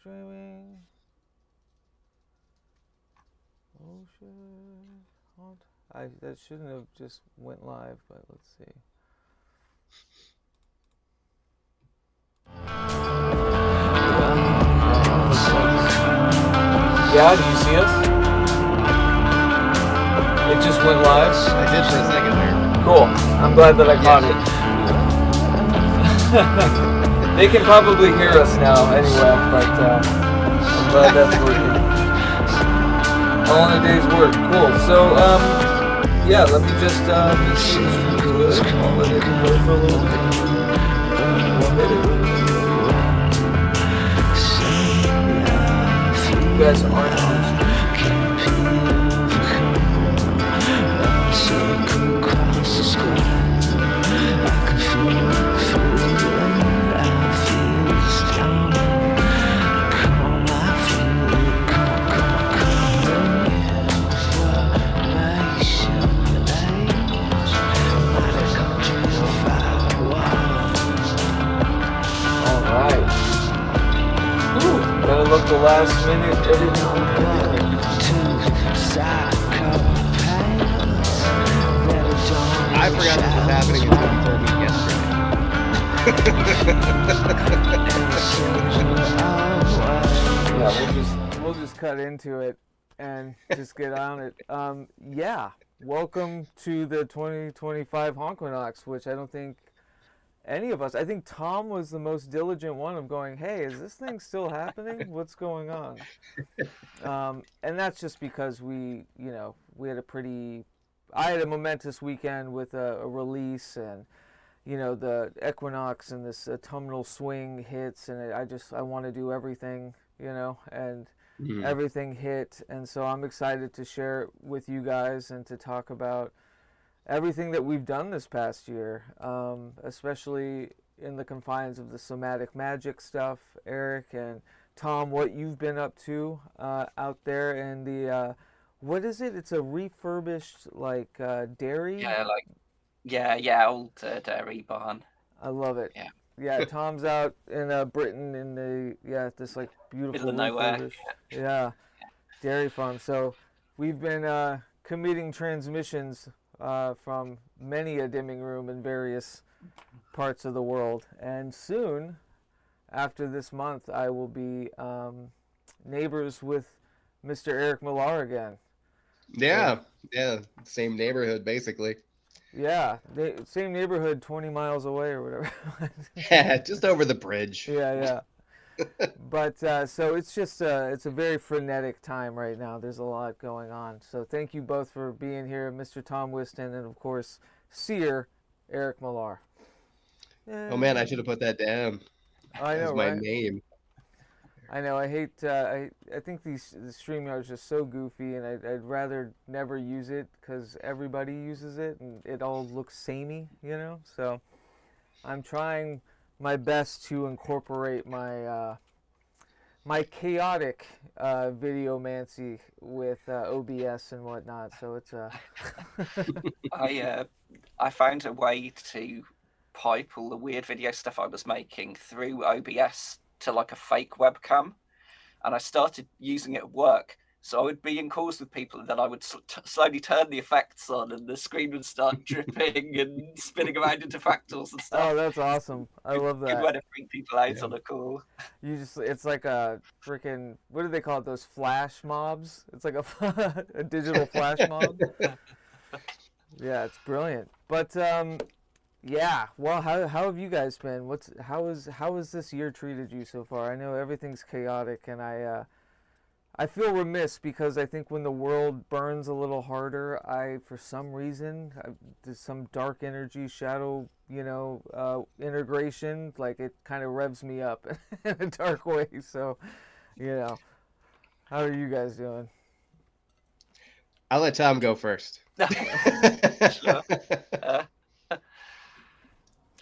streaming. Oh shit. That shouldn't have just went live, but let's see. Yeah, do you see us? It just went live? I did for a second there. Cool. I'm glad that I caught it. They can probably hear us now anyway, but I'm glad that's working. All in a day's work. Cool. So, yeah, let me just see the stream to it. I'll let it go for a little bit. 1 minute. You guys aren't on stream. Look, the last minute editing. I forgot this was happening until you told me yesterday. Yeah, we'll just cut into it and just get on it. Yeah, welcome to the 2025 HAUNTQUINOX, which I don't think any of us, I think Tom was the most diligent one of going, hey, is this thing still happening? What's going on? And that's just because we had I had a momentous weekend with a release, and, the equinox and this autumnal swing hits, and I want to do everything, and everything hit. And so I'm excited to share it with you guys and to talk about everything that we've done this past year, especially in the confines of the somatic magic stuff. Eric and Tom, what you've been up to out there in the, what is it? It's a refurbished, dairy? Yeah, old dairy barn. I love it. Yeah, Tom's out in Britain in this beautiful refurbished, dairy farm. So we've been committing transmissions from many a dimming room in various parts of the world. And soon, after this month, I will be neighbors with Mr. Eric Millar again. Yeah, same neighborhood, basically. Yeah, same neighborhood, 20 miles away or whatever. Yeah, just over the bridge. Yeah. But so it's just it's a very frenetic time right now. There's a lot going on. So thank you both for being here, Mr. Tom Wiston, and of course, Seer Eric Millar. Oh man, I should have put that down. I know, as my right? name. I know. I hate. I think the StreamYard is just so goofy, and I'd rather never use it because everybody uses it, and it all looks samey, So I'm trying my best to incorporate my my chaotic videomancy with OBS and whatnot. So it's I found a way to pipe all the weird video stuff I was making through OBS to a fake webcam, and I started using it at work. So I would be in calls with people, and then I would slowly turn the effects on, and the screen would start dripping and spinning around into fractals and stuff. Oh, that's awesome! I love that. Good way to bring people out on a call. It's like a freaking, what do they call it? Those flash mobs? It's like a digital flash mob. Yeah, it's brilliant. But yeah, well, how have you guys been? How has this year treated you so far? I know everything's chaotic, and I feel remiss because I think when the world burns a little harder, for some reason, there's some dark energy, shadow, integration, it kind of revs me up in a dark way. So, how are you guys doing? I'll let Tom go first. Sure.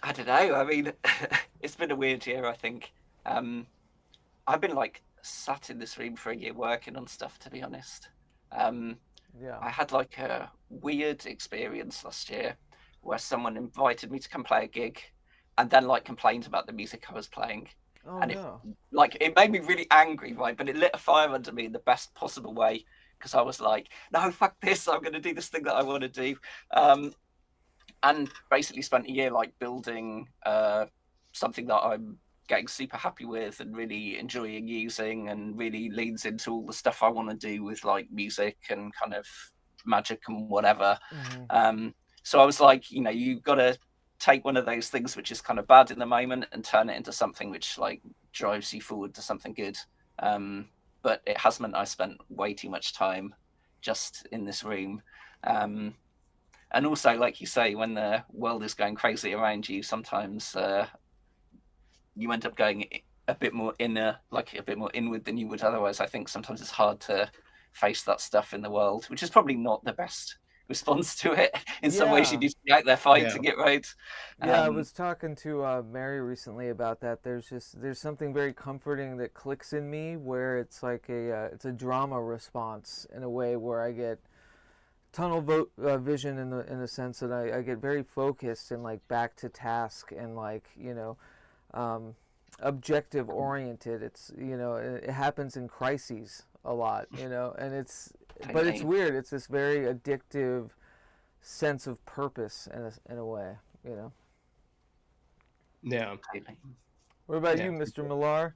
I don't know. I mean, it's been a weird year, I think. I've been sat in this room for a year working on stuff, to be honest. I had a weird experience last year where someone invited me to come play a gig and then complained about the music I was playing. Oh and no. it made me really angry, right? But it lit a fire under me in the best possible way, because I was like, no, fuck this, I'm going to do this thing that I want to do. And basically spent a year like building something that I'm getting super happy with and really enjoying using, and really leans into all the stuff I want to do with like music and kind of magic and whatever. So I was like, you've got to take one of those things which is kind of bad in the moment and turn it into something which like drives you forward to something good. But it has meant I spent way too much time just in this room. And also, like you say, when the world is going crazy around you, sometimes you end up going a bit more inner, like a bit more inward than you would otherwise. I think sometimes it's hard to face that stuff in the world, which is probably not the best response to it. In some ways, you Yeah. need to be out there fighting it, right? Yeah, I was talking to Mary recently about that. There's something very comforting that clicks in me, where it's like it's a drama response in a way, where I get tunnel vision in the sense that I get very focused and like back to task, and like objective oriented. It's it happens in crises a lot, and but it's weird. It's this very addictive sense of purpose in a way, Yeah. What about you, Mr. Millar?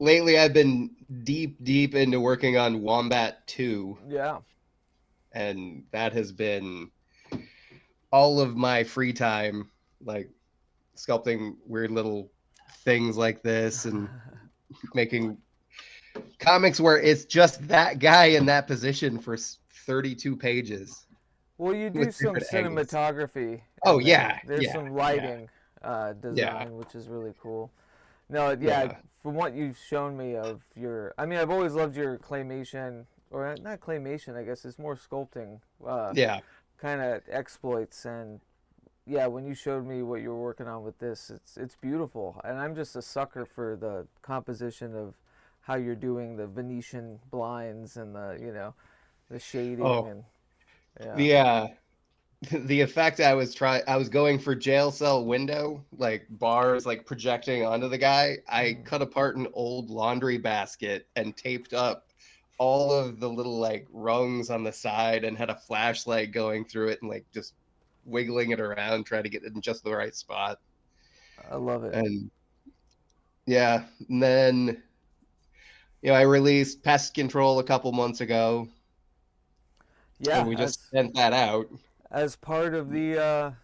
Lately I've been deep into working on Wombat 2. Yeah. And that has been all of my free time, like sculpting weird little things like this and making comics where it's just that guy in that position for 32 pages. Well, you do some cinematography. Oh yeah, there's some lighting design, which is really cool. No, from what you've shown me of your, I mean, I've always loved your claymation, or not claymation, I guess it's more sculpting. Kind of exploits, and when you showed me what you were working on with this, it's beautiful, and I'm just a sucker for the composition of how you're doing the Venetian blinds and the shading the effect I was going for jail cell window, like bars like projecting onto the guy. I cut apart an old laundry basket and taped up all of the little like rungs on the side and had a flashlight going through it and like just wiggling it around, trying to get it in just the right spot. I love it. And and then I released Pest Control a couple months ago. Yeah, and we just sent that out as part of the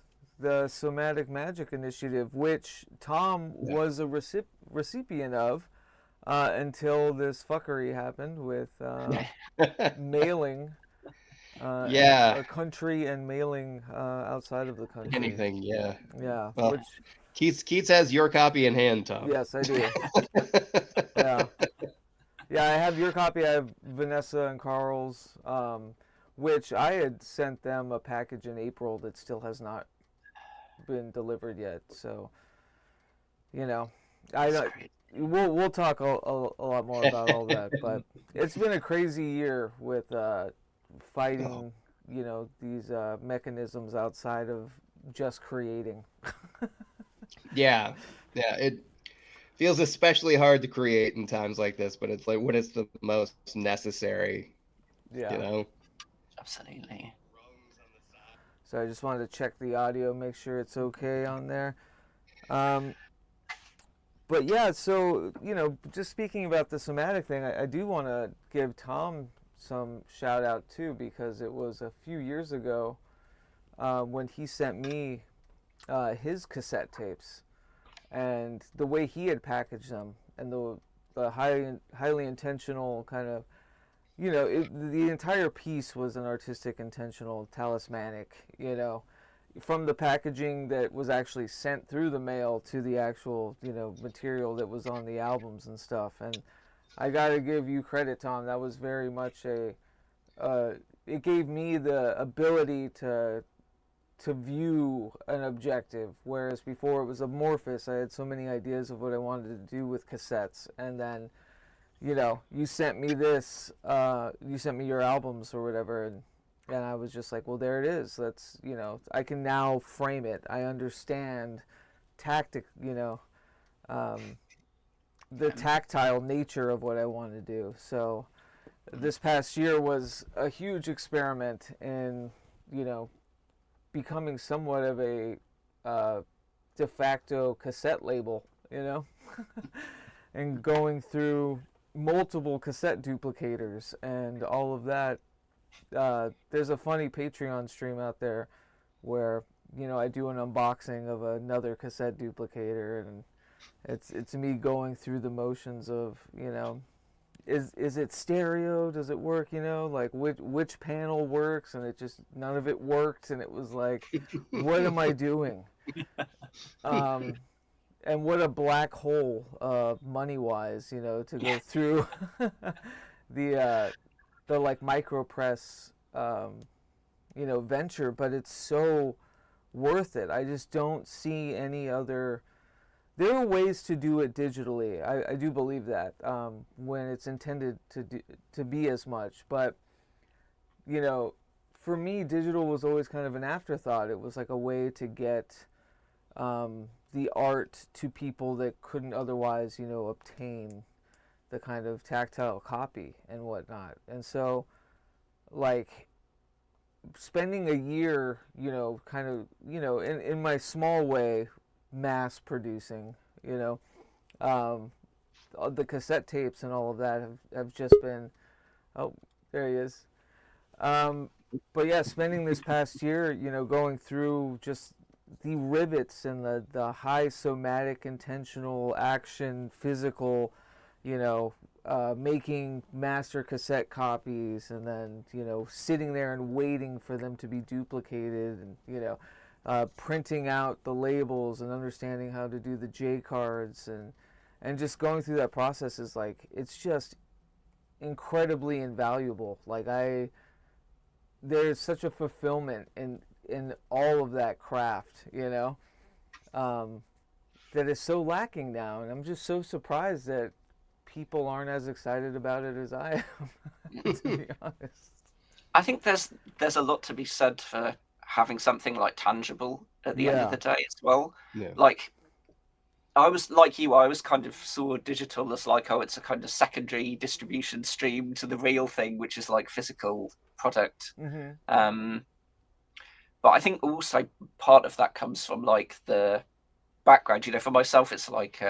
Somatic Magic initiative, which Tom was a recipient of until this fuckery happened with mailing. A country and mailing outside of the country. Anything, yeah. Well, which Keats has your copy in hand, Tom. Yes, I do. I have your copy. I have Vanessa and Carl's, which I had sent them a package in April that still has not been delivered yet. So, we'll talk a lot more about all that. But it's been a crazy year with fighting, these mechanisms outside of just creating. It feels especially hard to create in times like this, but it's like when it's the most necessary. Absolutely. So I just wanted to check the audio, make sure it's okay on there. But so just speaking about the somatic thing, I do want to give Tom some shout out too, because it was a few years ago when he sent me his cassette tapes, and the way he had packaged them, and the highly intentional kind of, the entire piece was an artistic, intentional, talismanic, from the packaging that was actually sent through the mail to the actual, material that was on the albums and stuff. And I gotta give you credit, Tom. That was very much it gave me the ability to view an objective, whereas before it was amorphous. I had so many ideas of what I wanted to do with cassettes, and then, you sent me this, you sent me your albums or whatever, and I was just like, well, there it is. That's, I can now frame it. I understand the tactile nature of what I want to do. So this past year was a huge experiment in, you know, becoming somewhat of a de facto cassette label, you know, and going through multiple cassette duplicators and all of that. There's a funny Patreon stream out there where, you know, I do an unboxing of another cassette duplicator, and it's me going through the motions of, you know, is it stereo? Does it work? You know, like which panel works? And it just, none of it worked, and it was like, what am I doing? And what a black hole, money wise, you know, to go through the like micropress, you know, venture, but it's so worth it. I just don't see any other. There are ways to do it digitally. I do believe that, when it's intended to be as much. But, you know, for me, digital was always kind of an afterthought. It was like a way to get the art to people that couldn't otherwise, you know, obtain the kind of tactile copy and whatnot. And so, like, spending a year, you know, kind of, you know, in my small way, mass producing, you know, the cassette tapes and all of that have just been, oh, there he is. But yeah, spending this past year, you know, going through just the rivets and the high somatic, intentional action, physical, you know, making master cassette copies, and then, you know, sitting there and waiting for them to be duplicated, and, you know, printing out the labels and understanding how to do the J cards, and just going through that process is like, it's just incredibly invaluable. Like, there's such a fulfillment in all of that craft, you know, that is so lacking now, and I'm just so surprised that people aren't as excited about it as I am, to be honest. I think there's a lot to be said for having something like tangible at the end of the day as well. Yeah. Like, I was like you, I was kind of saw digital as like, oh, it's a kind of secondary distribution stream to the real thing, which is like physical product. But I think also part of that comes from like the background, you know, for myself, it's like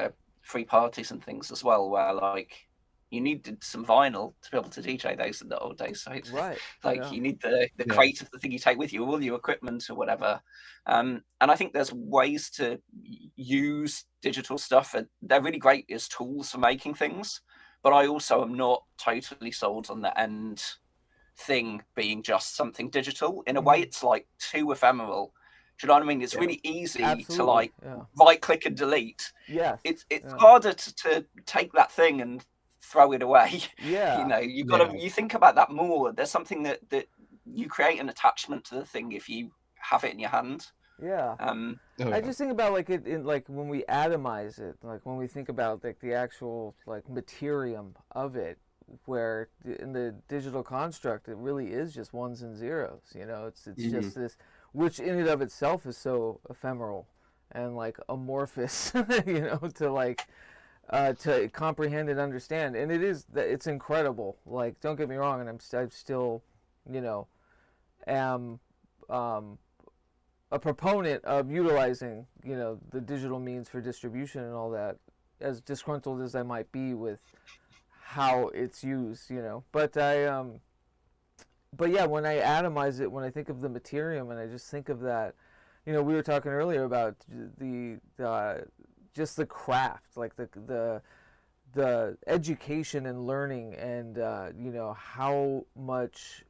free parties and things as well, where like you needed some vinyl to be able to DJ those in the old days. So it's Right. like, Yeah. you need the crate of the thing you take with you, all your equipment or whatever. And I think there's ways to use digital stuff, and they're really great as tools for making things. But I also am not totally sold on the end thing being just something digital. In a way, it's like too ephemeral. Do you know what I mean? It's really easy to like right click and delete. Yes. It's harder to take that thing and throw it away. Yeah. You know, you've got to, you think about that more. There's something that you create an attachment to the thing if you have it in your hand. Yeah. I just think about like it in like when we atomize it, like when we think about like the actual like materium of it, where in the digital construct it really is just ones and zeros, you know. It's just this, which in and of itself is so ephemeral and like amorphous, you know, to like to comprehend and understand. And it's incredible. Like, don't get me wrong, and I'm still, you know, am a proponent of utilizing, you know, the digital means for distribution and all that, as disgruntled as I might be with how it's used, you know. But but yeah, when I atomize it, when I think of the materium, and I just think of that, you know, we were talking earlier about the just the craft, like the education and learning, and you know, how much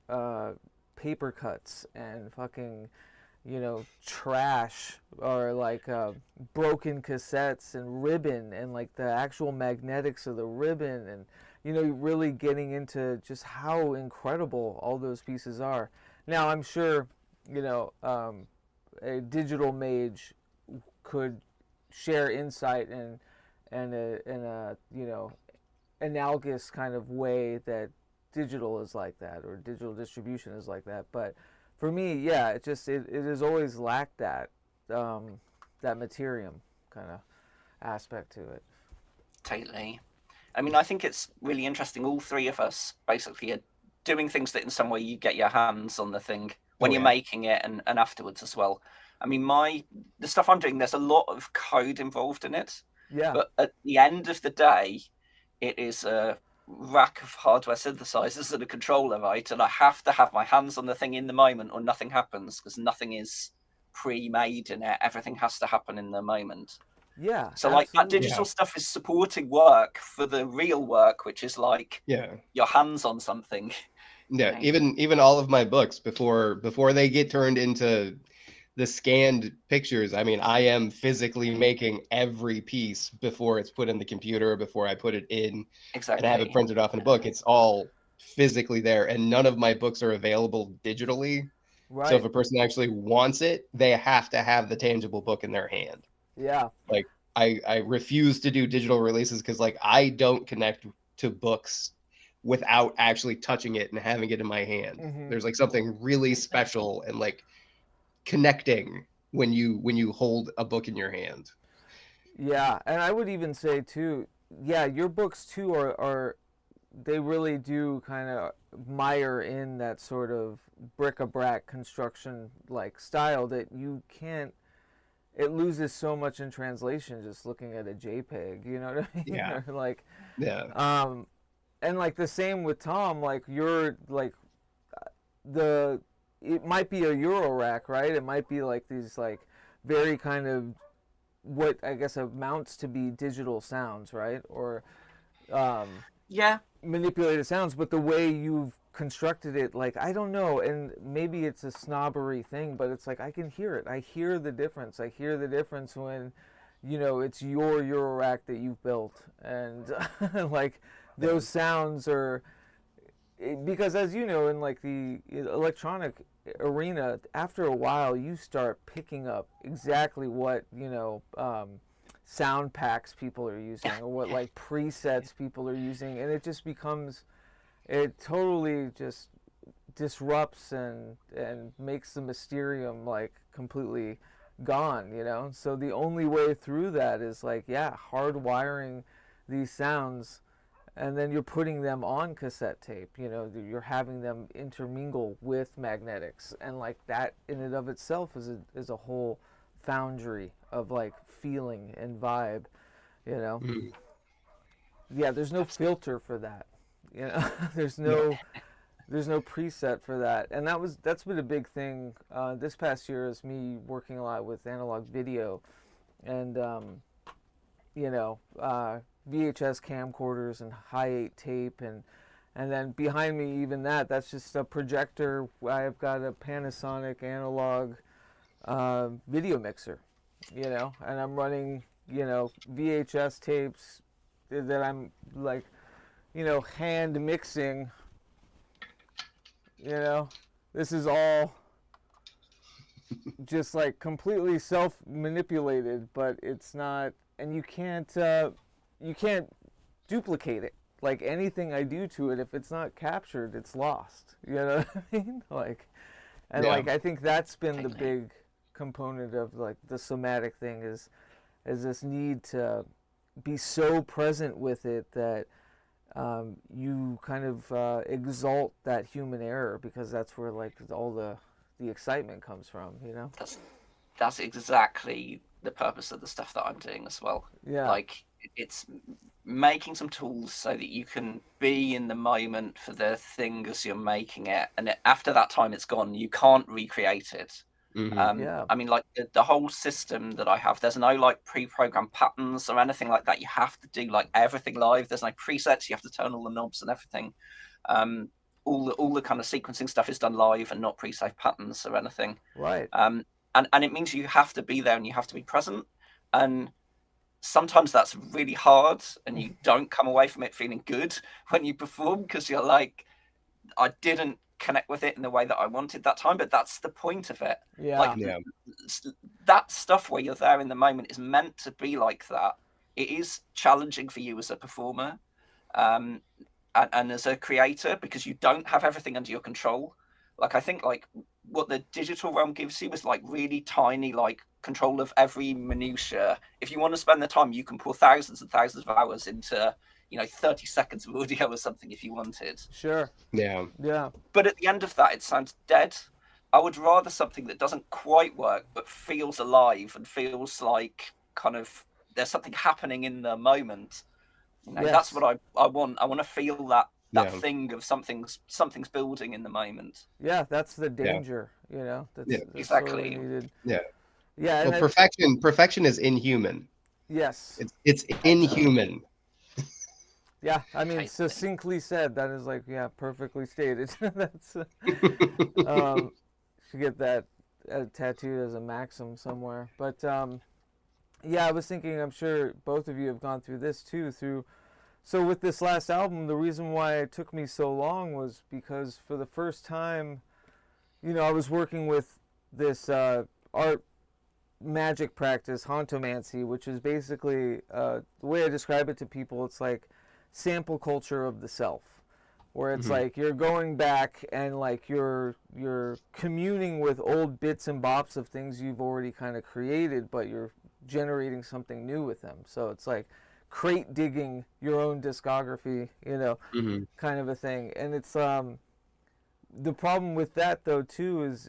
paper cuts and fucking, you know, trash, or like broken cassettes and ribbon, and like the actual magnetics of the ribbon, and, you know, really getting into just how incredible all those pieces are. Now, I'm sure, you know, a digital mage could share insight in a you know, analogous kind of way that digital is like that, or digital distribution is like that. But for me, yeah, it has always lacked that that materium kind of aspect to it. Totally. I mean, I think it's really interesting. All three of us basically are doing things that in some way you get your hands on the thing when you're making it and afterwards as well. I mean, the stuff I'm doing, there's a lot of code involved in it. Yeah. But at the end of the day, it is a rack of hardware synthesizers and a controller, right? And I have to have my hands on the thing in the moment or nothing happens, because nothing is pre-made in it. Everything has to happen in the moment. Yeah. So like that digital stuff is supporting work for the real work, which is like your hands on something. Yeah, even all of my books before they get turned into the scanned pictures, I mean, I am physically making every piece before it's put in the computer, before I put it in and have it printed off in a book. It's all physically there, and none of my books are available digitally. Right. So if a person actually wants it, they have to have the tangible book in their hand. Yeah. Like I refuse to do digital releases because like I don't connect to books without actually touching it and having it in my hand. Mm-hmm. There's like something really special and like connecting when you hold a book in your hand. Yeah, and I would even say too, yeah, your books too are they really do kind of mire in that sort of bric-a-brac construction like style that you can't, it loses so much in translation just looking at a JPEG, you know what I mean? Yeah. Like, yeah. And like the same with Tom, like you're like it might be a Euro rack, right? It might be like these like very kind of what I guess amounts to be digital sounds, right? Or manipulated sounds, but the way you've constructed it, like I don't know, and maybe it's a snobbery thing, but it's like I can hear it. I hear the difference. I hear the difference when, you know, it's your Euro rack that you've built, and like those sounds are, because as you know, in like the electronic arena, after a while you start picking up exactly what, you know, sound packs people are using or what like presets people are using, and it just becomes, it totally just disrupts and makes the mysterium like completely gone, you know. So the only way through that is like, yeah, hardwiring these sounds, and then you're putting them on cassette tape, you know, you're having them intermingle with magnetics, and like that in and of itself is a whole foundry of like feeling and vibe, you know. Yeah, there's no filter for that, you know. there's no preset for that, and that's been a big thing this past year, is me working a lot with analog video and you know, VHS camcorders and high 8 tape, and then behind me, even that's just a projector. I've got a Panasonic analog video mixer, you know, and I'm running, you know, VHS tapes that I'm like, you know, hand mixing, you know. This is all just like completely self-manipulated, but it's not, and you can't duplicate it. Like anything I do to it, if it's not captured, it's lost. You know what I mean? Like, and like I think that's been the big component of like the somatic thing, is this need to be so present with it that you kind of exalt that human error, because that's where like all the excitement comes from, you know. That's exactly the purpose of the stuff that I'm doing as well. Yeah. Like it's making some tools so that you can be in the moment for the thing as you're making it, and after that time it's gone, you can't recreate it. I mean, like the whole system that I have, there's no like pre-programmed patterns or anything like that. You have to do like everything live. There's no presets. You have to turn all the knobs and everything. All the kind of sequencing stuff is done live and not pre-saved patterns or anything. Right. And it means you have to be there and you have to be present. And sometimes that's really hard, and you don't come away from it feeling good when you perform, because you're like, I didn't connect with it in the way that I wanted that time, but that's the point of it. Yeah. Like that stuff where you're there in the moment is meant to be like that. It is challenging for you as a performer, and as a creator, because you don't have everything under your control. Like I think like what the digital realm gives you is like really tiny like control of every minutia. If you want to spend the time, you can pour thousands and thousands of hours into, 30 seconds of audio or something if you wanted. Sure. Yeah. Yeah. But at the end of that, it sounds dead. I would rather something that doesn't quite work, but feels alive and feels like kind of there's something happening in the moment. Yes. That's what I want. I want to feel that Yeah. thing of something's building in the moment. Yeah, that's the danger, That's, Yeah. that's Exactly. sorely needed. Yeah. Yeah. And Well, perfection is inhuman. yes. It's inhuman. Yeah, I mean, Okay. succinctly said. That is like, yeah, perfectly stated. That's should get that tattooed as a maxim somewhere. But yeah, I was thinking. I'm sure both of you have gone through this too. So with this last album, the reason why it took me so long was because for the first time, I was working with this art magic practice, Hauntomancy, which is basically the way I describe it to people. It's like sample culture of the self, where it's like you're going back and like you're communing with old bits and bops of things you've already kind of created, but you're generating something new with them. So it's like crate digging your own discography, kind of a thing. And it's the problem with that though too is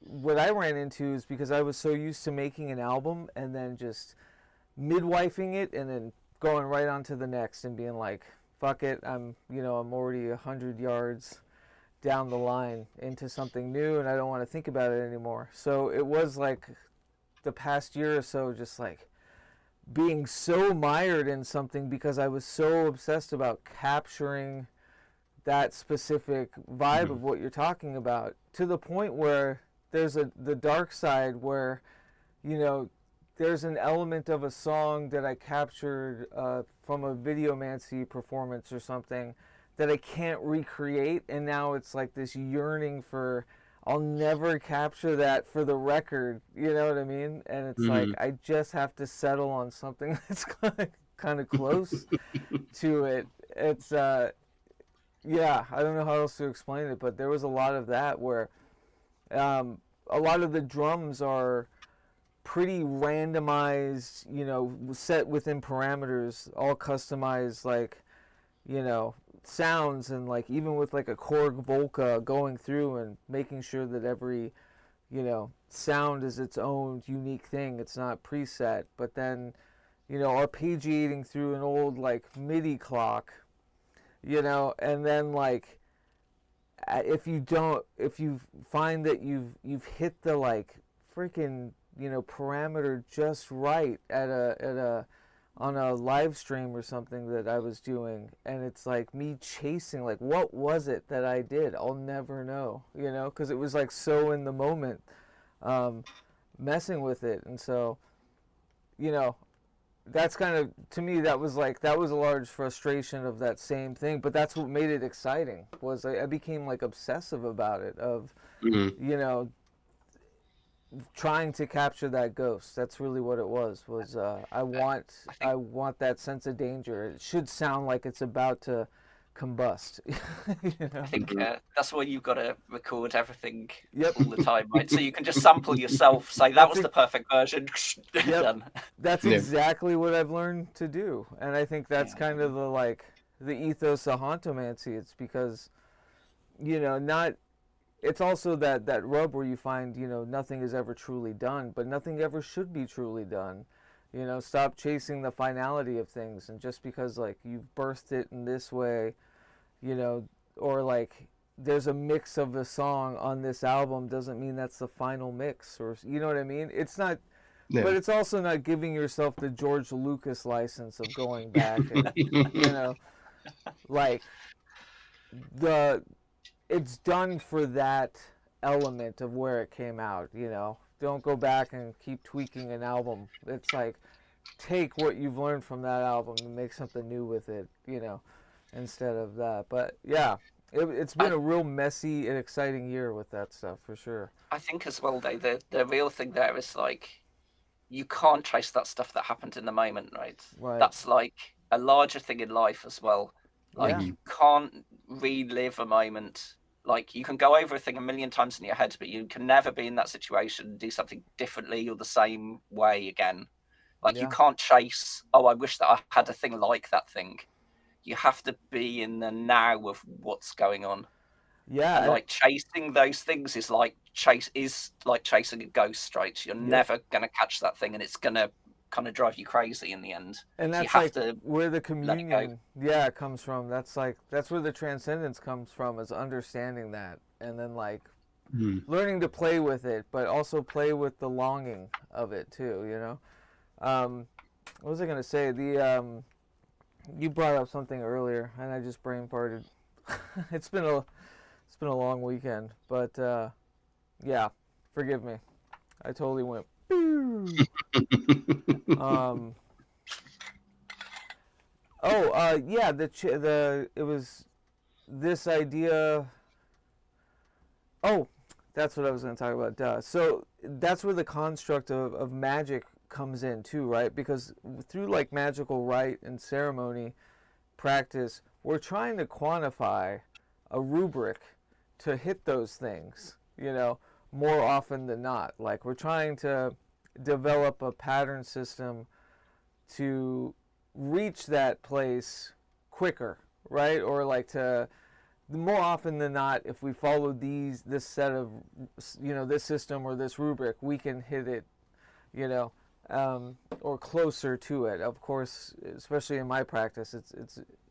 what I ran into is because I was so used to making an album and then just midwifing it and then going right on to the next and being like, fuck it, I'm already 100 yards down the line into something new and I don't want to think about it anymore. So it was like the past year or so just like being so mired in something because I was so obsessed about capturing that specific vibe of what you're talking about, to the point where there's the dark side where, there's an element of a song that I captured from a Videomancy performance or something that I can't recreate, and now it's like this yearning for, I'll never capture that for the record, you know what I mean? And it's like, I just have to settle on something that's kind of close to it. It's, yeah, I don't know how else to explain it, but there was a lot of that where a lot of the drums are pretty randomized, set within parameters, all customized, like, sounds, and like even with like a Korg Volca going through and making sure that every, sound is its own unique thing. It's not preset, but then, arpeggiating through an old like MIDI clock, and then like if you find that you've hit the like freaking parameter just right at a on a live stream or something that I was doing, and it's like me chasing like, what was it that I did? I'll never know, because it was like so in the moment, messing with it. And so that's kind of, to me, that was a large frustration of that same thing, but that's what made it exciting, was I became like obsessive about it, of trying to capture that ghost. That's really what it was I want that sense of danger. It should sound like it's about to combust. I think that's why you've got to record everything Yep. all the time, right? So you can just sample yourself, say that was the perfect version. Yep. Done. That's exactly what I've learned to do, and I think that's kind of the ethos of Hauntomancy. It's because it's also that rub where you find, nothing is ever truly done, but nothing ever should be truly done. Stop chasing the finality of things, and just because like you've birthed it in this way, or like there's a mix of the song on this album doesn't mean that's the final mix, or you know what I mean? It's not, but it's also not giving yourself the George Lucas license of going back and, like it's done for that element of where it came out, Don't go back and keep tweaking an album. It's like, take what you've learned from that album and make something new with it, instead of that. But yeah, it's been a real messy and exciting year with that stuff, for sure. I think as well, though, the real thing there is like, you can't trace that stuff that happened in the moment, right? That's like a larger thing in life as well. Like, you can't relive a moment Like, you can go over a thing a million times in your head, but you can never be in that situation and do something differently or the same way again. Like, you can't chase, oh, I wish that I had a thing like that thing. You have to be in the now of what's going on. Yeah. And like chasing those things is like chasing a ghost, right? You're never gonna catch that thing, and it's gonna kind of drive you crazy in the end. And so that's you have like to where the let it go. communion, comes from. That's where the transcendence comes from, is understanding that, and then like learning to play with it, but also play with the longing of it too. You know, what was I gonna say? You brought up something earlier, and I just brain farted. It's been a long weekend, but yeah, forgive me. I totally went. Yeah, it was this idea. Oh, that's what I was going to talk about. Duh. So that's where the construct of magic comes in too, right? Because through like magical rite and ceremony practice, we're trying to quantify a rubric to hit those things, you know, more often than not. Like, we're trying to develop a pattern system to reach that place quicker, right? Or like to, more often than not, if we follow this set of, you know, this system or this rubric, we can hit it, you know, or closer to it. Of course, especially in my practice,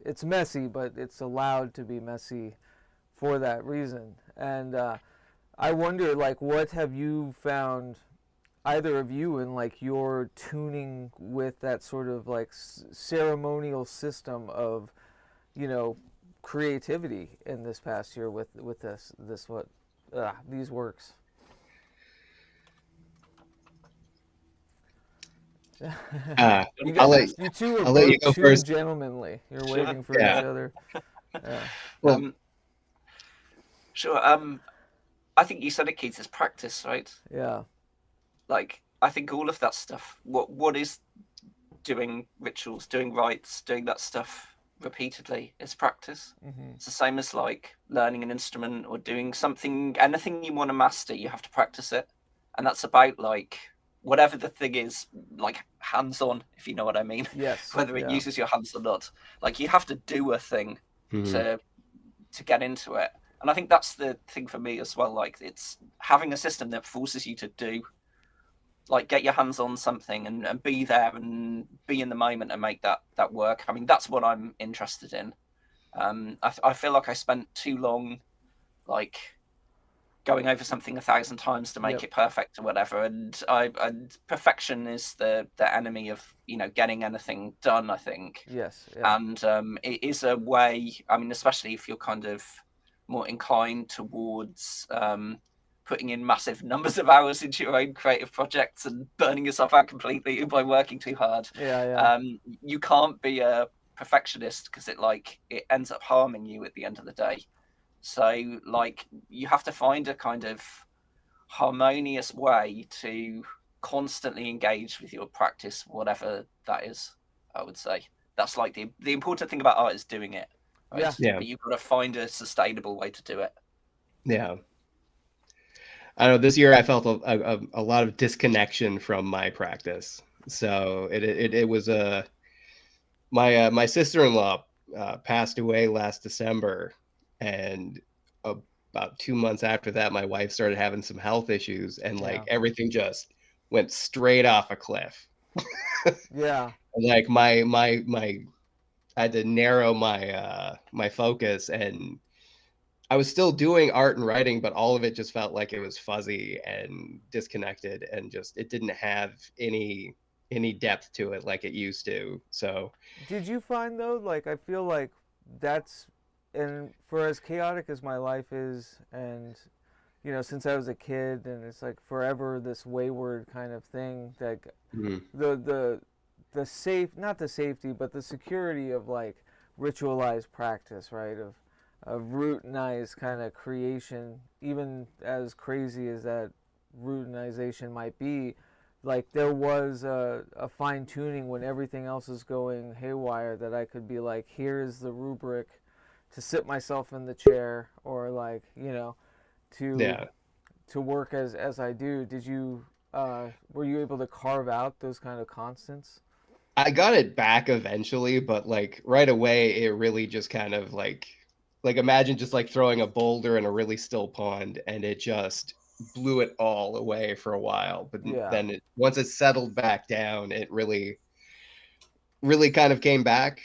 it's messy, but it's allowed to be messy for that reason. And I wonder, like, what have you found, either of you, in like your tuning with that sort of like ceremonial system of, you know, creativity in this past year with these works? You two are I'll let you both go too first. gentlemanly. You're Sure. waiting for each other. Yeah. Well, Sure. I think you said it, Keith, is practice, right? Yeah. Like, I think all of that stuff, what is doing rituals, doing rites, doing that stuff repeatedly is practice. It's the same as like learning an instrument or doing something, anything you want to master, you have to practice it. And that's about like whatever the thing is, like hands-on, if you know what I mean. Yes. Whether it uses your hands or not. Like, you have to do a thing to get into it. And I think that's the thing for me as well. Like, it's having a system that forces you to do, like, get your hands on something and be there and be in the moment and make that work. I mean, that's what I'm interested in. I feel like I spent too long, like, going over something 1,000 times to make it perfect or whatever. And perfection is the enemy of, you know, getting anything done, I think. Yes. Yeah. And it is a way, I mean, especially if you're kind of more inclined towards putting in massive numbers of hours into your own creative projects and burning yourself out completely by working too hard. You can't be a perfectionist, because it ends up harming you at the end of the day. So, like, you have to find a kind of harmonious way to constantly engage with your practice, whatever that is. I would say that's like the important thing about art is doing it, right? Yeah. But you've got to find a sustainable way to do it. Yeah. I know this year I felt a lot of disconnection from my practice. So it was my sister-in-law passed away last December, and about 2 months after that, my wife started having some health issues, and like everything just went straight off a cliff. Yeah. Like my I had to narrow my focus, and I was still doing art and writing, but all of it just felt like it was fuzzy and disconnected, and just it didn't have any depth to it like it used to. So did you find though, like, I feel like that's, and for as chaotic as my life is, and you know, since I was a kid, and it's like forever this wayward kind of thing, like the safe, not the safety, but the security of like ritualized practice, right? Of routinized kind of creation, even as crazy as that routinization might be, like there was a fine tuning when everything else is going haywire, that I could be like, here's the rubric sit myself in the chair, or like, you know, to Yeah. to work as I do. Did you were you able to carve out those kind of constants? I got it back eventually, but like right away, it really just kind of like imagine just like throwing a boulder in a really still pond, and it just blew it all away for a while. But Yeah. then once it settled back down, it really kind of came back.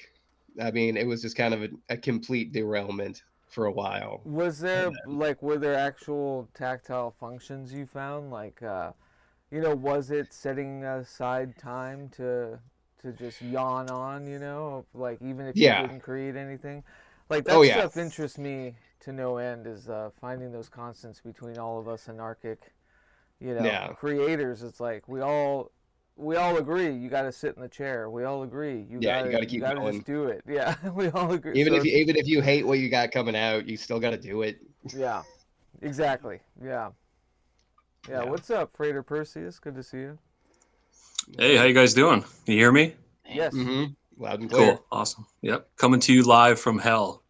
I mean, it was just kind of a complete derailment for a while. Was And there like were there actual tactile functions you found, like you know, was it setting aside time to just yawn on, you know, like even if you yeah. didn't create anything? Like Oh that yeah. stuff interests me to no end, is finding those constants between all of us anarchic, you know, Yeah. creators. It's like we all agree you got to sit in the chair. We all agree you Yeah, got you to got to you keep got to going. just do it. Yeah, we all agree. Even So if you it's, even if you hate what you got coming out, you still got to do it. yeah, exactly. Yeah. Yeah, Yeah. what's up, Freighter Perseus? Good to see you. Hey, how you guys doing? Can you hear me? Yes. Mm-hmm. Loud and clear. Cool, awesome. Yep, coming to you live from hell.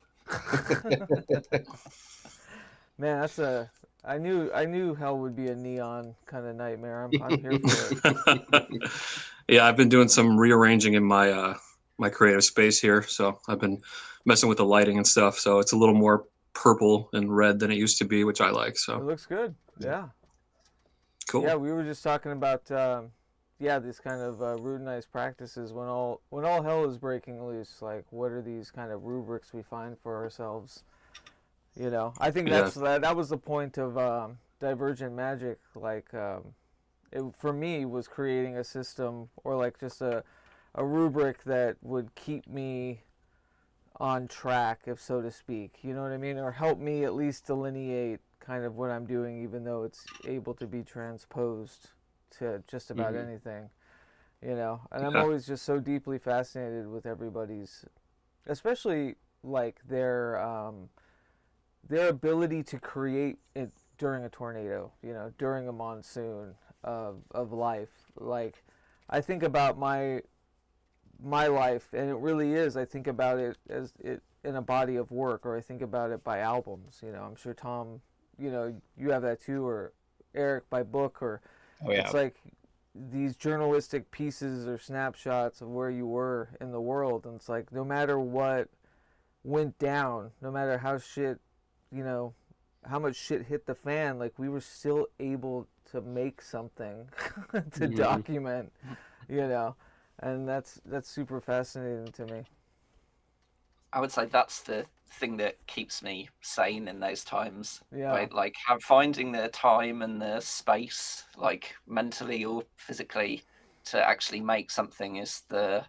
Man, that's a. I knew hell would be a neon kind of nightmare. I'm here for it. Yeah, I've been doing some rearranging in my my creative space here, so I've been messing with the lighting and stuff. So it's a little more purple and red than it used to be, which I like. It So looks good. Yeah. cool. Yeah, we were just talking about yeah, these kind of routinized practices when all hell is breaking loose. Like, what are these kind of rubrics we find for ourselves? You know, I think Yeah. that was the point of Divergent Magic. Like, it for me was creating a system, or like just a rubric that would keep me on track, if so to speak. You know what I mean? Or help me at least delineate kind of what I'm doing, even though it's able to be transposed to just about Mhm. anything. You know, and I'm Yeah. always just so deeply fascinated with everybody's, especially like their ability to create it during a tornado. You know, during a monsoon of life. Like, I think about my life, and it really is. I think about it as it in a body of work, or I think about it by albums. You know, I'm sure Tom, you know, you have that too, or Eric by book, or Oh yeah. it's like these journalistic pieces or snapshots of where you were in the world, and it's like no matter what went down, no matter how shit, you know, how much shit hit the fan, like we were still able to make something to Mhm. document, you know, and that's super fascinating to me. I would say that's the thing that keeps me sane in those times. Yeah. Right? Like finding the time and the space, like mentally or physically, to actually make something is the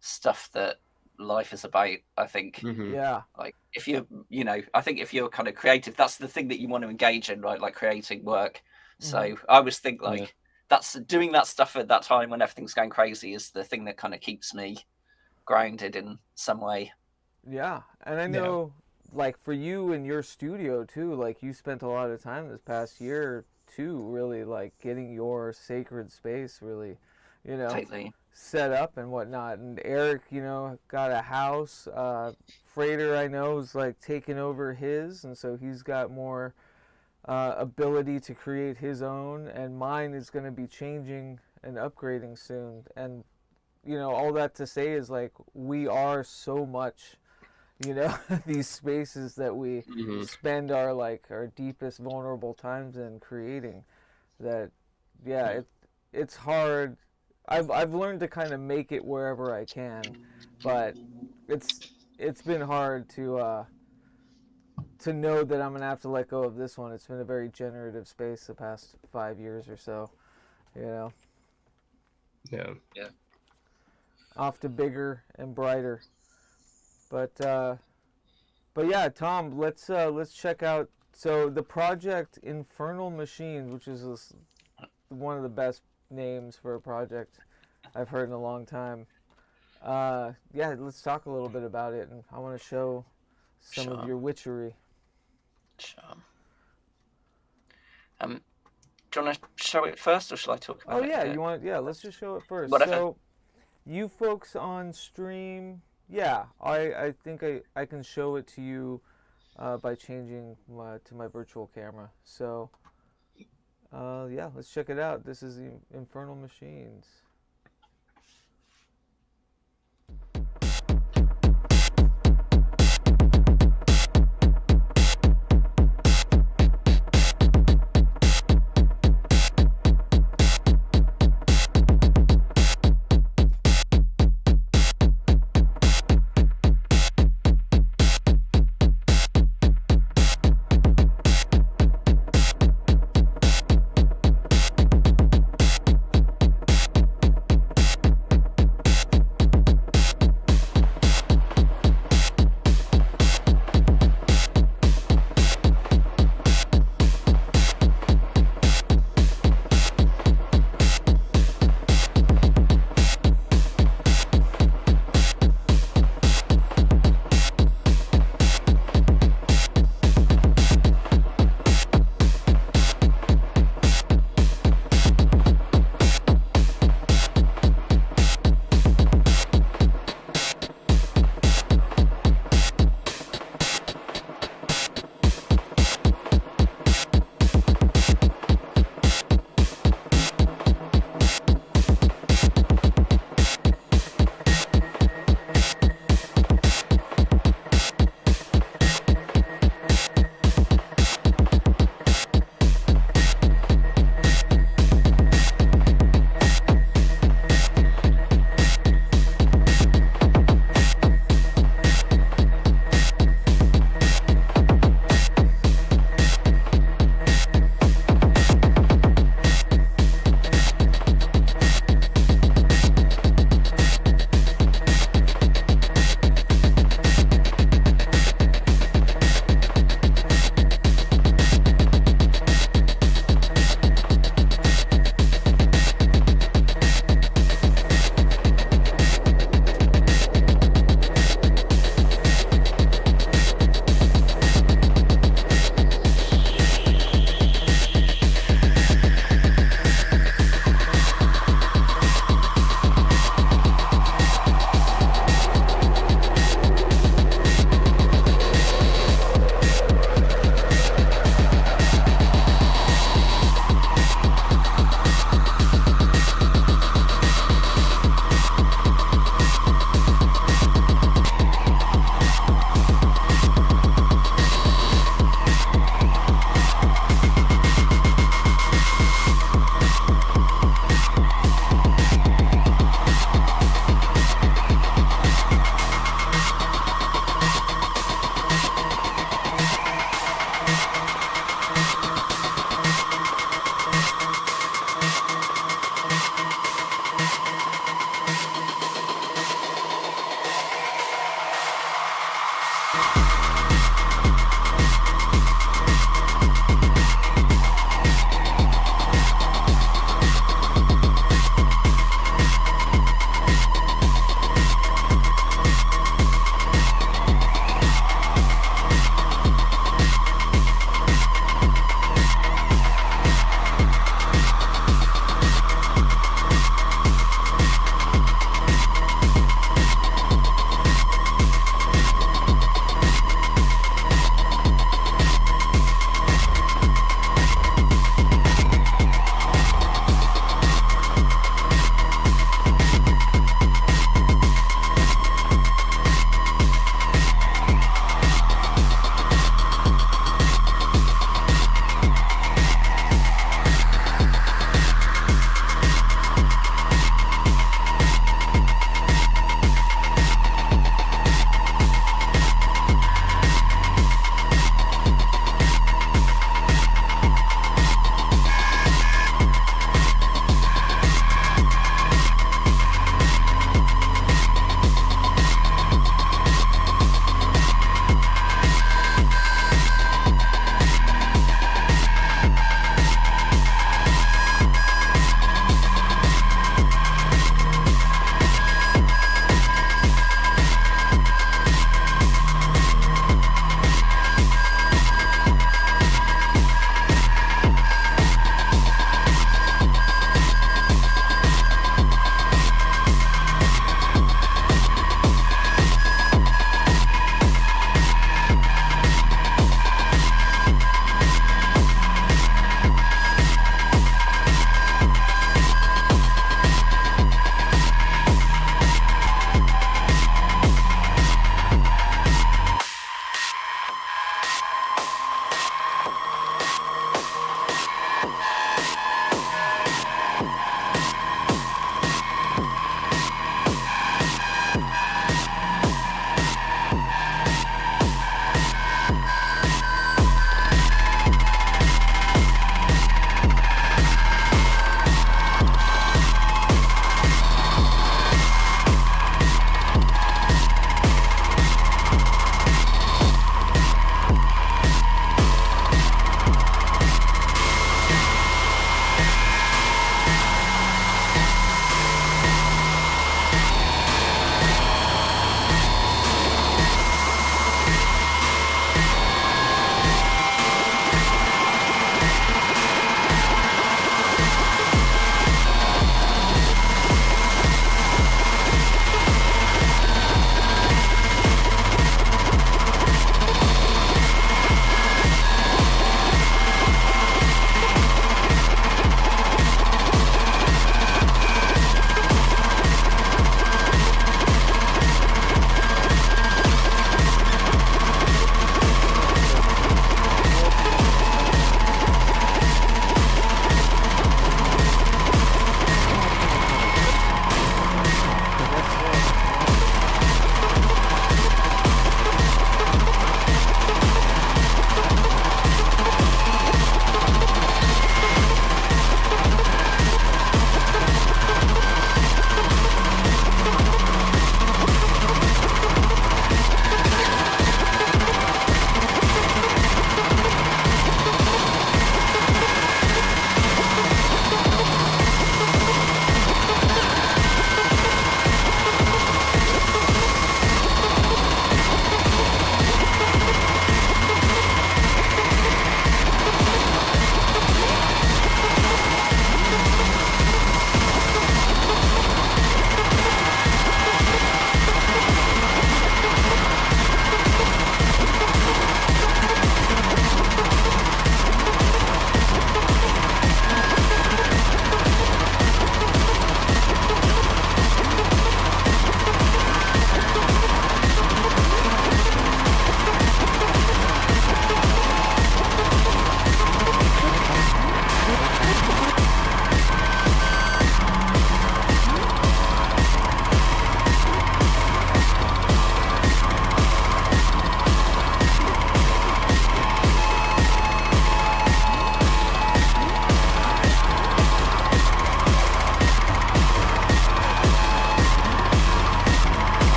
stuff that life is about. I think. Mhm. Yeah. Like if you're, you know, I think if you're kind of creative, that's the thing that you want to engage in, right? Like creating work. So I always think like Yeah. that's doing that stuff at that time when everything's going crazy is the thing that kind of keeps me grounded in some way. Yeah, and I Yeah. know, like for you in your studio too, like you spent a lot of time this past year too, really like getting your sacred space really, you know, Totally. set up and whatnot. And Eric, you know, got a house. Freighter, I know, is like taking over his, and so he's got more ability to create his own. And mine is going to be changing and upgrading soon. And you know, all that to say is like we are so much, you know, these spaces that we Mhm. spend our deepest vulnerable times in creating, that yeah, it's hard. I've learned to kind of make it wherever I can, but it's been hard to know that I'm gonna have to let go of this one. It's been a very generative space the past 5 years or so, you know, Yeah. off to bigger and brighter. But yeah, Tom, let's check out. So the project Infernal Machines, which is one of the best names for a project I've heard in a long time. Yeah, let's talk a little bit about it, and I want to show some of Sure. your witchery. Sure. Do you want to show it first, or shall I talk about Oh it? yeah, a bit? you want? Yeah, let's just show it first. Whatever. So, you folks on stream, Yeah, I think I can show it to you by changing to my virtual camera. So, yeah, let's check it out. This is the Infernal Machines.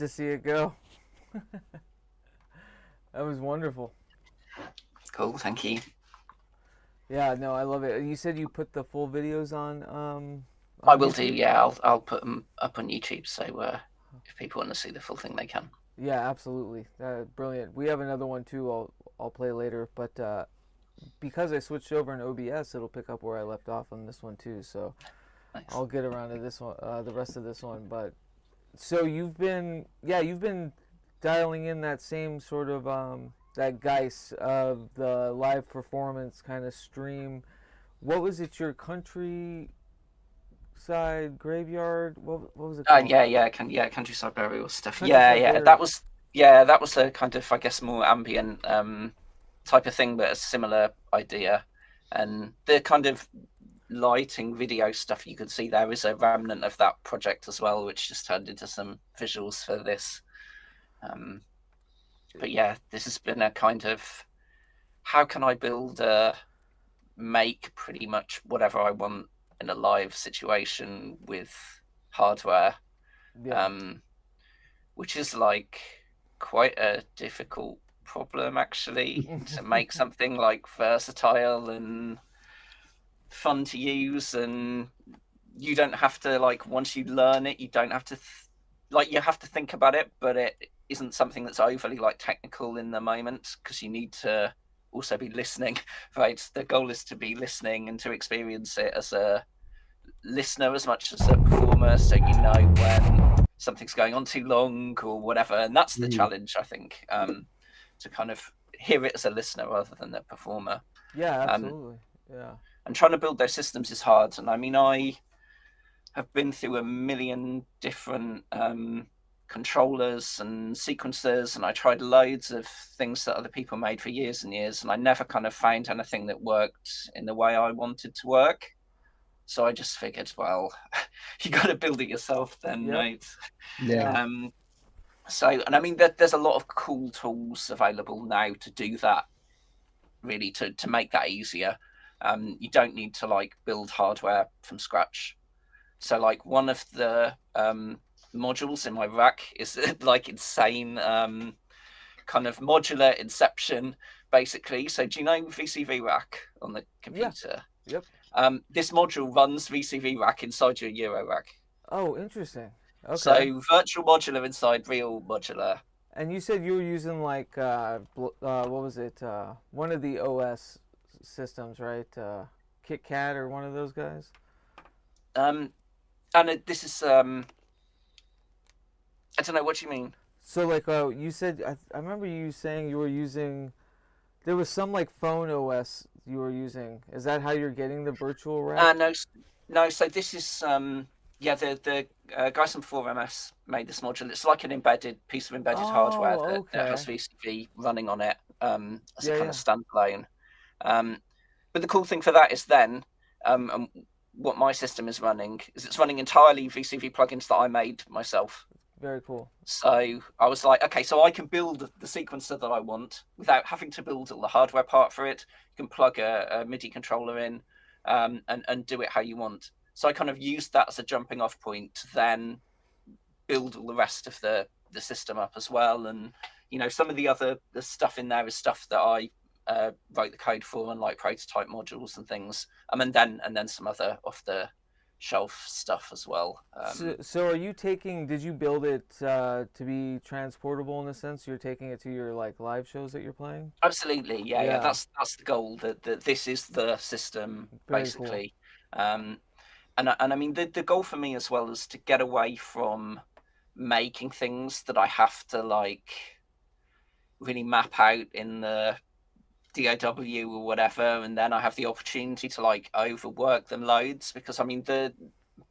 to see it go. That was wonderful. Cool, thank you. Yeah, no, I love it. You said you put the full videos on I will YouTube? do, yeah. I'll put them up on YouTube, so if people want to see the full thing, they can. Yeah, absolutely. Brilliant. We have another one too. I'll play later, but because I switched over in OBS, it'll pick up where I left off on this one too. So Nice. I'll get around to this one, the rest of this one. But so you've been dialing in that same sort of that geist of the live performance kind of stream. What was it? Your countryside graveyard? What was it called? Countryside burial stuff. Countryside burial. That was a kind of, I guess, more ambient type of thing, but a similar idea. And the kind of lighting video stuff you could see there is a remnant of that project as well, which just turned into some visuals for this. But yeah, this has been a kind of, how can I make pretty much whatever I want in a live situation with hardware, Yeah. which is like quite a difficult problem actually, to make something like versatile and fun to use. And you don't have to, like, once you learn it, you don't have to you have to think about it, but it isn't something that's overly like technical in the moment, because you need to also be listening, right? The goal is to be listening and to experience it as a listener as much as a performer, so you know when something's going on too long or whatever. And that's the challenge, I think, to kind of hear it as a listener rather than a performer. Yeah, absolutely. Yeah. And trying to build those systems is hard. And I mean, I have been through a million different controllers and sequencers, and I tried loads of things that other people made for years and years, and I never kind of found anything that worked in the way I wanted to work. So I just figured, well, you got to build it yourself then, Yep. right? Yeah. So, and I mean, there's a lot of cool tools available now to do that, really, to make that easier. You don't need to like build hardware from scratch. So like one of the modules in my rack is like insane kind of modular inception, basically. So do you know VCV rack on the computer? Yeah. Yep. This module runs VCV rack inside your Euro rack. Oh, interesting. Okay. So virtual modular inside real modular. And you said you were using like what was it? One of the OS systems, right? KitKat or one of those guys. And this is I don't know, what do you mean? So like you said, I remember you saying you were using, there was some like phone OS you were using. Is that how you're getting the virtual rack? No. So this is the guys from 4MS made this module. It's like an piece of embedded hardware that has VCV running on it as a kind of standalone. But the cool thing for that is then, and what my system is running is it's running entirely VCV plugins that I made myself. Very cool. So I was like, okay, so I can build the sequencer that I want without having to build all the hardware part for it. You can plug a MIDI controller in and do it how you want. So I kind of used that as a jumping off point to then build all the rest of the system up as well. And, you know, some of the stuff in there is stuff that I wrote the code for, and like prototype modules and things. And then some other off the shelf stuff as well. So are you did you build it to be transportable in a sense? You're taking it to your like live shows that you're playing? Absolutely, yeah. That's the goal, that this is the system. Very basically cool. And I mean the goal for me as well is to get away from making things that I have to like really map out in the DAW or whatever, and then I have the opportunity to like overwork them loads, because I mean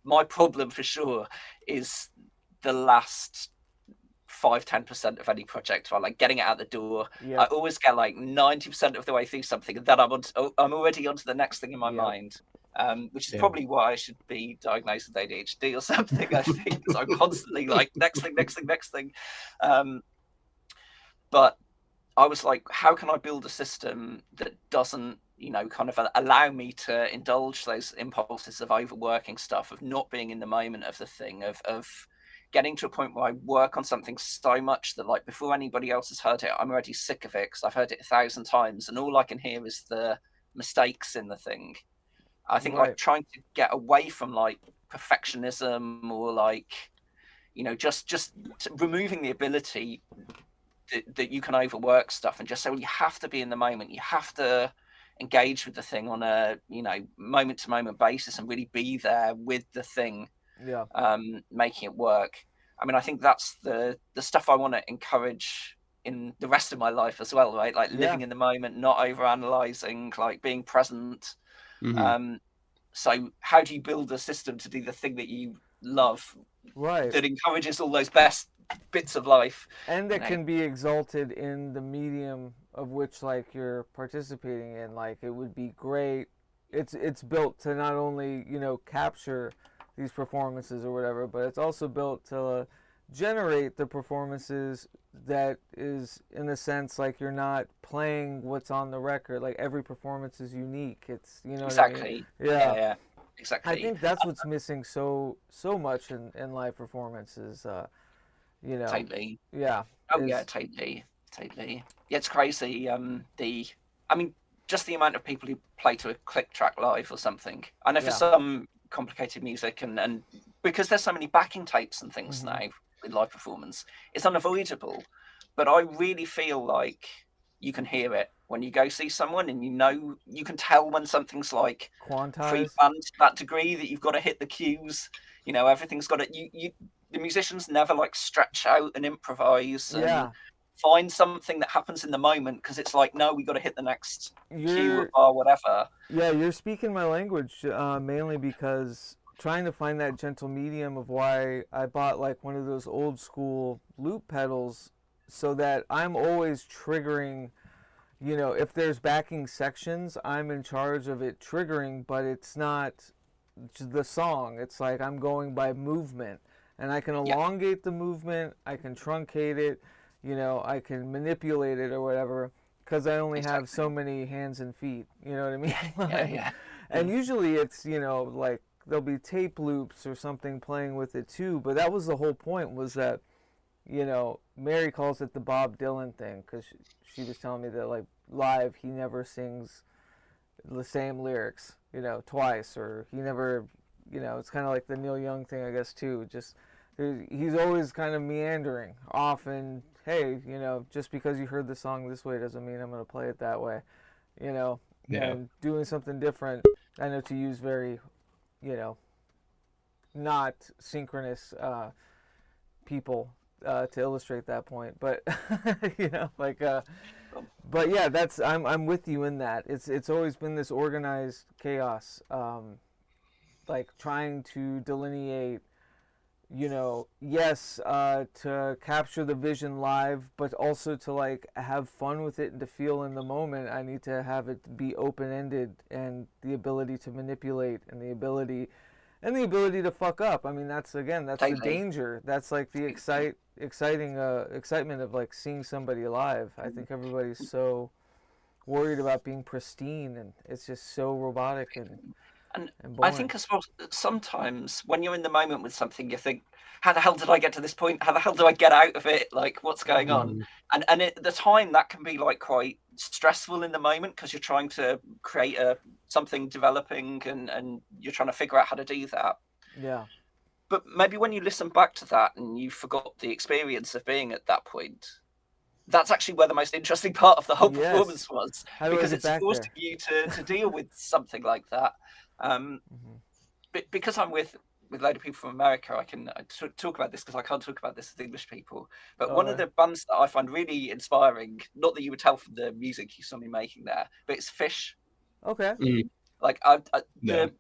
my problem for sure is the last 5-10% of any project, right? Like getting it out the door. I always get like 90% of the way through something, and then I'm already onto the next thing in my mind, which is probably why I should be diagnosed with ADHD or something. I think, because I'm constantly like next thing. But I was like, how can I build a system that doesn't, you know, kind of allow me to indulge those impulses of overworking stuff, of not being in the moment of the thing, of getting to a point where I work on something so much that like before anybody else has heard it, I'm already sick of it because I've heard it 1,000 times, and all I can hear is the mistakes in the thing. I think like trying to get away from like perfectionism or like, you know, just removing the ability that you can overwork stuff and just say, well, you have to be in the moment. You have to engage with the thing on a, you know, moment to moment basis and really be there with the thing, making it work. I mean, I think that's the stuff I want to encourage in the rest of my life as well, right? Like living in the moment, not over analyzing, like being present. So how do you build a system to do the thing that you love, that encourages all those best bits of life, and that can be exalted in the medium of which like you're participating in? Like it would be great, it's built to not only, you know, capture these performances or whatever, but it's also built to generate the performances that is, in a sense, like you're not playing what's on the record. Like every performance is unique. It's, you know exactly what I mean? Yeah, exactly. I think that's what's missing so much in live performances. You know, totally. Yeah. Yeah, totally. Yeah, it's crazy. I mean, just the amount of people who play to a click track live or something. I know for some complicated music and because there's so many backing tapes and things now with live performance, it's unavoidable. But I really feel like you can hear it when you go see someone, and you know, you can tell when something's like pre-planned to that degree that you've got to hit the cues. You know, everything's got to, the musicians never like stretch out and improvise and find something that happens in the moment, because it's like, no, we got to hit the next cue or whatever. Yeah, you're speaking my language, mainly because trying to find that gentle medium of why I bought like one of those old school loop pedals, so that I'm always triggering, you know, if there's backing sections, I'm in charge of it triggering, but it's not the song. It's like I'm going by movement, and I can elongate the movement, I can truncate it, you know, I can manipulate it or whatever, because I only have so many hands and feet, you know what I mean? And usually it's, you know, like there'll be tape loops or something playing with it too, but that was the whole point, was that, you know, Mary calls it the Bob Dylan thing, because she was telling me that like live he never sings the same lyrics, you know, twice, or he never, you know, it's kind of like the Neil Young thing, I guess, too. Just he's always kind of meandering off, and hey, you know, just because you heard the song this way doesn't mean I'm going to play it that way, you know. And doing something different. I know, to use very, you know, not synchronous people to illustrate that point, but you know, like but yeah, that's I'm with you in that. It's always been this organized chaos, like trying to delineate, you know, yes, to capture the vision live, but also to like have fun with it and to feel in the moment. I need to have it be open-ended, and the ability to manipulate, and the ability to fuck up. I mean, that's the danger. That's like the excitement of like seeing somebody live. I think everybody's so worried about being pristine, and it's just so robotic and I think as well, sometimes when you're in the moment with something, you think, how the hell did I get to this point? How the hell do I get out of it? Like, what's going on? And at the time, that can be like quite stressful in the moment, because you're trying to create something developing, and you're trying to figure out how to do that. Yeah. But maybe when you listen back to that and you forgot the experience of being at that point, that's actually where the most interesting part of the whole performance was, because it's forcing you to deal with something like that. Because I'm with a load of people from America, I can talk about this, because I can't talk about this with English people. But one of the bands that I find really inspiring, not that you would tell from the music you saw me making there, but it's Fish. Okay. Like the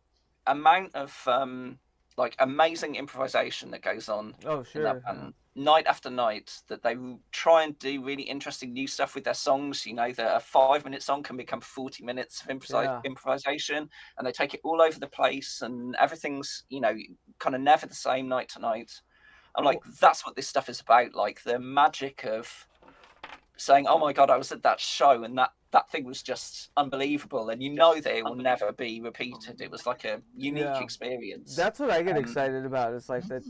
amount of like amazing improvisation that goes on in that band, night after night, that they try and do really interesting new stuff with their songs. You know, that a 5-minute song can become 40 minutes of improvisation, and they take it all over the place, and everything's, you know, kind of never the same night to night. I'm like, that's what this stuff is about, like the magic of saying, oh my god, I was at that show, and that that thing was just unbelievable, and you know that it will never be repeated. It was like a unique experience. That's what I get excited about. It's like that,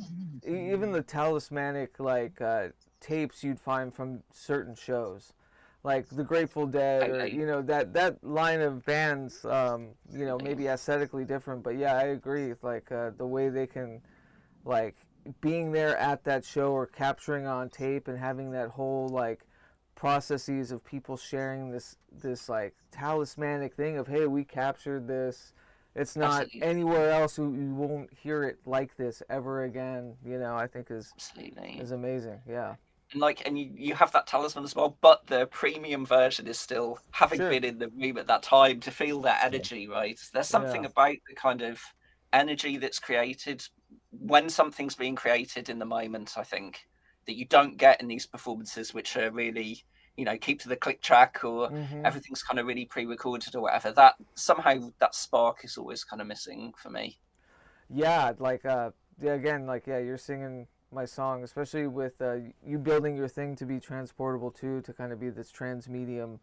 even the talismanic like tapes you'd find from certain shows, like the Grateful Dead, or you know, that line of bands. You know, maybe aesthetically different, but yeah, I agree. Like the way they can, like, being there at that show or capturing on tape and having that whole like processes of people sharing this like talismanic thing of, hey, we captured this. It's not anywhere else. You won't hear it like this ever again. You know, I think is amazing. Yeah. And you have that talisman as well, but the premium version is still having been in the room at that time to feel that energy, right? There's something about the kind of energy that's created when something's being created in the moment, I think, that you don't get in these performances, which are really, you know, keep to the click track, or everything's kind of really pre-recorded or whatever. That somehow that spark is always kind of missing for me. Yeah, like again, like you're singing my song, especially with you building your thing to be transportable too, to kind of be this transmedium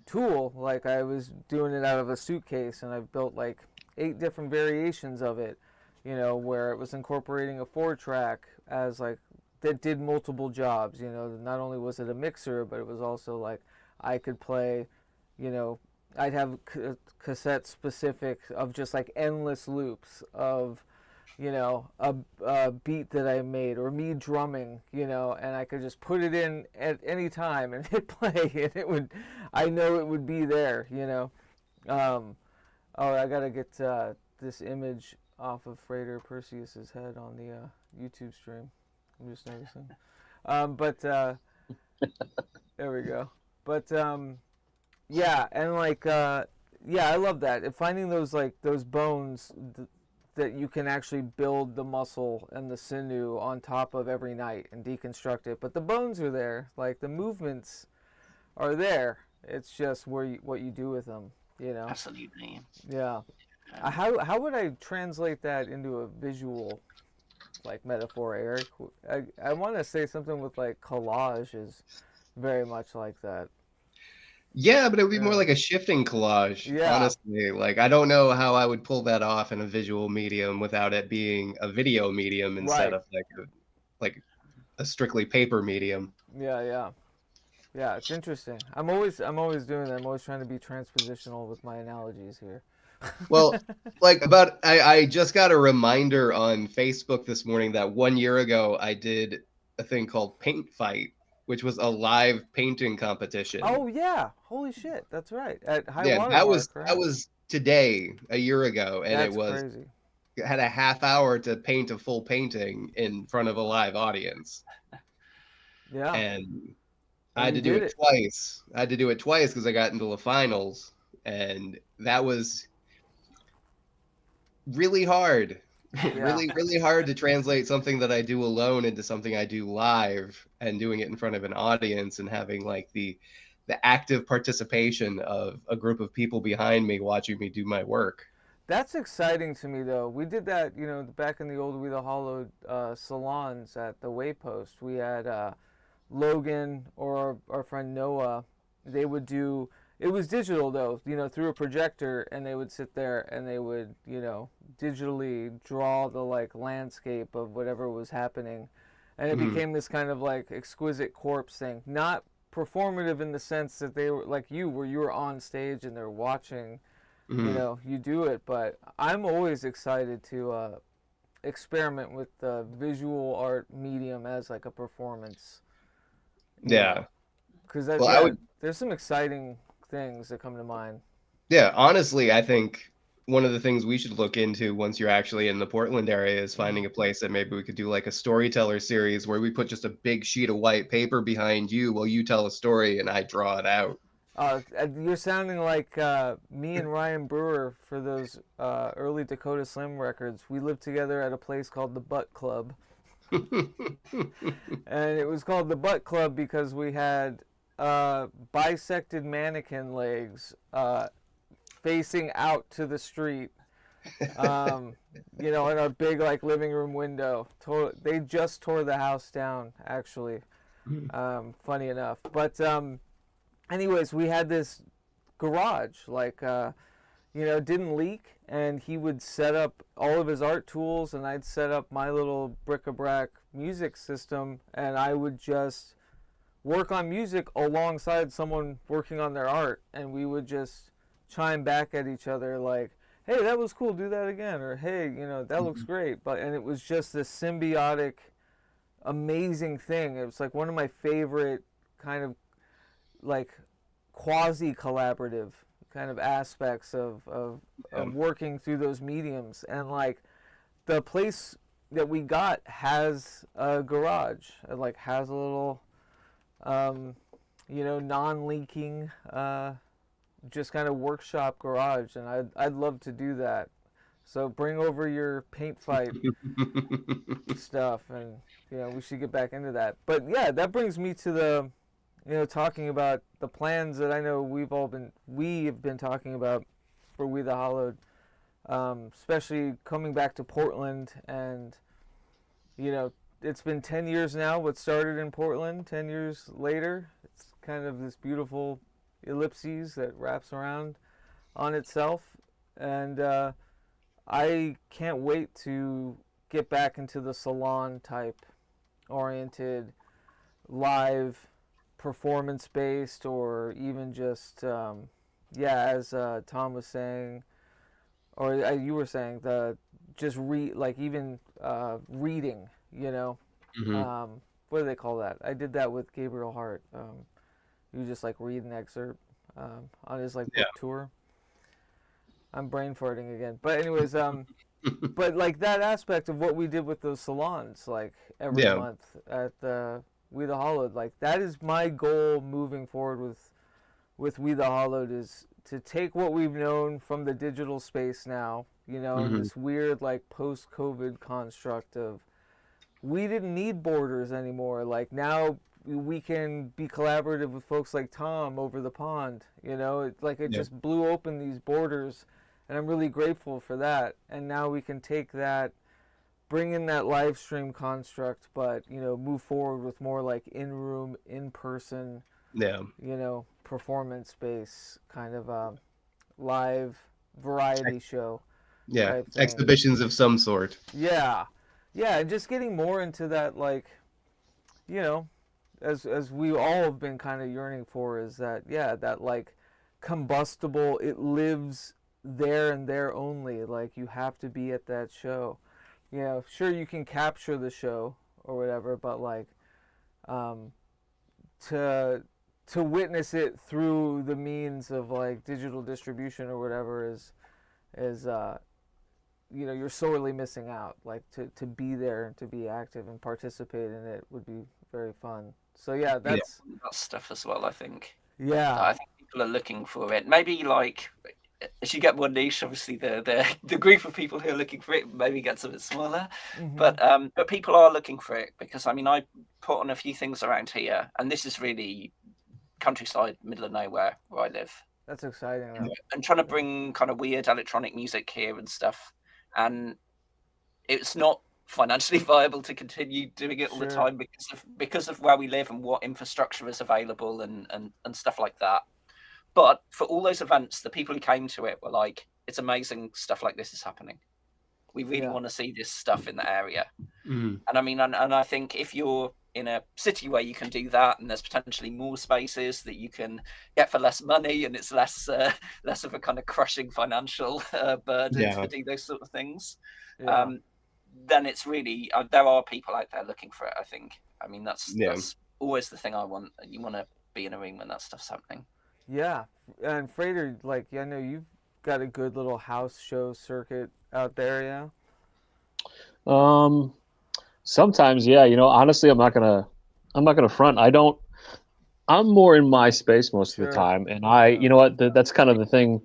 tool. Like I was doing it out of a suitcase, and I've built like 8 different variations of it, you know, where it was incorporating a 4-track as like that did multiple jobs. You know, not only was it a mixer, but it was also like I could play, you know, I'd have cassette specific of just like endless loops of, you know, a beat that I made, or me drumming, you know, and I could just put it in at any time and hit play, and it would, I know it would be there, you know. Oh, I gotta get this image off of Freighter Perseus's head on the YouTube stream. I'm just noticing. But there we go. But yeah, and like yeah, I love that. Finding those like those bones that you can actually build the muscle and the sinew on top of every night and deconstruct it. But the bones are there, like the movements are there. It's just what you do with them, you know. Absolutely. Yeah. How would I translate that into a visual like metaphor, Eric? I want to say something with like collage is very much like that. Yeah, but it would be more like a shifting collage, honestly. Like, I don't know how I would pull that off in a visual medium without it being a video medium instead of like a strictly paper medium. Yeah, it's interesting. I'm always doing that. I'm always trying to be transpositional with my analogies here. Well, like I just got a reminder on Facebook this morning that 1 year ago I did a thing called Paint Fight, which was a live painting competition. Oh yeah, holy shit, that's right. At High Water that was today, a year ago, and that's it was crazy. It had a half hour to paint a full painting in front of a live audience. Yeah, and I had to do it twice. I had to do it twice because I got into the finals, and that was really hard. really hard to translate something that I do alone into something I do live, and doing it in front of an audience and having like the active participation of a group of people behind me watching me do my work. That's exciting to me, though. We did that, you know, back in the old We the Hollowed salons at the Waypost. We had Logan or our friend Noah. They would do, it was digital though, you know, through a projector, and they would sit there and they would, you know, digitally draw the like landscape of whatever was happening, and it became this kind of like exquisite corpse thing. Not performative in the sense that they were like where you were on stage and they're watching, you know, you do it. But I'm always excited to experiment with the visual art medium as like a performance. Yeah, because there's some exciting things that come to mind. Yeah, honestly, I think one of the things we should look into once you're actually in the Portland area is finding a place that maybe we could do like a storyteller series where we put just a big sheet of white paper behind you while you tell a story and I draw it out. You're sounding like me and Ryan Brewer for those early Dakota Slim records. We lived together at a place called the Butt Club. And it was called the Butt Club because we had bisected mannequin legs facing out to the street, you know, in our big like living room window. They just tore the house down, actually, funny enough. But anyways, we had this garage, like didn't leak, and he would set up all of his art tools, and I'd set up my little bric-a-brac music system, and I would just work on music alongside someone working on their art, and we would just chime back at each other like, hey, that was cool, do that again, or hey, that looks great. And it was just this symbiotic, amazing thing. It was like one of my favorite kind of like quasi-collaborative kind of aspects of working through those mediums. And like the place that we got has a garage. It like has a little non-leaking just kind of workshop garage, and I'd love to do that. So bring over your paint fight stuff, and we should get back into that. But yeah, that brings me to the talking about the plans that I know we've been talking about for We the Hallowed, especially coming back to Portland. And it's been 10 years now. What started in Portland 10 years later, it's kind of this beautiful ellipses that wraps around on itself. And I can't wait to get back into the salon type oriented, live, performance based, or even just as Tom was saying, or you were saying, the just reading, what do they call that? I did that with Gabriel Hart. You just like read an excerpt on his like book tour. I'm brain farting again, but anyways, but like that aspect of what we did with those salons, like every month at the We the Hallowed, like that is my goal moving forward with We the Hallowed, is to take what we've known from the digital space now, in this weird like post-COVID construct of we didn't need borders anymore. Like now we can be collaborative with folks like Tom over the pond. It just blew open these borders, and I'm really grateful for that. And now we can take that, bring in that live stream construct, but move forward with more like in-room, in-person, performance space kind of live variety show. Exhibitions of some sort. And just getting more into that, like, as we all have been kind of yearning for, is that that like combustible, it lives there and there only. Like you have to be at that show. Sure, you can capture the show or whatever, but like to witness it through the means of like digital distribution or whatever is you're sorely missing out. Like to be there and to be active and participate in it would be very fun. So that's that stuff as well, I think. I think people are looking for it. Maybe like as you get more niche, obviously the group of people who are looking for it maybe gets a bit smaller. But people are looking for it, because I mean I put on a few things around here, and this is really countryside, middle of nowhere where I live. That's exciting. And trying to bring kind of weird electronic music here and stuff, and it's not financially viable to continue doing it all the time because of where we live and what infrastructure is available and stuff like that. But for all those events, the people who came to it were like, it's amazing stuff like this is happening. We really want to see this stuff in the area. And I mean, and I think if you're in a city where you can do that, and there's potentially more spaces that you can get for less money, and it's less of a kind of crushing financial burden to do those sort of things, then it's really, there are people out there looking for it, I think. I mean, that's always the thing I want. You want to be in a room when that stuff's happening. Yeah, and Frater, like, I know you've got a good little house show circuit out there, Sometimes, honestly, I'm not gonna front. I'm more in my space most of the time, and that's kind of the thing.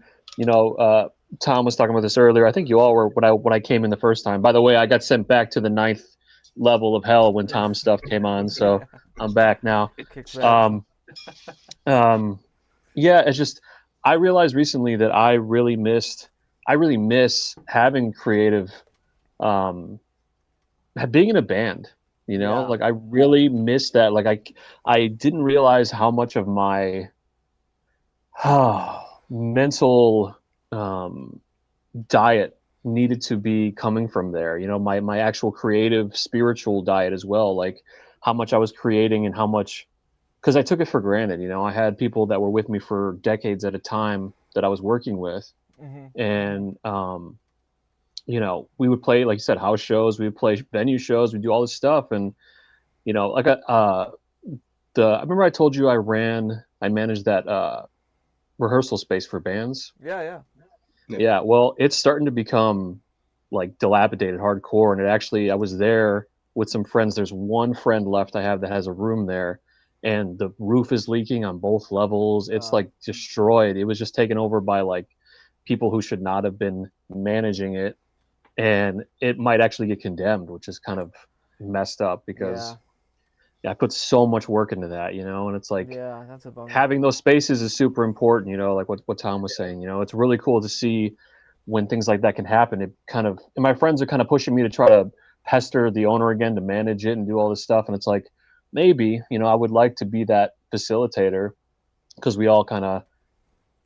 Tom was talking about this earlier. I think you all were when I came in the first time. By the way, I got sent back to the 9th level of hell when Tom's stuff came on, so I'm back now. It's just I realized recently that I really miss having creative, being in a band. Like I really miss that. Like I didn't realize how much of my mental diet needed to be coming from there. You know, my actual creative, spiritual diet as well. Like how much I was creating and how much, because I took it for granted. You know, I had people that were with me for decades at a time that I was working with, and you know, we would play, like you said, house shows. We would play venue shows. We do all this stuff, and you know, like I remember I told you I managed that rehearsal space for bands. Yeah, well, it's starting to become like dilapidated hardcore, and I was there with some friends. There's one friend left I have that has a room there, and the roof is leaking on both levels. It's like destroyed. It was just taken over by like people who should not have been managing it, and it might actually get condemned, which is kind of messed up because I put so much work into that, you know, and it's like that's a bummer. Having those spaces is super important, you know, like what Tom was saying. You know, it's really cool to see when things like that can happen. It kind of, and my friends are kind of pushing me to try to pester the owner again to manage it and do all this stuff, and it's like, maybe, you know, I would like to be that facilitator, because we all kind of,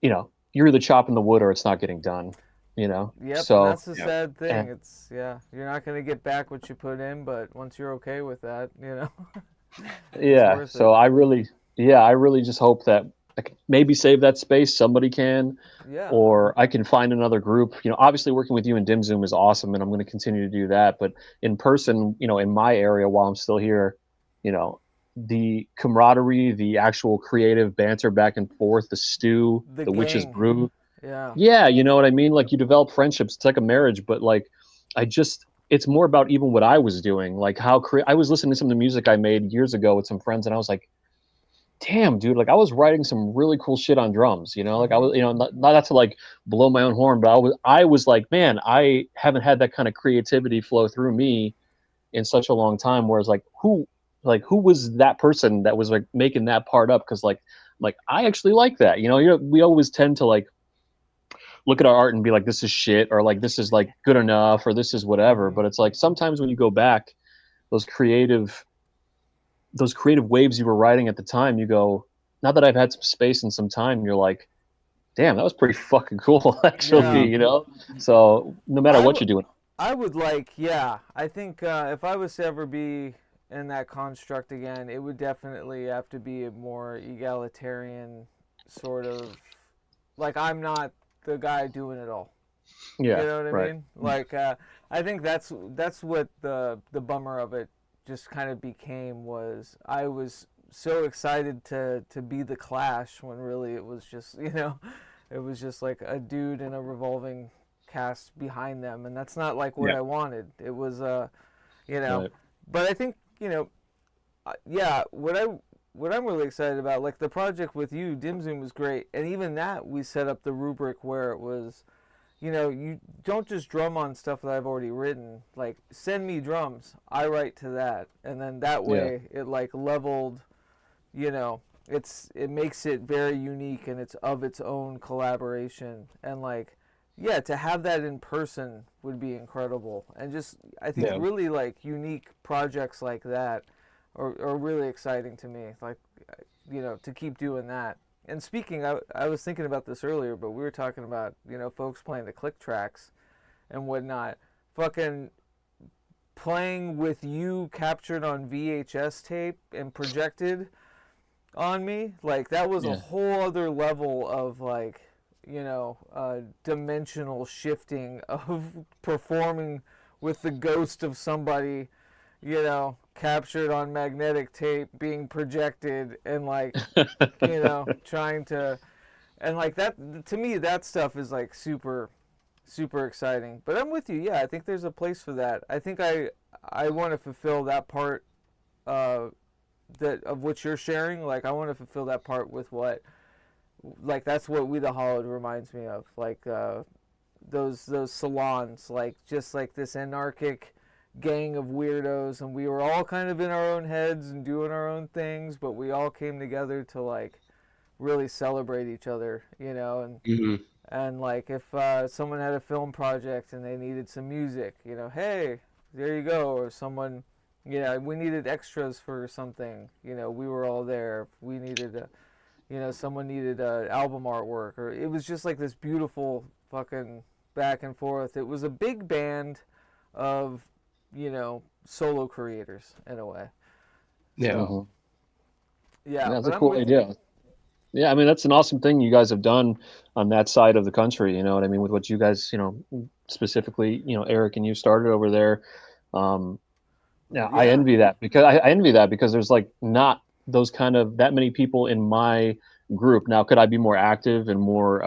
you know, you're either chopping the wood or it's not getting done, you know. So that's the sad thing. It's you're not going to get back what you put in, but once you're okay with that, you know. So I really just hope that I can maybe save that space. Somebody can, or I can find another group. You know, obviously working with you in Dim Zoom is awesome, and I'm going to continue to do that. But in person, you know, in my area while I'm still here, you know, the camaraderie, the actual creative banter back and forth, the stew, the witch's brew. Yeah, you know what I mean? Like you develop friendships. It's like a marriage, but like it's more about even what I was doing, like how I was listening to some of the music I made years ago with some friends, and I was like, damn, dude, like I was writing some really cool shit on drums, you know, like I was, you know, not to like blow my own horn, but I was like, man, I haven't had that kind of creativity flow through me in such a long time. Whereas like who was that person that was like making that part up? Cause like I actually like that, you know, we always tend to like look at our art and be like, this is shit, or like, this is like good enough, or this is whatever. But it's like, sometimes when you go back, those creative waves you were riding at the time, you go, now that I've had some space and some time, you're like, damn, that was pretty fucking cool, actually, you know? So no matter what you're doing. I would like, I think if I was to ever be in that construct again, it would definitely have to be a more egalitarian sort of, like, I'm not the guy doing it all. Yeah, you know what I mean? Like, I think that's what the bummer of it just kind of became. Was I was so excited to be the Clash when really it was just, you know, it was just like a dude in a revolving cast behind them, and that's not like what I wanted. It was you know, but I think, you know, what I'm really excited about, like the project with you, Dim Zoom, was great, and even that we set up the rubric where it was, you know, you don't just drum on stuff that I've already written. Like, send me drums, I write to that, and then that way it like leveled, you know, it makes it very unique and it's of its own collaboration, and like, to have that in person would be incredible, and just I think really like unique projects like that are really exciting to me. Like, you know, to keep doing that. And speaking, I was thinking about this earlier, but we were talking about, you know, folks playing the click tracks and whatnot. Fucking playing with you captured on VHS tape and projected on me, like that was a whole other level of like, you know, dimensional shifting of performing with the ghost of somebody, you know, captured on magnetic tape being projected, and like, you know, trying to, and like that, to me, that stuff is like super exciting. But I'm with you. I think there's a place for that. I think I want to fulfill that part that of what you're sharing. Like, I want to fulfill that part with what, like, that's what We the Hallowed reminds me of. Like those salons, like just like this anarchic gang of weirdos, and we were all kind of in our own heads and doing our own things, but we all came together to like really celebrate each other, you know, and like if someone had a film project and they needed some music, you know, hey, there you go, or someone, you know, we needed extras for something, you know, we were all there. If we needed you know, someone needed album artwork, or it was just like this beautiful fucking back and forth. It was a big band of, you know, solo creators in a way. Yeah. So, yeah, That's but a I'm cool with idea. you. Yeah, I mean that's an awesome thing you guys have done on that side of the country. You know what I mean, with what you guys, you know, specifically, you know, Eric and you started over there. Yeah, I Yeah. envy that because I envy that because there's like not those kind of that many people in my group. Now, could I be more active and more,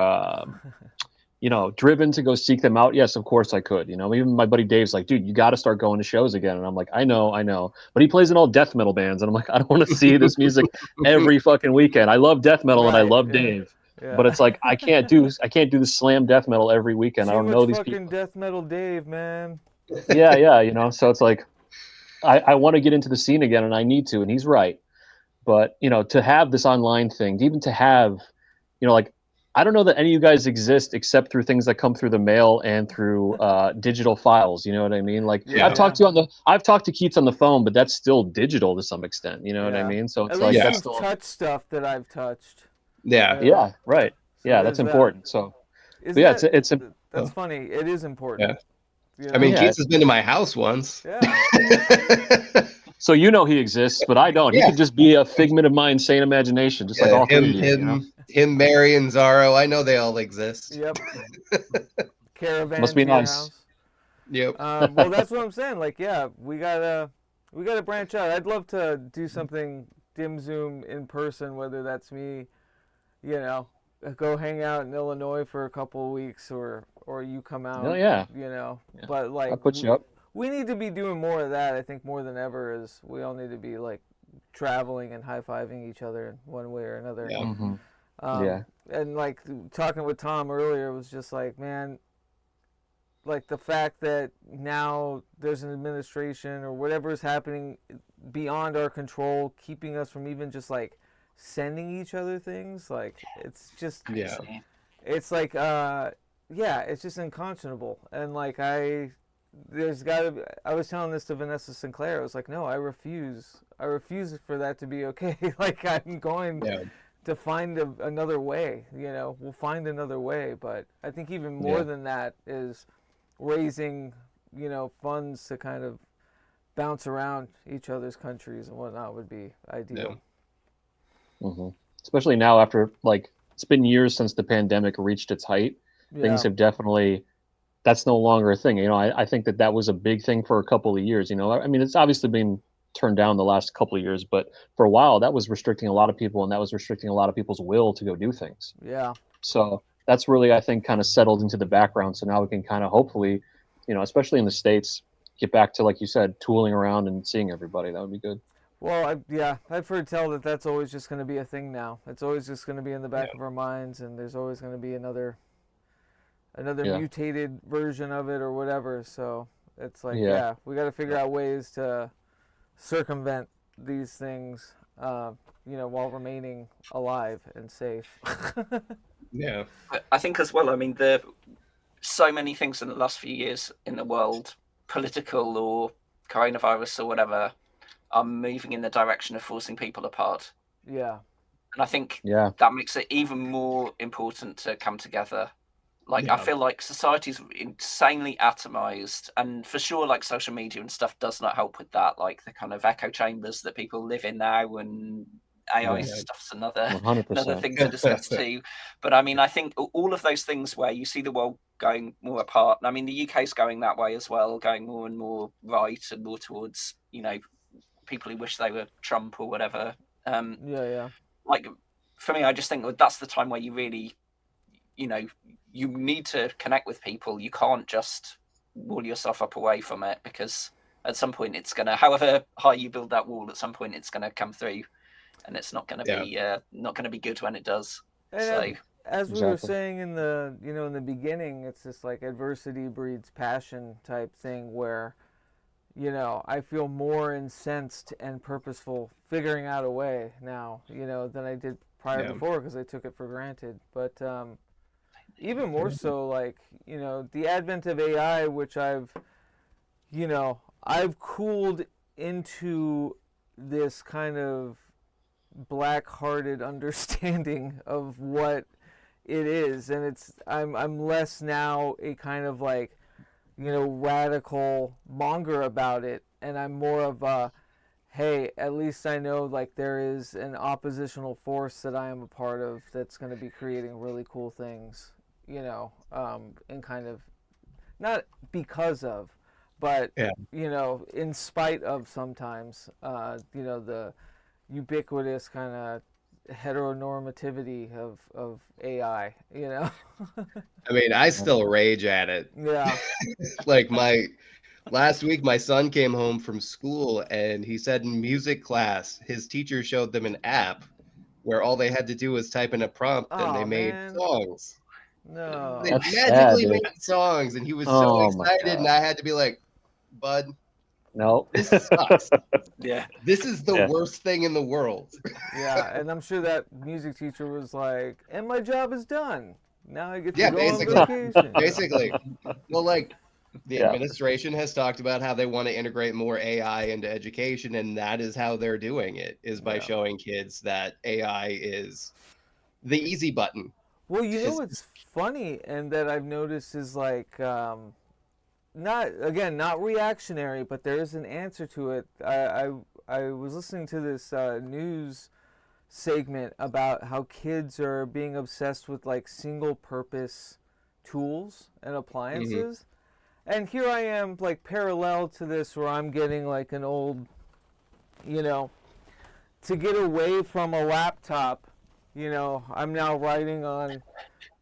you know, driven to go seek them out? Yes, of course I could. You know, even my buddy Dave's like, dude, you got to start going to shows again. And I'm like, I know, but he plays in all death metal bands, and I'm like, I don't want to see this music every fucking weekend. I love death metal and I Right, love yeah, Dave, but yeah. it's like I can't do the slam death metal every weekend. I Too don't much know these fucking people. death metal Dave, man. Yeah, you know, so it's like I want to get into the scene again, and I need to, and he's right. But you know, to have this online thing, even to have, you know, like I don't know that any of you guys exist except through things that come through the mail and through digital files. You know what I mean? Like Yeah, I've talked to Keats on the phone, but that's still digital to some extent. You know what I yeah. mean? So At it's like least that's you've still touched stuff that I've touched. Yeah. You know? yeah, right. So Yeah, there's that's important. So but yeah, it's a that's funny. It is important. Yeah. You I mean, know? Yeah. Keats has been to my house once. Yeah. so you know he exists, but I don't. He Yeah. could just be a figment of my insane imagination, just like Yeah, all three of you. You know? him, Mary, and Zorro. I know they all exist. Yep. Caravan Must be to your nice. house. Yep. Well, that's what I'm saying. Like, yeah, we gotta branch out. I'd love to do something dim zoom in person, whether that's me, you know, go hang out in Illinois for a couple of weeks, or you come out. Oh yeah. You know, Yeah. but like I'll put you up. we need to be doing more of that. I think more than ever is we all need to be like traveling and high fiving each other in one way or another. Yeah. Mm-hmm. Um, Yeah. And like talking with Tom earlier was just like, man, like the fact that now there's an administration or whatever is happening beyond our control, keeping us from even just like sending each other things. Like it's just, Yeah. it's like, yeah, it's just unconscionable. And like I was telling this to Vanessa Sinclair. I was like, no, I refuse for that to be okay. Like I'm going to find another way. You know, we'll find another way. But I think even more than that is raising, you know, funds to kind of bounce around each other's countries and whatnot would be ideal. Mm-hmm. Especially now after like it's been years since the pandemic reached its height. Things have definitely, that's no longer a thing. You know, I think that was a big thing for a couple of years. You know, I mean, it's obviously been turned down the last couple of years, but for a while that was restricting a lot of people, and that was restricting a lot of people's will to go do things. Yeah. So that's really, I think, kind of settled into the background. So now we can kind of hopefully, you know, especially in the States, get back to, like you said, tooling around and seeing everybody. That would be good. Well, I've heard tell that that's always just going to be a thing now. It's always just going to be in the back of our minds, and there's always going to be another mutated version of it or whatever. So it's like, we got to figure out ways to circumvent these things, you know, while remaining alive and safe. Yeah. I think as well, I mean, so many things in the last few years in the world, political or coronavirus or whatever, are moving in the direction of forcing people apart. Yeah. And I think that makes it even more important to come together. Like, I feel like society's insanely atomized, and for sure, like, social media and stuff does not help with that. Like, the kind of echo chambers that people live in now, and AI stuff's another thing to discuss too. But I mean, I think all of those things where you see the world going more apart, I mean, the UK's going that way as well, going more and more right and more towards, you know, people who wish they were Trump or whatever. Like, for me, I just think that's the time where you really, you know, you need to connect with people. You can't just wall yourself up away from it, because at some point it's going to, however high you build that wall, at some point it's going to come through, and it's not going to be good when it does. And so as we were saying in the, you know, in the beginning, it's this like adversity breeds passion type thing where, you know, I feel more incensed and purposeful figuring out a way now, you know, than I did prior before, because I took it for granted. But even more so, like, you know, the advent of AI, which I've cooled into this kind of black-hearted understanding of what it is, and I'm less now a kind of like, radical monger about it, and I'm more of a, hey, at least I know like there is an oppositional force that I am a part of that's going to be creating really cool things, and kind of not because of, but Yeah. in spite of sometimes, the ubiquitous kind of heteronormativity of AI, I mean, I still rage at it. Yeah. Like last week, my son came home from school and he said in music class, his teacher showed them an app where all they had to do was type in a prompt and they Oh, made man. songs. No. They That's magically sad, dude. made songs, and he was so Oh my excited, and God. I had to be like, bud, No. this sucks. Yeah. This is the Yeah. worst thing in the world. Yeah, and I'm sure that music teacher was like, and my job is done. Now I get to Yeah, go on basically. vacation. Basically. Well, like, the Yeah. administration has talked about how they want to integrate more AI into education, and that is how they're doing it, is by Yeah. showing kids that AI is the easy button. Well, Is- what's funny and that I've noticed is like, not reactionary, but there is an answer to it. I was listening to this news segment about how kids are being obsessed with like single purpose tools and appliances. And here I am like parallel to this where I'm getting like an old, to get away from a laptop, I'm now writing on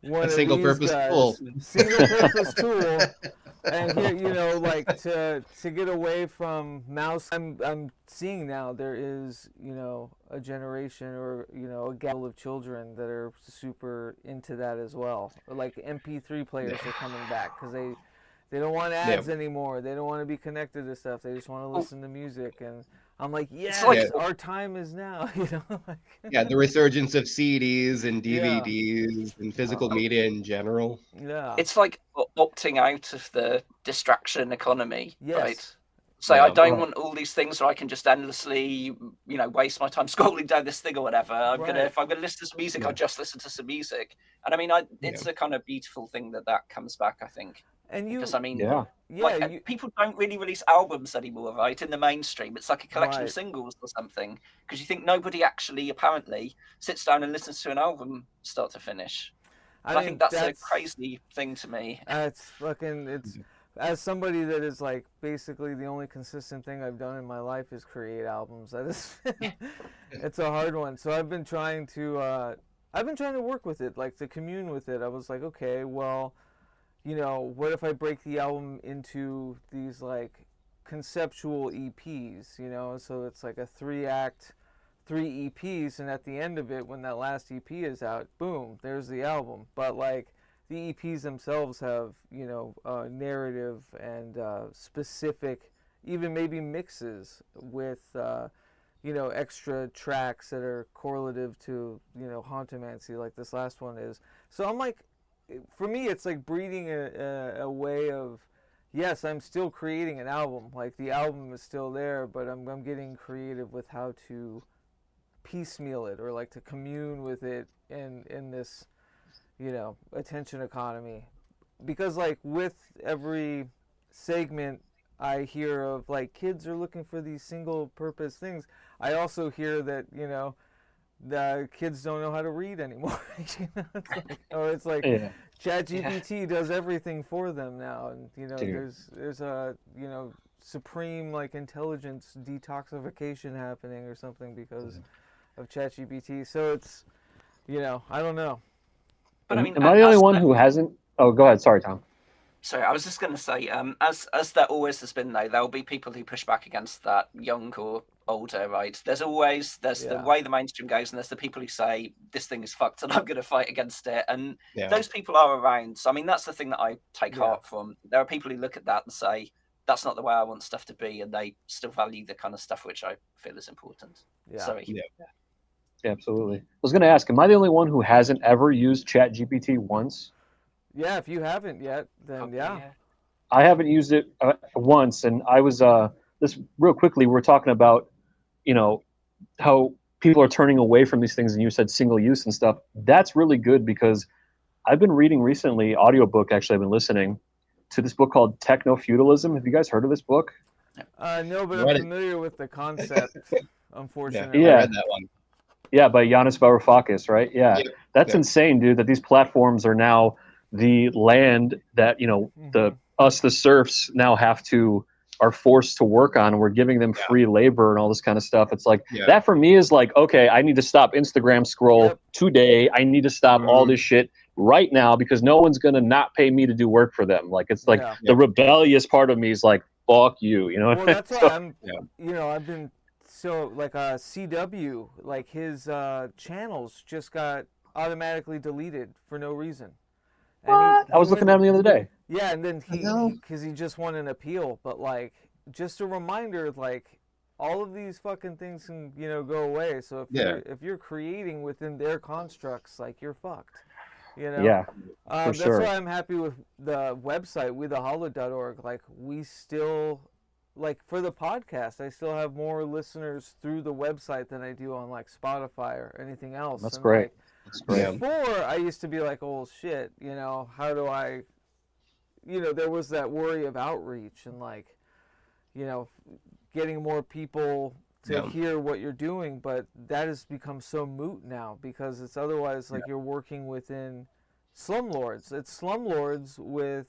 one A of single these purpose guys. tool. Single purpose tool. And here, like to get away from mouse, I'm seeing now there is, a generation or, a gaggle of children that are super into that as well. Like MP3 players are coming back because they don't want ads anymore. They don't want to be connected to stuff. They just want to listen to music. And I'm like, yes, like- our time is now. Yeah, the resurgence of CDs and DVDs and physical media in general. Yeah. It's like opting out of the distraction economy, Yes. right? So Yeah. I don't want all these things where I can just endlessly, waste my time scrolling down this thing or whatever. If I'm gonna listen to some music, I'll just listen to some music. And I mean, it's a kind of beautiful thing that comes back, I think. And Because I mean, yeah, people don't really release albums anymore, right? In the mainstream, it's like a collection Right. of singles or something. Because you think nobody actually, apparently, sits down and listens to an album start to finish. And I think that's a crazy thing to me. It's fucking, it's, as somebody that is like basically the only consistent thing I've done in my life is create albums. That is, it's a hard one. So I've been trying to work with it, like to commune with it. I was like, okay, well, what if I break the album into these like conceptual EPs, so it's like a 3-act, 3 EPs, and at the end of it, when that last EP is out, boom, there's the album. But like the EPs themselves have, narrative and specific, even maybe mixes with, extra tracks that are correlative to, Hauntomancy, like this last one is. So I'm like, for me, it's like breeding a way of, yes, I'm still creating an album. Like the album is still there, but I'm getting creative with how to piecemeal it or like to commune with it in this, attention economy. Because like with every segment I hear of like kids are looking for these single purpose things, I also hear that, the kids don't know how to read anymore. It's like ChatGPT does everything for them now, and there's a supreme like intelligence detoxification happening or something because of ChatGPT. So it's I don't know. But I mean, am I the only one who hasn't? Oh, go ahead. Sorry, Tom. Sorry, I was just going to say, as there always has been, though, there will be people who push back against that, young or older, right? There's the way the mainstream goes, and there's the people who say this thing is fucked, and I'm going to fight against it. And those people are around. So I mean, that's the thing that I take heart from. There are people who look at that and say that's not the way I want stuff to be, and they still value the kind of stuff which I feel is important. Yeah. Sorry. Yeah, absolutely. I was going to ask, am I the only one who hasn't ever used ChatGPT once? Yeah, if you haven't yet, then yeah. I haven't used it once, and I was this real quickly. We're talking about, how people are turning away from these things, and you said single use and stuff. That's really good, because I've been reading recently, audiobook actually, I've been listening to this book called Techno Feudalism. Have you guys heard of this book? No, but Read I'm it. familiar with the concept, Yeah, unfortunately. I Yeah. read that one. Yeah, by Yanis Varoufakis, right? Yeah. Yep. That's Yep. insane, dude, that these platforms are now the land that, us, the serfs, now are forced to work on, and we're giving them free labor and all this kind of stuff. It's like, Yeah. that for me is like, okay, I need to stop Instagram scroll Yep. today. I need to stop all this shit right now, because no one's going to not pay me to do work for them. Like, it's like Yeah. the rebellious part of me is like, fuck you, you know? Well, that's why I'm, Yeah. I've been so, like, CW, like, his channels just got automatically deleted for no reason. And I was looking at him the other day. Yeah, and then know. because he just won an appeal, but, like, just a reminder, like, all of these fucking things can, go away. So if you're creating within their constructs, like, you're fucked. Yeah, for that's sure. why I'm happy with the website, wethehallowed.org. Like, we still, like, for the podcast, I still have more listeners through the website than I do on, like, Spotify or anything else. That's And, great. like, That's great. before, I used to be like, oh, shit, how do I, there was that worry of outreach and, like, getting more people to hear what you're doing, but that has become so moot now, because it's otherwise like you're working within slumlords. It's slumlords with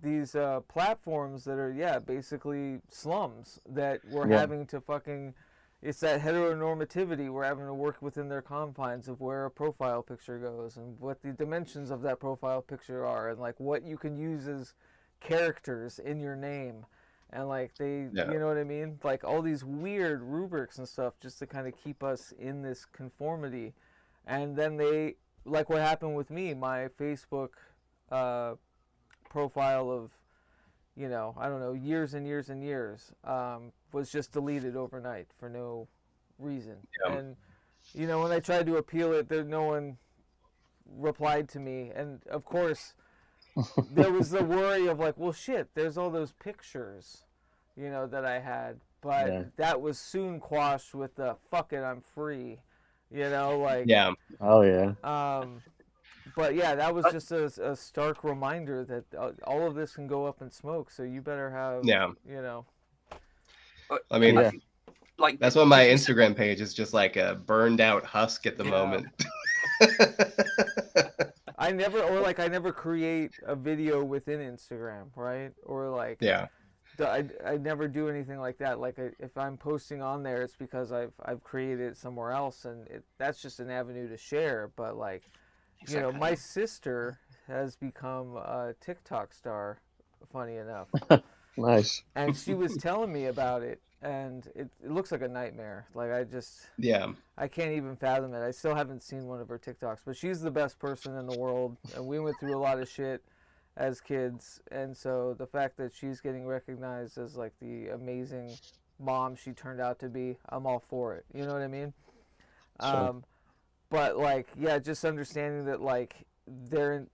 these platforms that are basically slums that we're having to fucking. It's that heteronormativity. We're having to work within their confines of where a profile picture goes and what the dimensions of that profile picture are, and like what you can use as characters in your name. And like you know what I mean? Like all these weird rubrics and stuff just to kind of keep us in this conformity. And then they, like what happened with me, my Facebook profile of, I don't know, years and years and years, was just deleted overnight for no reason. Yeah. And, when I tried to appeal it, no one replied to me. And of course, there was the worry of like, well, shit, there's all those pictures, that I had. But that was soon quashed with the, fuck it, I'm free. Like... Yeah. Oh, yeah. But yeah, that was just a stark reminder that all of this can go up in smoke. So you better have, I mean, like that's why my Instagram page is just like a burned out husk at the moment. I never create a video within Instagram, right? Or like, I never do anything like that. Like if I'm posting on there, it's because I've created it somewhere else, and that's just an avenue to share. But like, my sister has become a TikTok star, funny enough. Nice. And she was telling me about it, and it looks like a nightmare. Like I can't even fathom it. I still haven't seen one of her TikToks, but she's the best person in the world, and we went through a lot of shit as kids, and so the fact that she's getting recognized as like the amazing mom she turned out to be, I'm all for it. You know what I mean? Sure. But like, just understanding that like there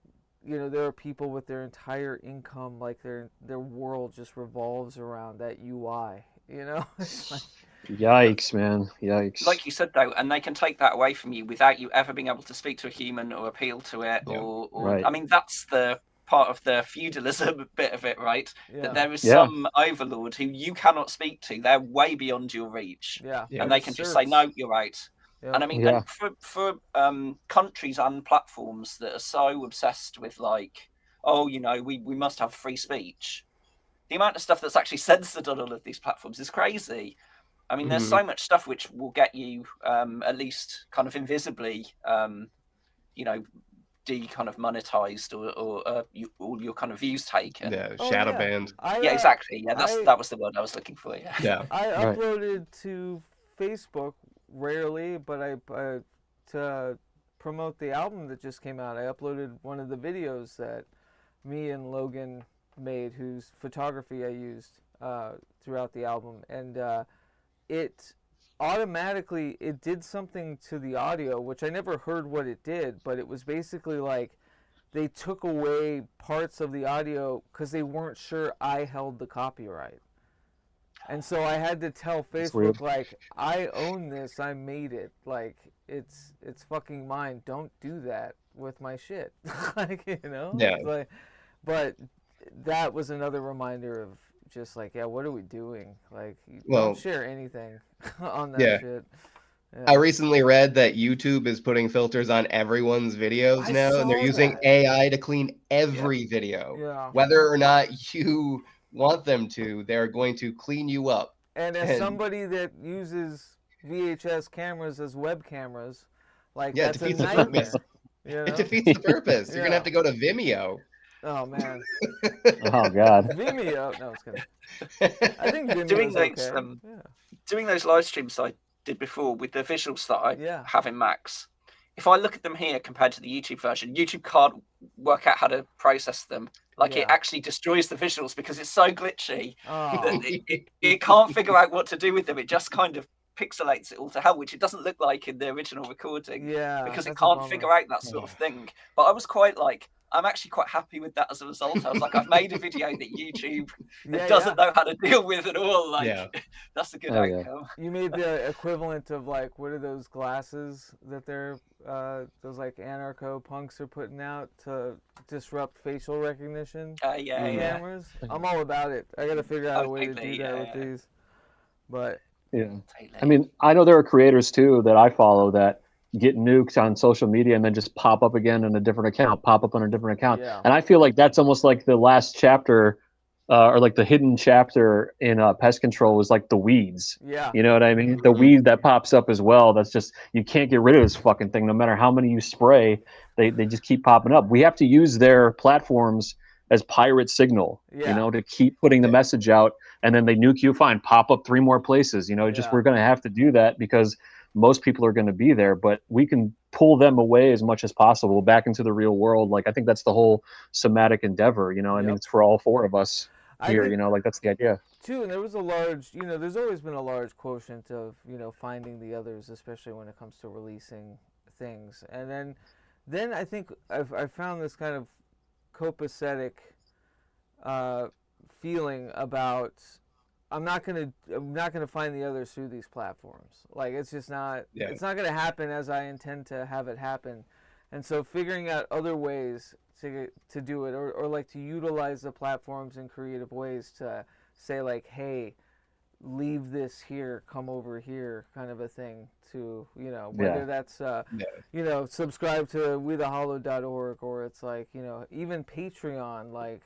are people with their entire income, like their world just revolves around that UI. It's like, Yikes, man. Yikes. Like you said though, and they can take that away from you without you ever being able to speak to a human or appeal to it, or right. I mean, that's the part of the feudalism bit of it, right? That there is Yeah. some overlord who you cannot speak to. They're way beyond your reach. And they can just say, no, you're right. And I mean, and for countries and platforms that are so obsessed with like, oh, we must have free speech. The amount of stuff that's actually censored on all of these platforms is crazy. I mean, there's so much stuff which will get you at least kind of invisibly, kind of monetized or all your kind of views taken. Shadow banned. Exactly. That was the word I was looking for. I uploaded to Facebook rarely, but I to promote the album that just came out, I uploaded one of the videos that me and Logan made, whose photography I used throughout the album, and it automatically did something to the audio, which I never heard what it did, but it was basically like they took away parts of the audio because they weren't sure I held the copyright. And so I had to tell That's weird. Facebook, like, I own this, I made it, like, it's fucking mine. Don't do that with my shit. Like, you know? Yeah. It's like, but that was another reminder of just like, yeah, what are we doing? Like, Well, don't share anything on that yeah. shit. I Yeah. recently read that YouTube is putting filters on everyone's videos I now, and they're saw using that. AI to clean every video. Yeah. Whether or not you want them to, they're going to clean you up. And as And somebody that uses VHS cameras as web cameras, like, yeah, it that's a defeats the purpose. nightmare. You It know? defeats the purpose. You're gonna Yeah. have to go to Vimeo. Oh man. Oh God. Vimeo. No, I was kidding. I think Doing Vimeo's those, okay. Yeah. doing those live streams I did before with the visuals that I Yeah. have in Max, if I look at them here compared to the YouTube version, YouTube can't work out how to process them. Like, it Yeah. actually destroys the visuals because it's so glitchy that Oh. it can't figure out what to do with them. It just kind of pixelates it all to hell, which it doesn't look like in the original recording Yeah. because it that's a can't bummer. figure out that sort of thing. But I was quite like, I'm actually quite happy with that as a result. I was like, I've made a video that YouTube Yeah, doesn't know how to deal with at all. Like, Yeah. that's a good Oh, yeah. outcome. You made the equivalent of, like, what are those glasses that they're those like anarcho punks are putting out to disrupt facial recognition Yeah. cameras? I'm all about it. I gotta figure out a way to Totally, do that with yeah. these. But Yeah. Totally. I mean, I know there are creators too that I follow that get nuked on social media and then just pop up again in a different account, pop up on a different account. Yeah. And I feel like that's almost like the last chapter, or like the hidden chapter in pest control was like the weeds. yeah. You know what I mean? The Mhm. weed that pops up as well. That's just, you can't get rid of this fucking thing. No matter how many you spray, they just keep popping up. We have to use their platforms as pirate signal, Yeah. you know, to keep putting the Yeah. message out, and then they nuke you, fine, pop up 3 more places. You know, just Yeah. we're going to have to do that because most people are going to be there, but we can pull them away as much as possible back into the real world. Like, I think that's the whole somatic endeavor, you know. I mean, Yep. it's for all 4 of us I here, think you know, like that's the idea. too, and there was a large, you know, there's always been a large quotient of, you know, finding the others, especially when it comes to releasing things. And then I think I've found this kind of copacetic feeling about I'm not gonna find the others through these platforms. Like, it's just not Yeah. it's not gonna happen as I intend to have it happen. And so figuring out other ways to do it, or like to utilize the platforms in creative ways to say, like, hey, leave this here, come over here, kind of a thing, to, you know, whether Yeah. that's Yeah. you know, subscribe to wethehollowed.org, or it's like, you know, even Patreon, like,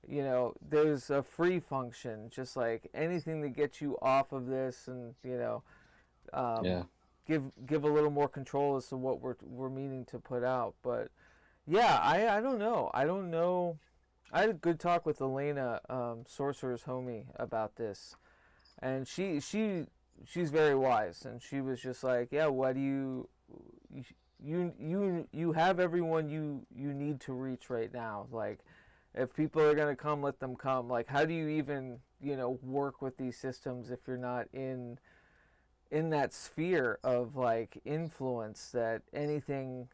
you know, there's a free function, just like anything that gets you off of this, and, you know, Yeah. give a little more control as to what we're meaning to put out. But yeah, I don't know. I had a good talk with Elena, Sorcerer's homie, about this, and she's very wise, and she was just like, yeah, what do you have everyone you need to reach right now. Like, if people are gonna come, let them come. Like, how do you even, you know, work with these systems if you're not in that sphere of, like, influence, that anything,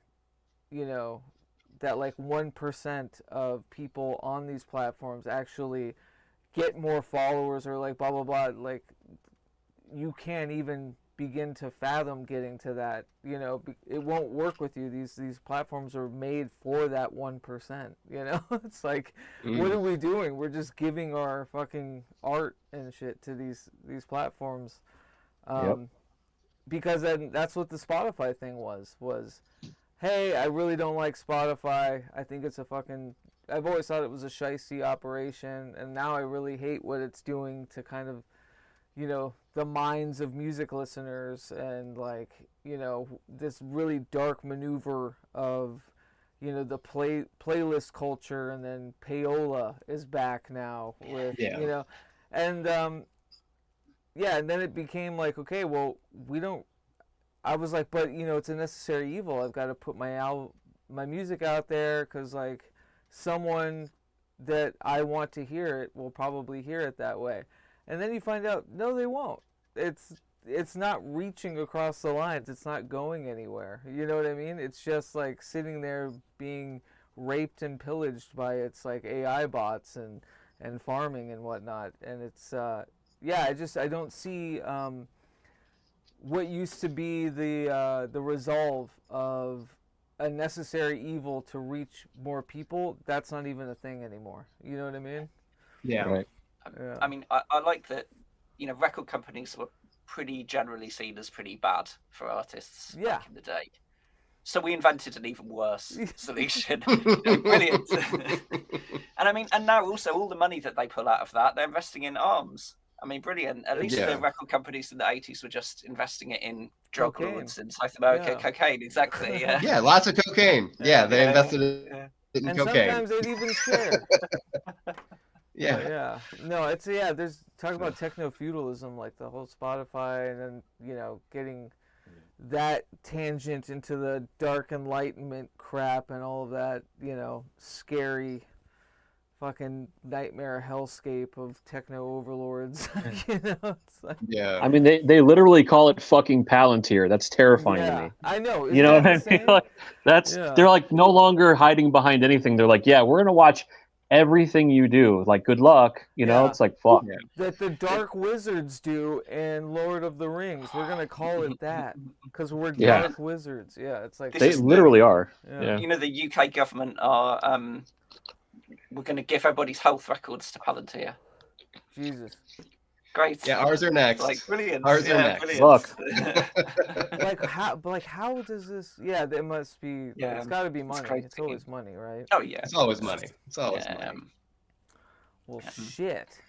you know, that like 1% of people on these platforms actually get more followers, or like blah blah blah. Like, you can't even begin to fathom getting to that. You know, it won't work with you. These platforms are made for that 1%. You know, it's like, what are we doing? We're just giving our fucking art and shit to these platforms. Yep. Because then that's what the Spotify thing was, hey, I really don't like Spotify. I think it's a fucking, I've always thought it was a shiesty operation, and now I really hate what it's doing to kind of, you know, the minds of music listeners, and, like, you know, this really dark maneuver of, you know, the playlist culture, and then payola is back now with, Yeah. you know, and yeah, and then it became like, okay, well, I was like, but, you know, it's a necessary evil. I've got to put my music out there, because, like, someone that I want to hear it will probably hear it that way. And then you find out, no, they won't. It's not reaching across the lines. It's not going anywhere. You know what I mean? It's just, like, sitting there being raped and pillaged by its, like, AI bots and farming and whatnot. And it's yeah, I don't see what used to be the resolve of a necessary evil to reach more people. That's not even a thing anymore. You know what I mean? Yeah. Right. Yeah. I mean, I like that, you know, record companies were pretty generally seen as pretty bad for artists Yeah. back in the day. So we invented an even worse solution. You know, brilliant. And I mean, and now also all the money that they pull out of that, they're investing in arms. I mean, brilliant. At least Yeah. the record companies in the 80s were just investing it in drug Cocaine. lords in South America. Yeah. Cocaine, exactly. Yeah. Yeah, lots of cocaine. Yeah, they invested Yeah. in And cocaine. sometimes they'd even share. Yeah. But yeah. No, it's there's talk about techno feudalism, like the whole Spotify, and then, you know, getting that tangent into the dark enlightenment crap and all of that, you know, scary fucking nightmare hellscape of techno overlords. You know, it's like, Yeah. I mean, they literally call it fucking Palantir. That's terrifying to yeah, me. I know. You know what I mean? Insane? Like, that's Yeah. they're like no longer hiding behind anything. They're like, yeah, we're gonna watch everything you do. Like, good luck. You know, Yeah. it's like fuck. Yeah. That the dark wizards do in Lord of the Rings. We're gonna call it that because we're Yeah. dark wizards. Yeah, it's like This They is literally are. Yeah. Yeah. You know, the UK government are we're going to give everybody's health records to Palantir. Jesus. Great. Yeah, ours are next. Like brilliant. Ours are Yeah, next. brilliant. Look. Like how does this? Yeah, there must be. Yeah, It's got to be it's money. crazy. It's always money, right? Oh yeah. It's always money. It's always Yeah, money. Well, Yeah. shit.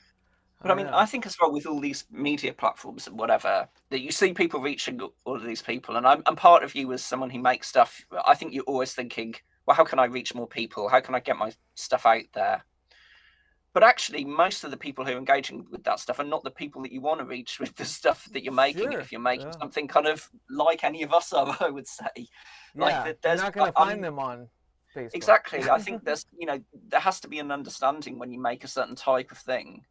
But I mean, know. I think as well with all these media platforms and whatever, that you see people reaching all of these people, and I'm part of you as someone who makes stuff. I think you're always thinking, well, how can I reach more people? How can I get my stuff out there? But actually, most of the people who are engaging with that stuff are not the people that you want to reach with the stuff that you're making. Sure, If you're making yeah. something kind of like any of us are, I would say. Yeah, Like you're there's not gonna I find mean, them on Facebook. exactly. I think there's, you know, there has to be an understanding when you make a certain type of thing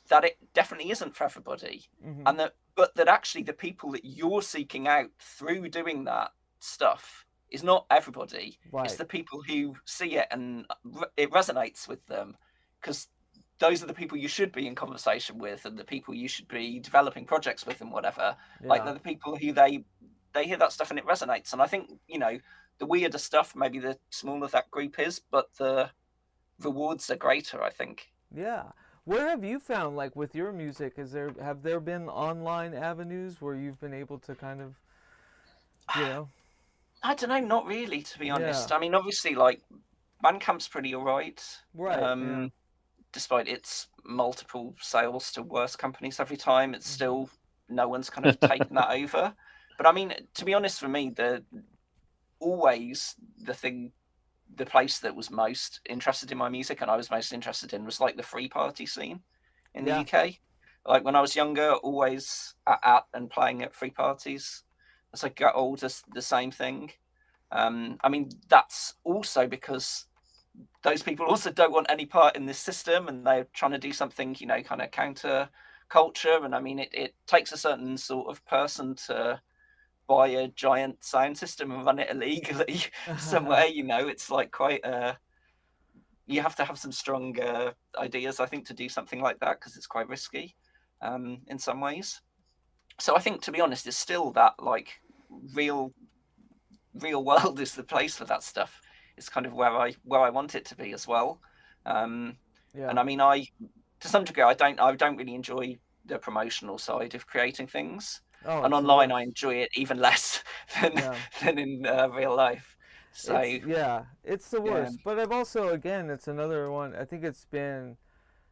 that it definitely isn't for everybody, Mhm. and that actually the people that you're seeking out through doing that stuff is not everybody. Right. It's the people who see it and it resonates with them, because those are the people you should be in conversation with, and the people you should be developing projects with, and whatever. Like Yeah. they're the people who they hear that stuff and it resonates. And I think, you know, the weirder stuff, maybe the smaller that group is, but the rewards are greater, I think. Yeah. Where have you found, like, with your music, have there been online avenues where you've been able to kind of, you know? I don't know, not really, to be honest. Yeah. I mean, obviously, like, Bandcamp's pretty alright. Right. Yeah. Despite its multiple sales to worse companies every time, it's Mhm. still, no one's kind of taken that over. But I mean, to be honest, for me, always the place that was most interested in my music and I was most interested in was like the free party scene in the Yeah. UK. Like when I was younger, always at and playing at free parties. As I got older, the same thing. I mean, that's also because those people also don't want any part in this system, and they're trying to do something, you know, kind of counter culture. And I mean, it takes a certain sort of person to buy a giant sound system and run it illegally somewhere. You know, it's like quite you have to have some strong ideas, I think, to do something like that, because it's quite risky in some ways. So I think, to be honest, it's still that like real world is the place for that stuff. It's kind of where I want it to be as well. Yeah. And I mean, to some degree, I don't really enjoy the promotional side of creating things. Oh, And it's the online, I worst. enjoy it even less than Yeah. than in real life. So It's the Yeah. worst. But I've also, again, it's another one. I think it's been,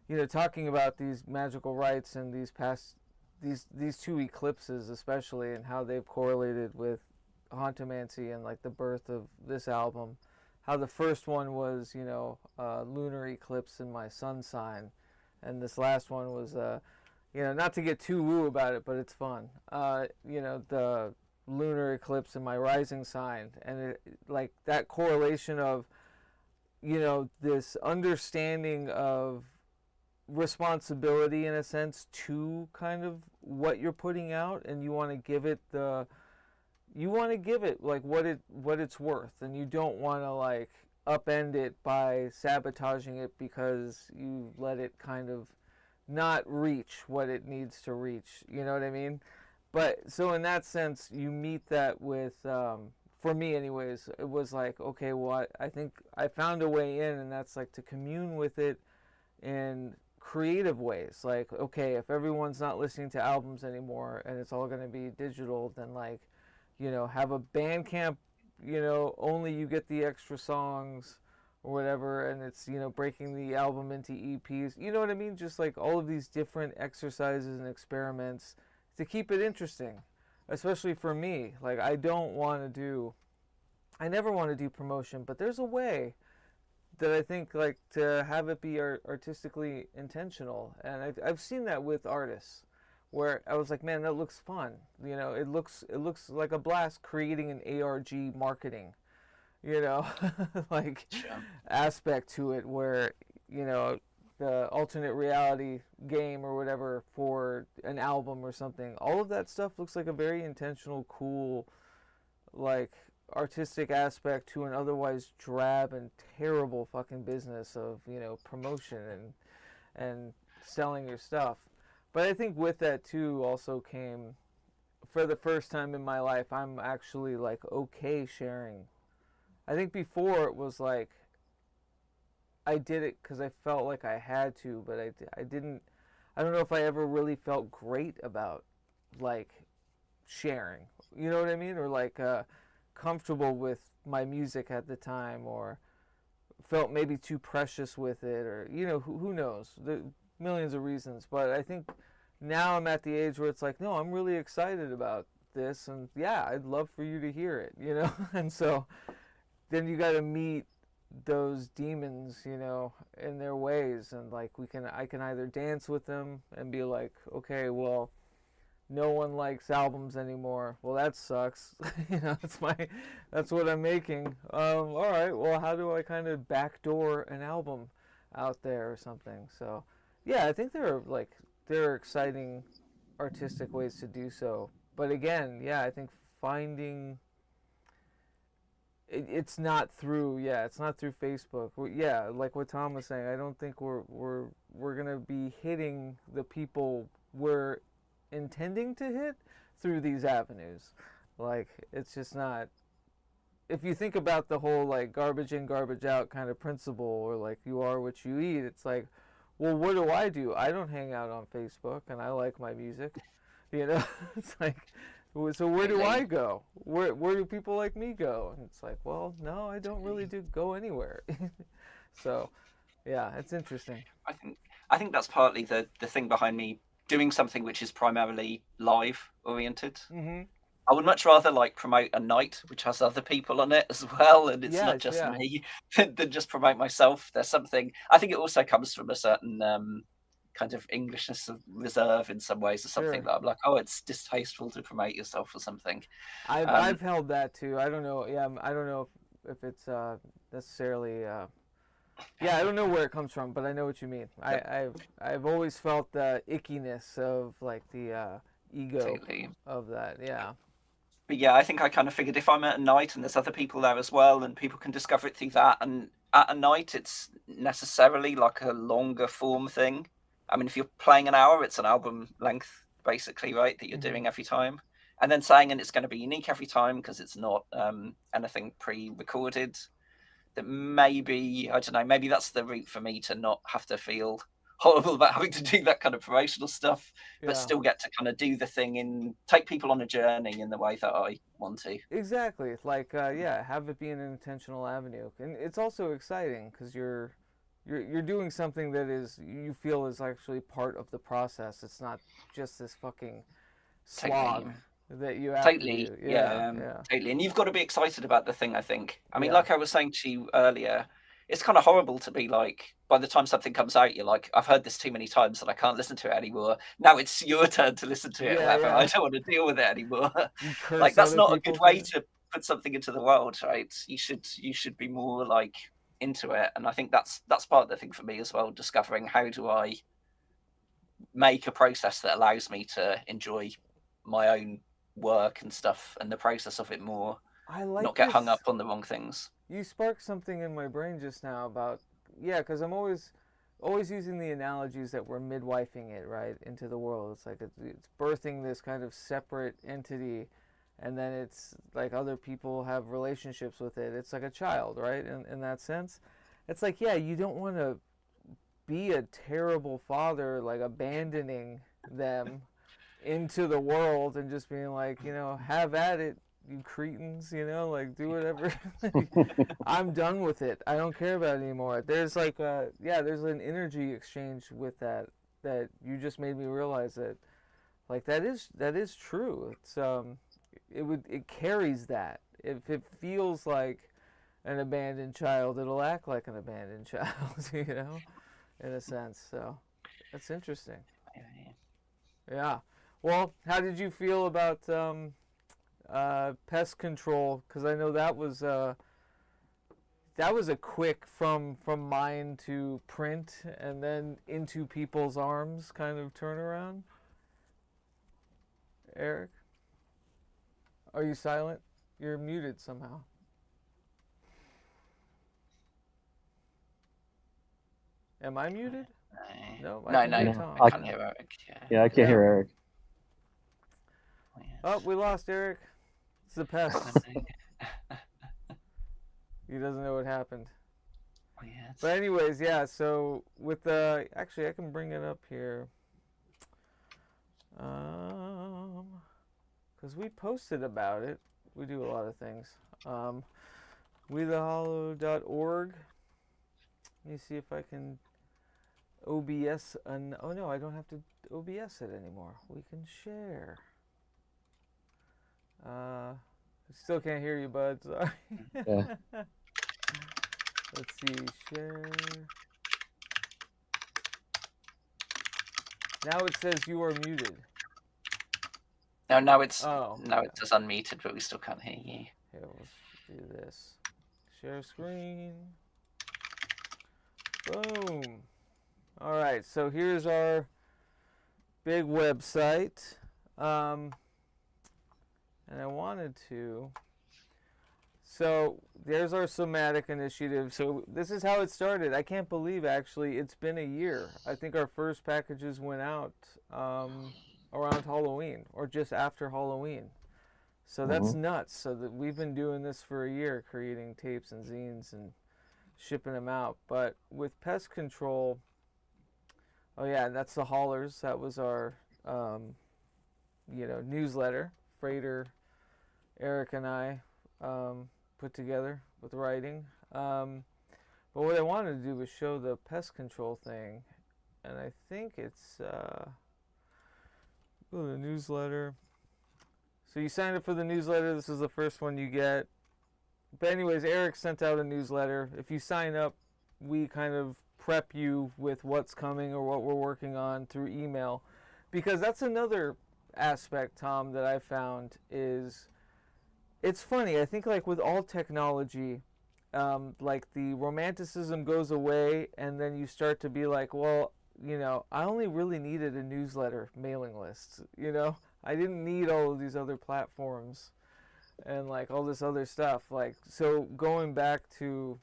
you know, talking about these magical rites and these two eclipses especially, and how they've correlated with Hauntomancy and like the birth of this album. How the first one was, you know, lunar eclipse in my sun sign, and this last one was, you know, not to get too woo about it, but it's fun. You know, the lunar eclipse in my rising sign, and it, like that correlation of, you know, this understanding of responsibility in a sense to kind of what you're putting out, and you want to give it like what it's worth, and you don't want to like upend it by sabotaging it because you let it kind of not reach what it needs to reach. You know what I mean? But so in that sense, you meet that with, for me anyways, it was like, okay, well, I think I found a way in, and that's like to commune with it in creative ways. Like, okay, if everyone's not listening to albums anymore and it's all going to be digital, then like, you know, have a Bandcamp, you know, only you get the extra songs or whatever, and it's, you know, breaking the album into EPs. You know what I mean? Just like all of these different exercises and experiments to keep it interesting, especially for me. Like, I never want to do promotion, but there's a way that I think, like, to have it be artistically intentional. And I've seen that with artists where I was like, man, that looks fun. You know, it looks like a blast creating an ARG marketing, you know, like aspect to it where, you know, the alternate reality game or whatever for an album or something. All of that stuff looks like a very intentional, cool, like, artistic aspect to an otherwise drab and terrible fucking business of, you know, promotion and selling your stuff. But I think with that too also came, for the first time in my life, I'm actually like okay sharing. I think before it was like I did it because I felt like I had to, but I didn't. I don't know if I ever really felt great about like sharing. You know what I mean? Or like comfortable with my music at the time, or felt maybe too precious with it, or, you know, who knows, the millions of reasons. But I think now I'm at the age where it's like, no, I'm really excited about this, and yeah, I'd love for you to hear it, you know. And so then you got to meet those demons, you know, in their ways, and like I can either dance with them and be like, okay, well, no one likes albums anymore. Well, that sucks. You know, that's what I'm making. All right. Well, how do I kind of backdoor an album out there or something? So, yeah, I think there are exciting artistic ways to do so. But again, yeah, I think finding it's not through Facebook. Yeah, like what Tom was saying, I don't think we're gonna be hitting the people we're intending to hit through these avenues. Like, it's just not. If you think about the whole like garbage in, garbage out kind of principle, or like you are what you eat, it's like, well, what do? I don't hang out on Facebook, and I like my music, you know. It's like, so where do I go? Where do people like me go? And it's like, well, no, I don't really go anywhere. So, yeah, it's interesting. I think that's partly the thing behind me doing something which is primarily live oriented. Mm-hmm. I would much rather like promote a night which has other people on it as well, and it's not just me, than just promote myself. There's something, I think it also comes from a certain kind of Englishness of reserve in some ways, or something that I'm like, oh, it's distasteful to promote yourself or something. I've held that too. I don't know. Yeah, I don't know if it's necessarily. Yeah, I don't know where it comes from, but I know what you mean. I've always felt the ickiness of like the ego of that. Yeah. But yeah, I think I kind of figured if I'm at a night and there's other people there as well, and people can discover it through that, and at a night it's necessarily like a longer form thing. I mean, if you're playing an hour, it's an album length basically, right, that you're doing every time. And then saying, and it's going to be unique every time because it's not anything pre-recorded. That maybe, I don't know, maybe that's the route for me to not have to feel horrible about having to do that kind of promotional stuff, but still get to kind of do the thing and take people on a journey in the way that I want to. Exactly. Like, yeah, have it be an intentional avenue. And it's also exciting because you're doing something that you feel is actually part of the process. It's not just this fucking slog that you have to do. Totally. And you've got to be excited about the thing, I think. I mean, like I was saying to you earlier, it's kind of horrible to be like, by the time something comes out, you're like, I've heard this too many times and I can't listen to it anymore. Now it's your turn to listen to it. I don't want to deal with it anymore. Like, that's not a good way to put something into the world, right? You should be more like into it. And I think that's part of the thing for me as well, discovering how do I make a process that allows me to enjoy my own work and stuff and the process of it more. I like not get hung up on the wrong things. You sparked something in my brain just now about, because I'm always always using the analogies that we're midwifing it, right, into the world. It's like it's birthing this kind of separate entity, and then it's like other people have relationships with it. It's like a child, right, in that sense. It's like, yeah, you don't want to be a terrible father, like abandoning them into the world and just being like, you know, have at it, you cretins, you know, like do whatever. I'm done with it. I don't care about it anymore. There's like there's an energy exchange with that you just made me realize that, like, that is true. It's it carries that. If it feels like an abandoned child, it'll act like an abandoned child, you know, in a sense. So that's interesting. Yeah. Well, how did you feel about pest control? Because I know that was a quick from mind to print and then into people's arms kind of turnaround. Eric, are you silent? You're muted somehow. Am I muted? No. No. I can't hear Eric. Yeah, I can't hear Eric. Oh, we lost Eric. It's the pest. He doesn't know what happened. But anyways, yeah, so with the... Actually, I can bring it up here. Because we posted about it. We do a lot of things. WeTheHollow.org. Let me see if I can OBS... oh, no, I don't have to OBS it anymore. We can share. I still can't hear you, bud. Sorry. Yeah. Let's see, share. Now it says you are muted. No, it's Oh, no, it says unmuted, but we still can't hear you. Here, let's do this. Share screen. Boom. All right, so here's our big website. And I wanted to... So there's our somatic initiative. So this is how it started. I can't believe, actually, it's been a year. I think our first packages went out around Halloween or just after Halloween. So that's nuts. So that we've been doing this for a year, creating tapes and zines and shipping them out. But with pest control, oh yeah, that's the HOLLERS. That was our newsletter. Freighter, Eric and I put together with writing. But what I wanted to do was show the pest control thing. And I think it's the newsletter. So you sign up for the newsletter. This is the first one you get. But anyways, Eric sent out a newsletter. If you sign up, we kind of prep you with what's coming or what we're working on through email. Because that's another aspect, Tom, that I found is... It's funny, I think like with all technology, like the romanticism goes away and then you start to be like, well, you know, I only really needed a newsletter mailing list, you know? I didn't need all of these other platforms and like all this other stuff. Like, so going back to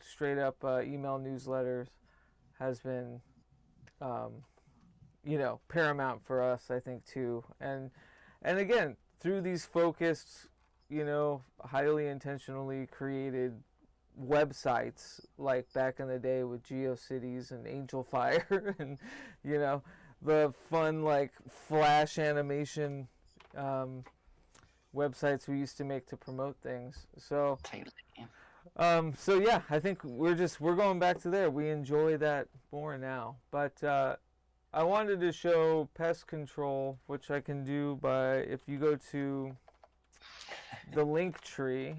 straight up email newsletters has been, paramount for us, I think, too. And again, through these focused, highly intentionally created websites, like back in the day with GeoCities and Angel Fire and, the fun, like, Flash animation websites we used to make to promote things. So, yeah, I think we're going back to there. We enjoy that more now. But I wanted to show pest control, which I can do by, if you go to the link tree.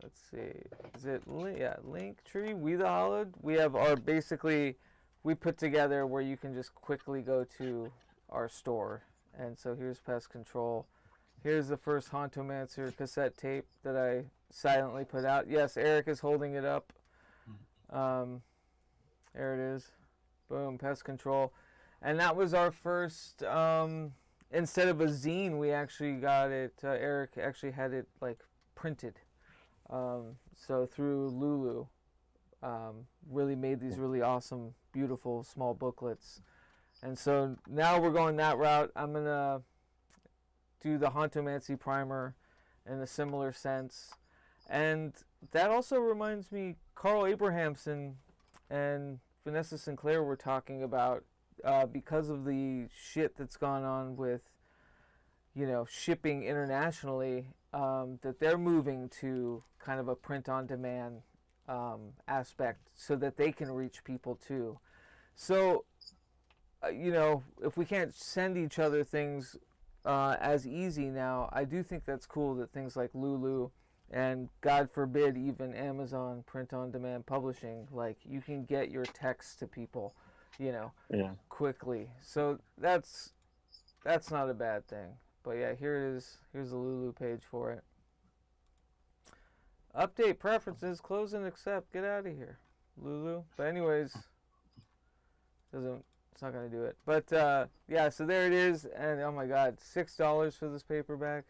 Let's see. Is it link tree? We the Hallowed. We have our we put together where you can just quickly go to our store. And so here's pest control. Here's the first Hauntomancer cassette tape that I silently put out. Yes, Eric is holding it up. There it is. Boom, pest control. And that was our first, instead of a zine, we actually got it, Eric actually had it like printed. So through Lulu, really made these really awesome, beautiful small booklets. And so now we're going that route. I'm going to do the Hauntomancy primer in a similar sense. And that also reminds me, Carl Abrahamson and Vanessa Sinclair were talking about, because of the shit that's gone on with, you know, shipping internationally, that they're moving to kind of a print-on-demand aspect so that they can reach people too. So, you know, if we can't send each other things as easy now, I do think that's cool that things like Lulu and, God forbid, even Amazon print-on-demand publishing, like, you can get your text to people, you know, quickly. So that's not a bad thing. But yeah, here it is. Here's the Lulu page for it. Update preferences, close and accept. Get out of here, Lulu. But anyways, it's not gonna do it. But yeah, so there it is. And oh my God, $6 for this paperback.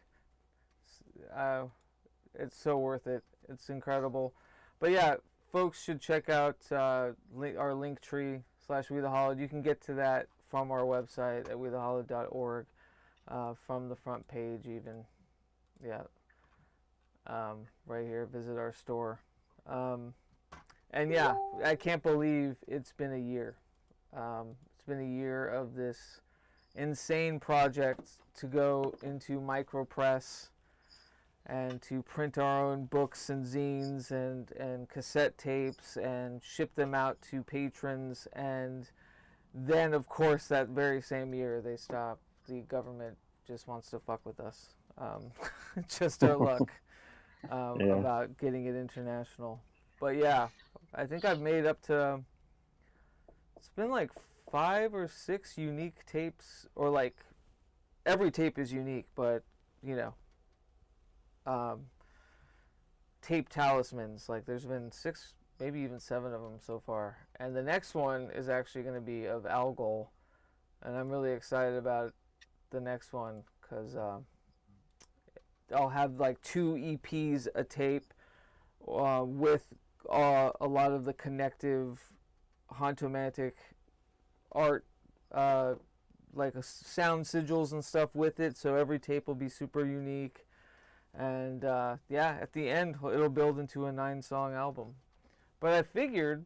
It's so worth it. It's incredible. But yeah, folks should check out our Linktree /WeTheHollowed. You can get to that from our website at wethehollowed.org. From the front page even. Yeah. Right here, visit our store. And yeah, I can't believe it's been a year. It's been a year of this insane project to go into micropress and to print our own books and zines and cassette tapes and ship them out to patrons. And then, of course, that very same year they stopped. The government just wants to fuck with us. Just our luck about getting it international. But yeah, I think I've made up to, it's been like 5 or 6 unique tapes, or like every tape is unique, but you know, tape talismans, like there's been 6, maybe even 7 of them so far. And the next one is actually going to be of ALGOL, and I'm really excited about the next one because I'll have like 2 EPs a tape with a lot of the connective Hauntomantic art, like sound sigils and stuff with it, so every tape will be super unique. And yeah, at the end it'll build into a 9-song album. But I figured,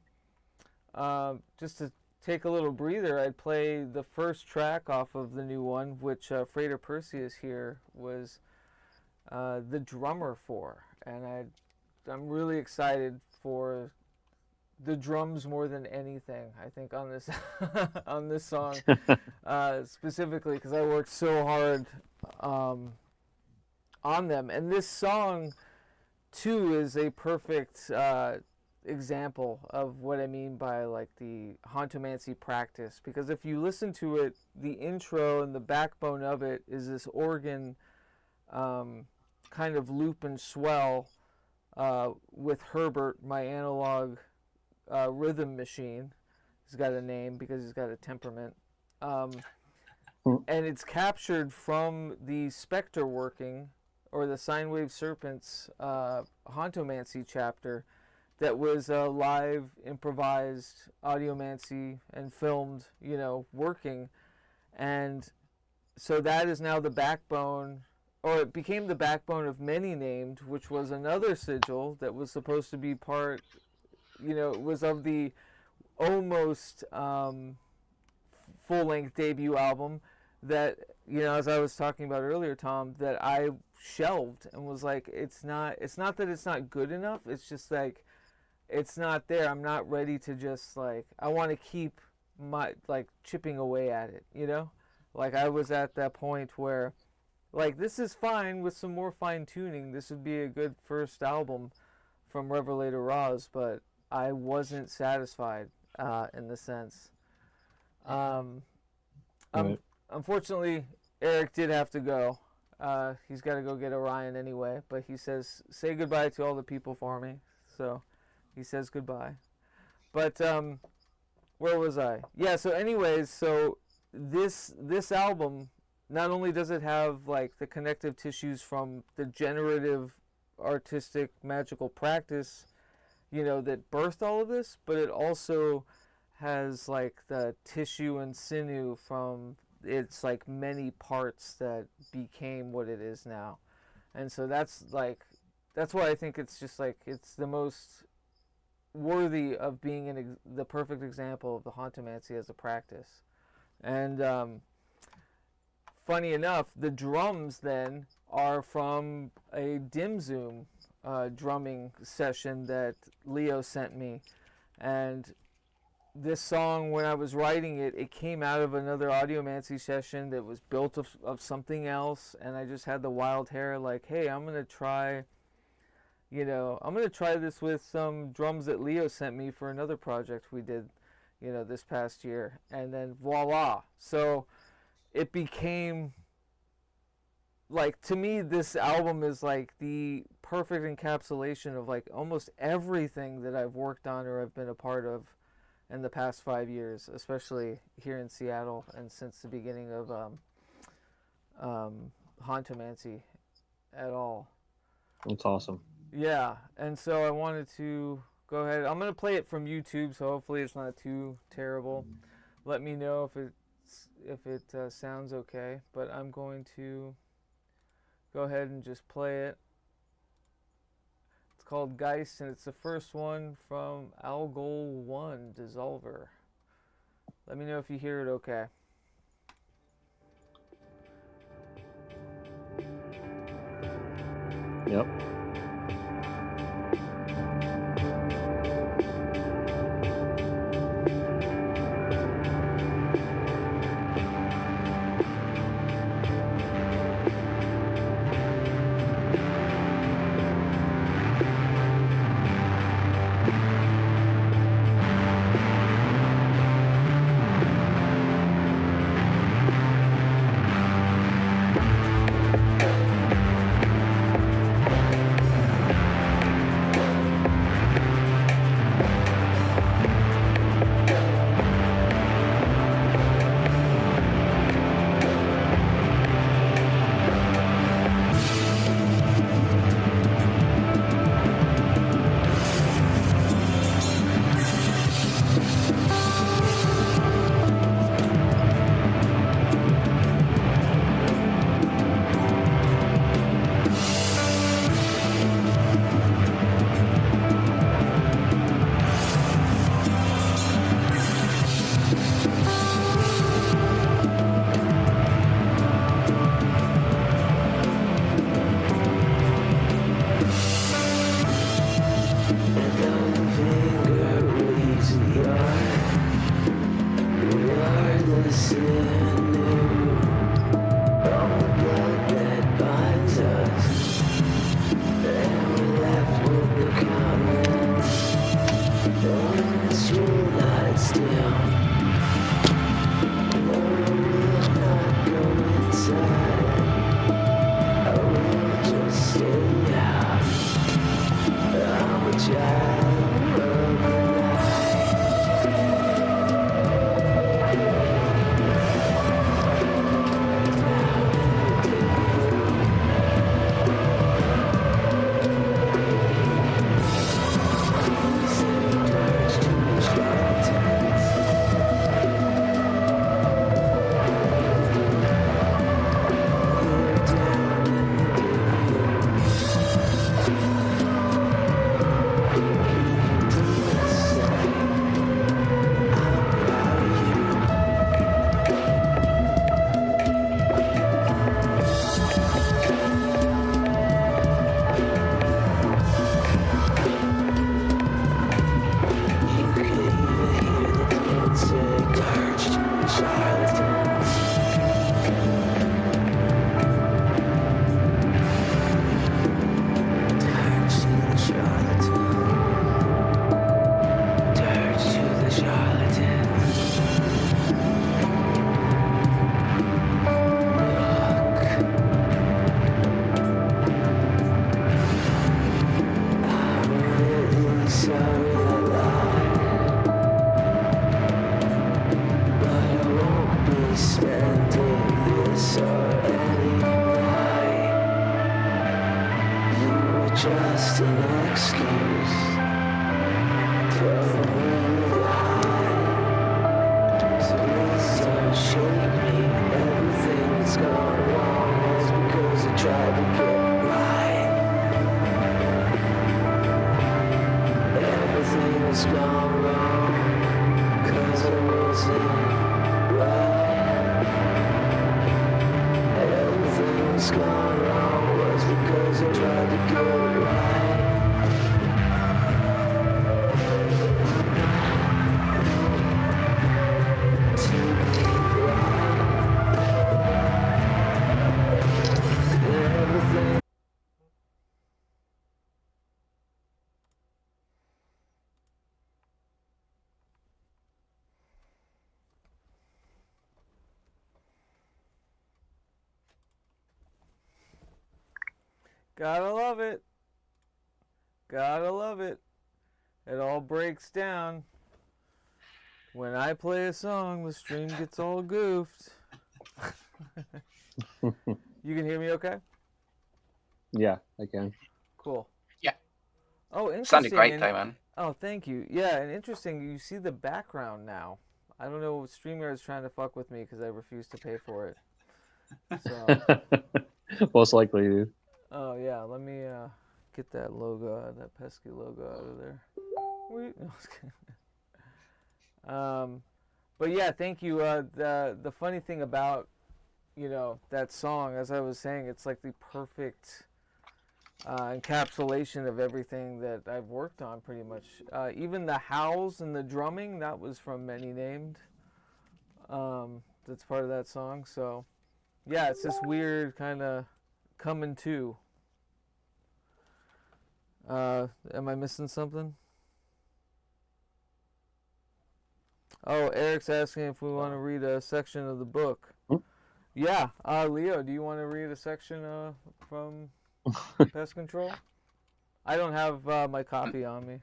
just to take a little breather, I'd play the first track off of the new one, which Frater Perseus here was the drummer for. And I'm really excited for the drums more than anything, I think, on this on this song, specifically because I worked so hard on them. And this song too is a perfect example of what I mean by like the Hauntomancy practice, because if you listen to it, the intro and the backbone of it is this organ kind of loop and swell with Herbert, my analog rhythm machine. He's got a name because he's got a temperament. And it's captured from the Spectre working, or the Sine Wave Serpents Hauntomancy chapter that was a live, improvised audiomancy and filmed, you know, working. And so that is now the backbone, or it became the backbone of Many Named, which was another sigil that was supposed to be part, you know, it was of the almost full-length debut album that, you know, as I was talking about earlier, Tom, that I shelved and was like, it's not that it's not good enough, it's just like, it's not there. I'm not ready to just like, I want to keep my, like, chipping away at it, you know? Like, I was at that point where, like, this is fine with some more fine tuning. This would be a good first album from Revelator Rosz, but I wasn't satisfied in the sense. Unfortunately, Eric did have to go. He's got to go get Orion anyway, but he says, say goodbye to all the people for me. So he says goodbye. But where was I? Yeah, so anyways, so this album, not only does it have like the connective tissues from the generative artistic magical practice, that birthed all of this, but it also has like the tissue and sinew from its like many parts that became what it is now. And so that's why I think it's just like it's the most worthy of being the perfect example of the Hauntomancy as a practice. And funny enough, the drums then are from a dim zoom drumming session that Leo sent me. And this song, when I was writing it, it came out of another Audiomancy session that was built of something else, and I just had the wild hair like, hey, I'm gonna try this with some drums that Leo sent me for another project we did, this past year, and then voila. So it became like, to me, this album is like the perfect encapsulation of like almost everything that I've worked on or I've been a part of in the past 5 years, especially here in Seattle and since the beginning of Hauntomancy at all. That's awesome. Yeah, and so I wanted to go ahead. I'm going to play it from YouTube, so hopefully it's not too terrible. Let me know if it sounds okay, but I'm going to go ahead and just play it. It's called Geist, and it's the first one from ALGOL 1, Dissolver. Let me know if you hear it okay. Yep. Everything's gone wrong, 'cause I wasn't right. Everything's gone wrong was because I tried to go right. To be blind. Everything. Gotta love it. Gotta love it. It all breaks down. When I play a song, the stream gets all goofed. You can hear me okay? Yeah, I can. Cool. Yeah. Oh, interesting. Sounded great though, man. Oh, thank you. Yeah, and interesting, you see the background now. I don't know, StreamYard is trying to fuck with me because I refuse to pay for it. So, Most likely, dude. oh yeah, let me get that logo, that pesky logo out of there. Wait, no, I was kidding. But yeah, thank you. The funny thing about, you know, that song, as I was saying, it's like the perfect encapsulation of everything that I've worked on, pretty much. Even the howls and the drumming, that was from Many Named. That's part of that song. So yeah, it's this weird kind of coming to. Am I missing something? Oh, Eric's asking if we want to read a section of the book. Yeah, Leo, do you want to read a section from Pest Control? I don't have my copy on me.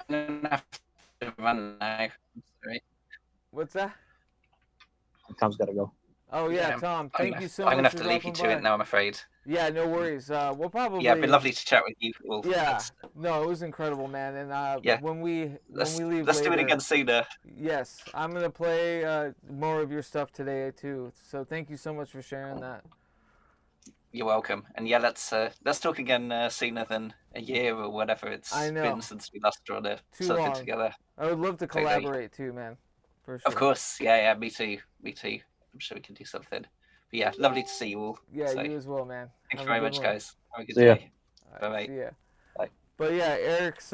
I'm gonna have to run now. Sorry. What's that? Tom's got to go. Oh yeah, Yeah, Tom, thank you so I'm much gonna have for to leave you dropping to by. it now, I'm afraid. Yeah, no worries. We'll probably. Yeah, it'd been lovely to chat with you all. Yeah, no, it was incredible, man. And Yeah. when we Let's leave do later, it again sooner. yes, I'm gonna play more of your stuff today too. So thank you so much for sharing that. You're welcome. And yeah, let's talk again sooner than a year or whatever it's I know. been since we last drawn Too something long. together. I would love to Totally. collaborate too, man. For sure. Of course. Yeah, me too. I'm sure we can do something. But yeah, lovely to see you all. Yeah, So, you as well, man. thank you Have a very good much, one. guys. Have a good See ya. day. Bye-bye. See ya. Bye. But yeah, Eric's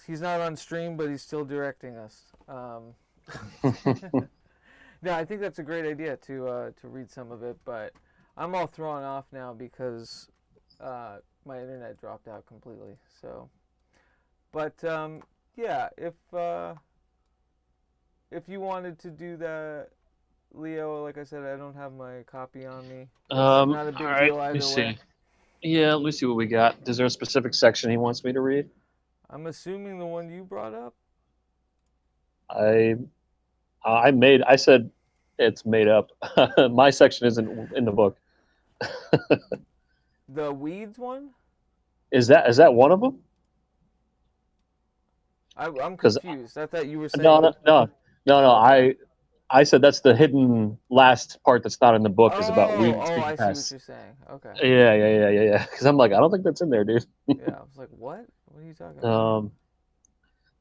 he's not on stream, but he's still directing us. No, I think that's a great idea to read some of it, but I'm all thrown off now because my internet dropped out completely. So, but yeah, if you wanted to do that, Leo, like I said, I don't have my copy on me. It's not a big all right, deal let me either see. way. Yeah, let me see what we got. Is there a specific section he wants me to read? I'm assuming the one you brought up. I said it's made up. My section isn't in the book. The weeds one? Is that one of them? I'm 'Cause confused. I thought you were saying. No. I said that's the hidden last part that's not in the book is about weeds Oh, being I see what pests. you're saying. Okay. Yeah. Because I'm like, I don't think that's in there, dude. Yeah, I was like, what? What are you talking about?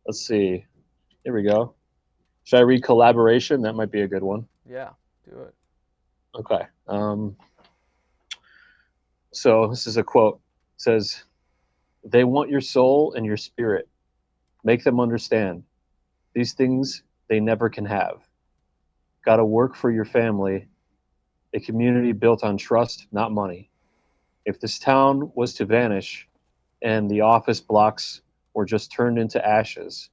Let's see. Here we go. Should I read collaboration? That might be a good one. Yeah, do it. Okay. So this is a quote. It says, "They want your soul and your spirit. Make them understand. These things they never can have. Got to work for your family. A community built on trust, not money. If this town was to vanish and the office blocks were just turned into ashes,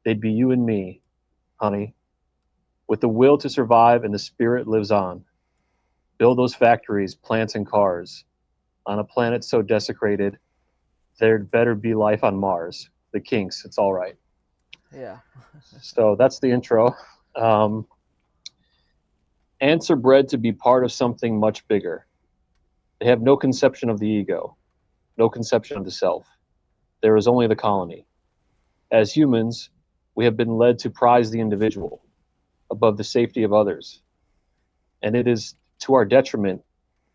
they'd be you and me, honey. With the will to survive and the spirit lives on. Build those factories, plants, and cars. On a planet so desecrated, there'd better be life on Mars. The Kinks, it's all right." Yeah. So that's the intro. Ants are bred to be part of something much bigger. They have no conception of the ego, no conception of the self. There is only the colony. As humans, we have been led to prize the individual above the safety of others. And it is to our detriment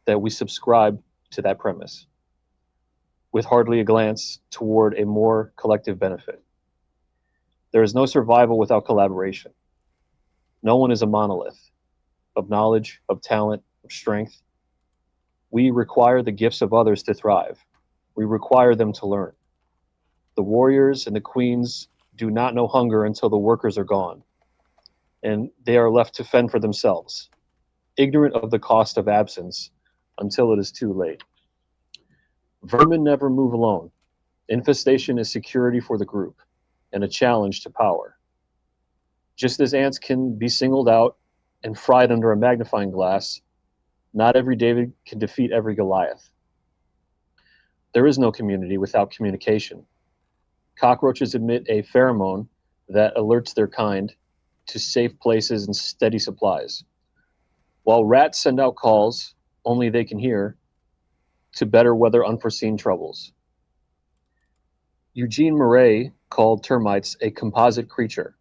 that we subscribe to that premise, with hardly a glance toward a more collective benefit. There is no survival without collaboration. No one is a monolith of knowledge, of talent, of strength. We require the gifts of others to thrive. We require them to learn. The warriors and the queens do not know hunger until the workers are gone, and they are left to fend for themselves, ignorant of the cost of absence until it is too late. Vermin never move alone. Infestation is security for the group and a challenge to power. Just as ants can be singled out and fried under a magnifying glass, not every David can defeat every Goliath. There is no community without communication. Cockroaches emit a pheromone that alerts their kind to safe places and steady supplies, while rats send out calls only they can hear to better weather unforeseen troubles. Eugene Murray called termites a composite creature.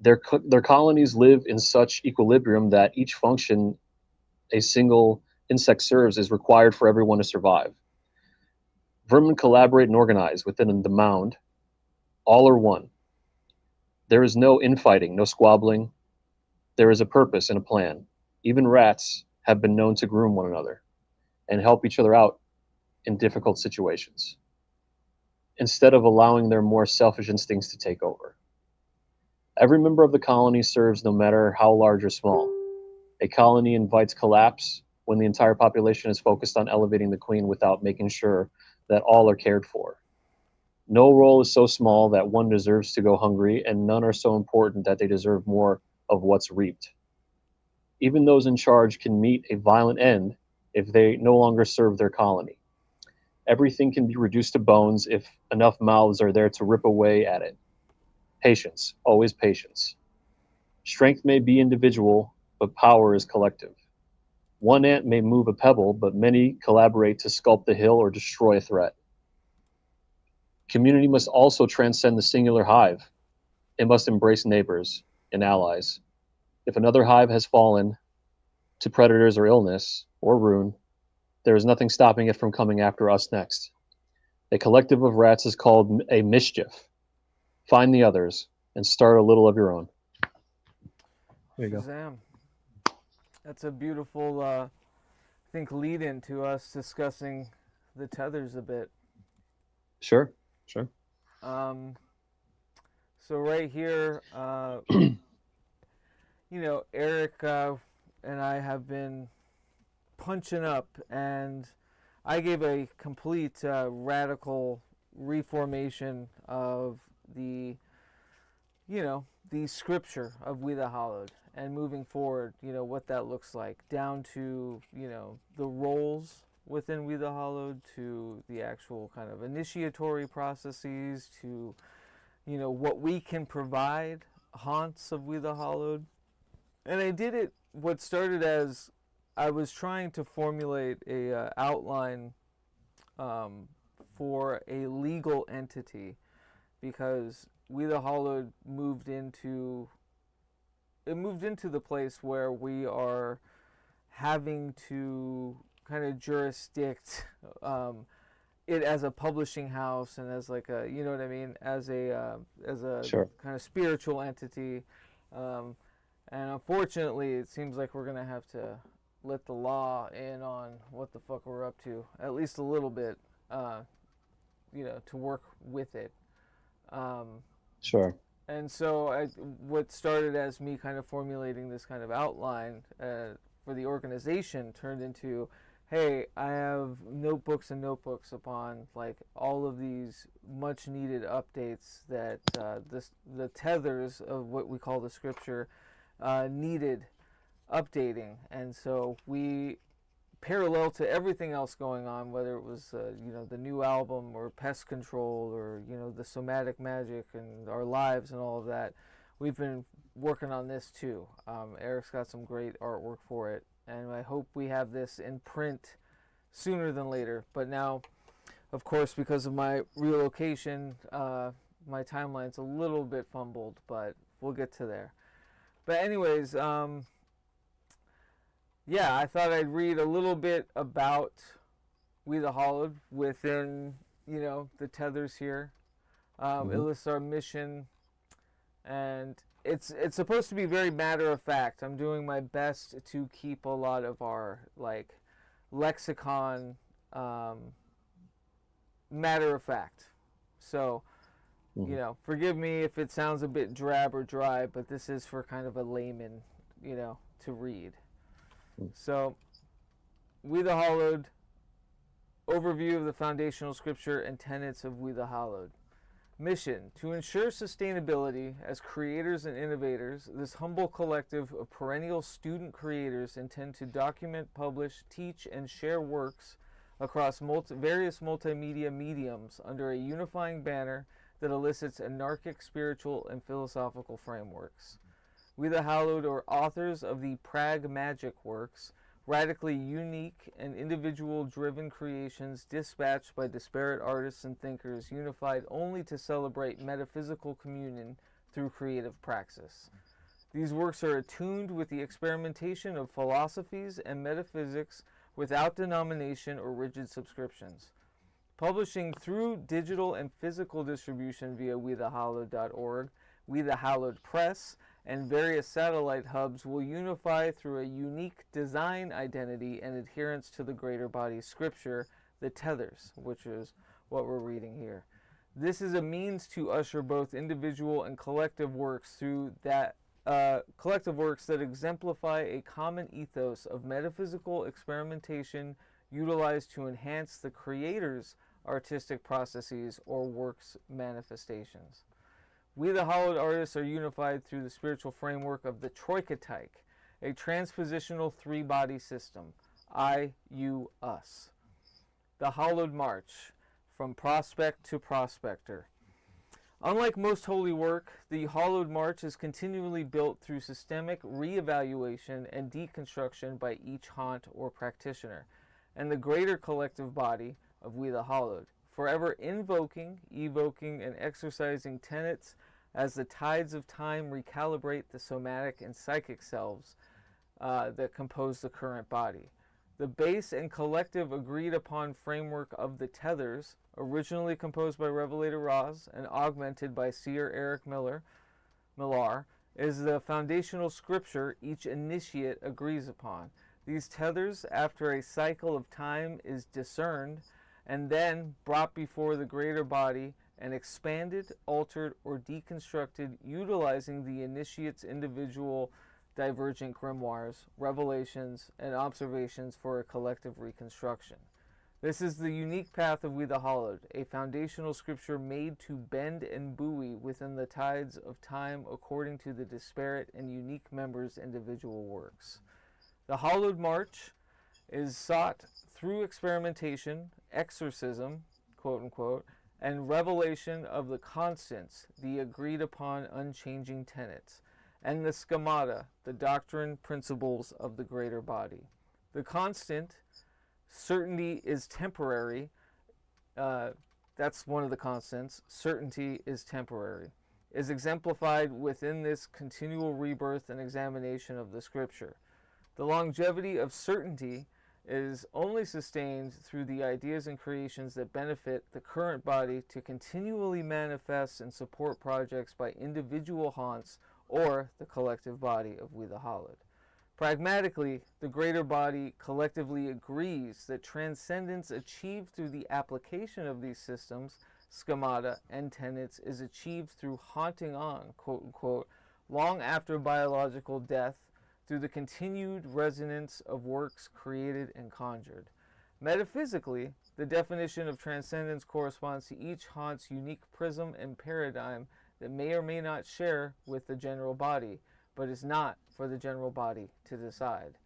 Their colonies live in such equilibrium that each function a single insect serves is required for everyone to survive. Vermin collaborate and organize within the mound. All are one. There is no infighting, no squabbling. There is a purpose and a plan. Even rats have been known to groom one another and help each other out in difficult situations, instead of allowing their more selfish instincts to take over. Every member of the colony serves no matter how large or small. A colony invites collapse when the entire population is focused on elevating the queen without making sure that all are cared for. No role is so small that one deserves to go hungry, and none are so important that they deserve more of what's reaped. Even those in charge can meet a violent end if they no longer serve their colony. Everything can be reduced to bones if enough mouths are there to rip away at it. Patience, always patience. Strength may be individual, but power is collective. One ant may move a pebble, but many collaborate to sculpt the hill or destroy a threat. Community must also transcend the singular hive. It must embrace neighbors and allies. If another hive has fallen to predators or illness or ruin, there is nothing stopping it from coming after us next. A collective of rats is called a mischief. Find the others and start a little of your own. There you go. Shazam. That's a beautiful, I think, lead-in to us discussing the tethers a bit. Sure. So right here, Eric and I have been punching up, and I gave a complete radical reformation of the scripture of We the Hallowed, and moving forward, what that looks like, down to, the roles within We the Hallowed, to the actual kind of initiatory processes, to, what we can provide, haunts of We the Hallowed. And I did it, what started as, I was trying to formulate a outline for a legal entity, because We the Hallowed moved into the place where we are having to kind of jurisdict it as a publishing house, and as like a, you know what I mean, as a Sure. kind of spiritual entity. And unfortunately, it seems like we're gonna have to let the law in on what the fuck we're up to, at least a little bit, to work with it. Sure. And so what started as me kind of formulating this kind of outline for the organization turned into, hey, I have notebooks and notebooks upon like all of these much needed updates that the tethers of what we call the scripture needed updating. And so we, parallel to everything else going on, whether it was the new album or pest control or the somatic magic and our lives and all of that, we've been working on this too. Eric's got some great artwork for it, and I hope we have this in print sooner than later. But now, of course, because of my relocation, my timeline's a little bit fumbled, but we'll get to there. But anyways, yeah, I thought I'd read a little bit about We the Hallowed within, the tethers here. It lists our mission, and it's supposed to be very matter of fact. I'm doing my best to keep a lot of our like lexicon matter of fact. So, you know, forgive me if it sounds a bit drab or dry, but this is for kind of a layman, you know, to read. So, We the Hallowed, overview of the foundational scripture and tenets of We the Hallowed. Mission: to ensure sustainability as creators and innovators, this humble collective of perennial student creators intend to document, publish, teach, and share works across various multimedia mediums under a unifying banner that elicits anarchic spiritual and philosophical frameworks. We the Hallowed are authors of the Pragmagick works, radically unique and individual-driven creations dispatched by disparate artists and thinkers, unified only to celebrate metaphysical communion through creative praxis. These works are attuned with the experimentation of philosophies and metaphysics without denomination or rigid subscriptions. Publishing through digital and physical distribution via wethehallowed.org, We the Hallowed Press, and various satellite hubs will unify through a unique design identity and adherence to the greater body scripture, the tethers, which is what we're reading here. This is a means to usher both individual and collective works through that collective works that exemplify a common ethos of metaphysical experimentation utilized to enhance the creator's artistic processes or works manifestations. We the Hallowed artists are unified through the spiritual framework of the Troikatyke, a transpositional three-body system, I, you, us. The Hallowed March, from prospect to prospector. Unlike most holy work, the Hallowed March is continually built through systemic re-evaluation and deconstruction by each haunt or practitioner, and the greater collective body of We the Hallowed, forever invoking, evoking, and exercising tenets as the tides of time recalibrate the somatic and psychic selves that compose the current body. The base and collective agreed upon framework of the tethers, originally composed by Revelator Rosz and augmented by seer Eric Millar, is the foundational scripture each initiate agrees upon. These tethers, after a cycle of time, is discerned and then brought before the greater body and expanded, altered, or deconstructed, utilizing the initiate's individual divergent grimoires, revelations, and observations for a collective reconstruction. This is the unique path of We the Hallowed, a foundational scripture made to bend and buoy within the tides of time according to the disparate and unique members' individual works. The Hallowed March is sought through experimentation, exorcism, quote unquote, and revelation of the constants, the agreed upon unchanging tenets, and the schemata, the doctrine, principles of the greater body. The constant, certainty is temporary. That's one of the constants. Certainty is temporary. Is exemplified within this continual rebirth and examination of the scripture. The longevity of certainty is only sustained through the ideas and creations that benefit the current body to continually manifest and support projects by individual haunts or the collective body of We the Hallowed. Pragmatically, the greater body collectively agrees that transcendence achieved through the application of these systems, schemata, and tenets is achieved through haunting on, quote unquote, long after biological death, through the continued resonance of works created and conjured. Metaphysically, the definition of transcendence corresponds to each haunt's unique prism and paradigm that may or may not share with the general body, but is not for the general body to decide.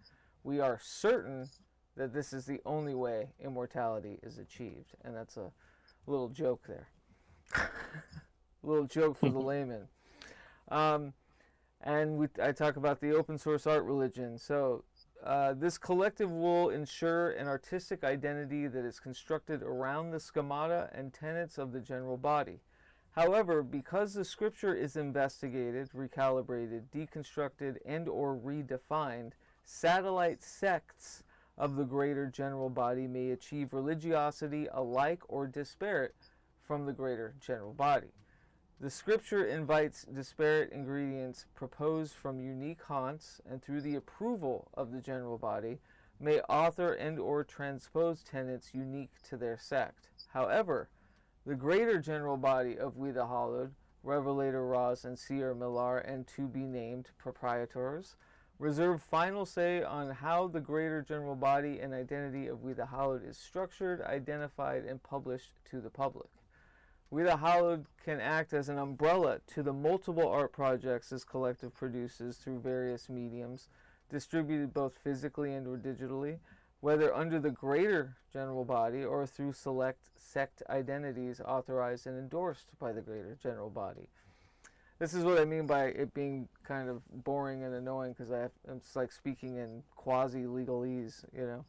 We are certain that this is the only way immortality is achieved. And that's a little joke there. A little joke for the layman. And I talk about the open source art religion. So this collective will ensure an artistic identity that is constructed around the schemata and tenets of the general body. However, because the scripture is investigated, recalibrated, deconstructed, and or redefined, satellite sects of the greater general body may achieve religiosity alike or disparate from the greater general body. The scripture invites disparate ingredients proposed from unique haunts, and through the approval of the general body, may author and or transpose tenets unique to their sect. However, the greater general body of We the Hallowed, Revelator Rosz and Seer Millar, and to be named proprietors, reserve final say on how the greater general body and identity of We the Hallowed is structured, identified, and published to the public. We the Hallowed can act as an umbrella to the multiple art projects this collective produces through various mediums, distributed both physically and or digitally, whether under the greater general body or through select sect identities authorized and endorsed by the greater general body. This is what I mean by it being kind of boring and annoying, because it's like speaking in quasi-legalese, you know.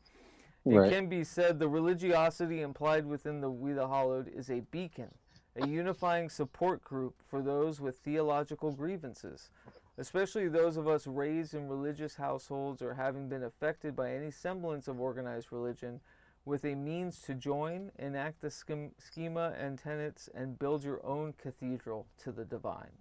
Right. It can be said the religiosity implied within the We the Hallowed is a beacon, a unifying support group for those with theological grievances, especially those of us raised in religious households or having been affected by any semblance of organized religion, with a means to join, enact the schema and tenets, and build your own cathedral to the divine.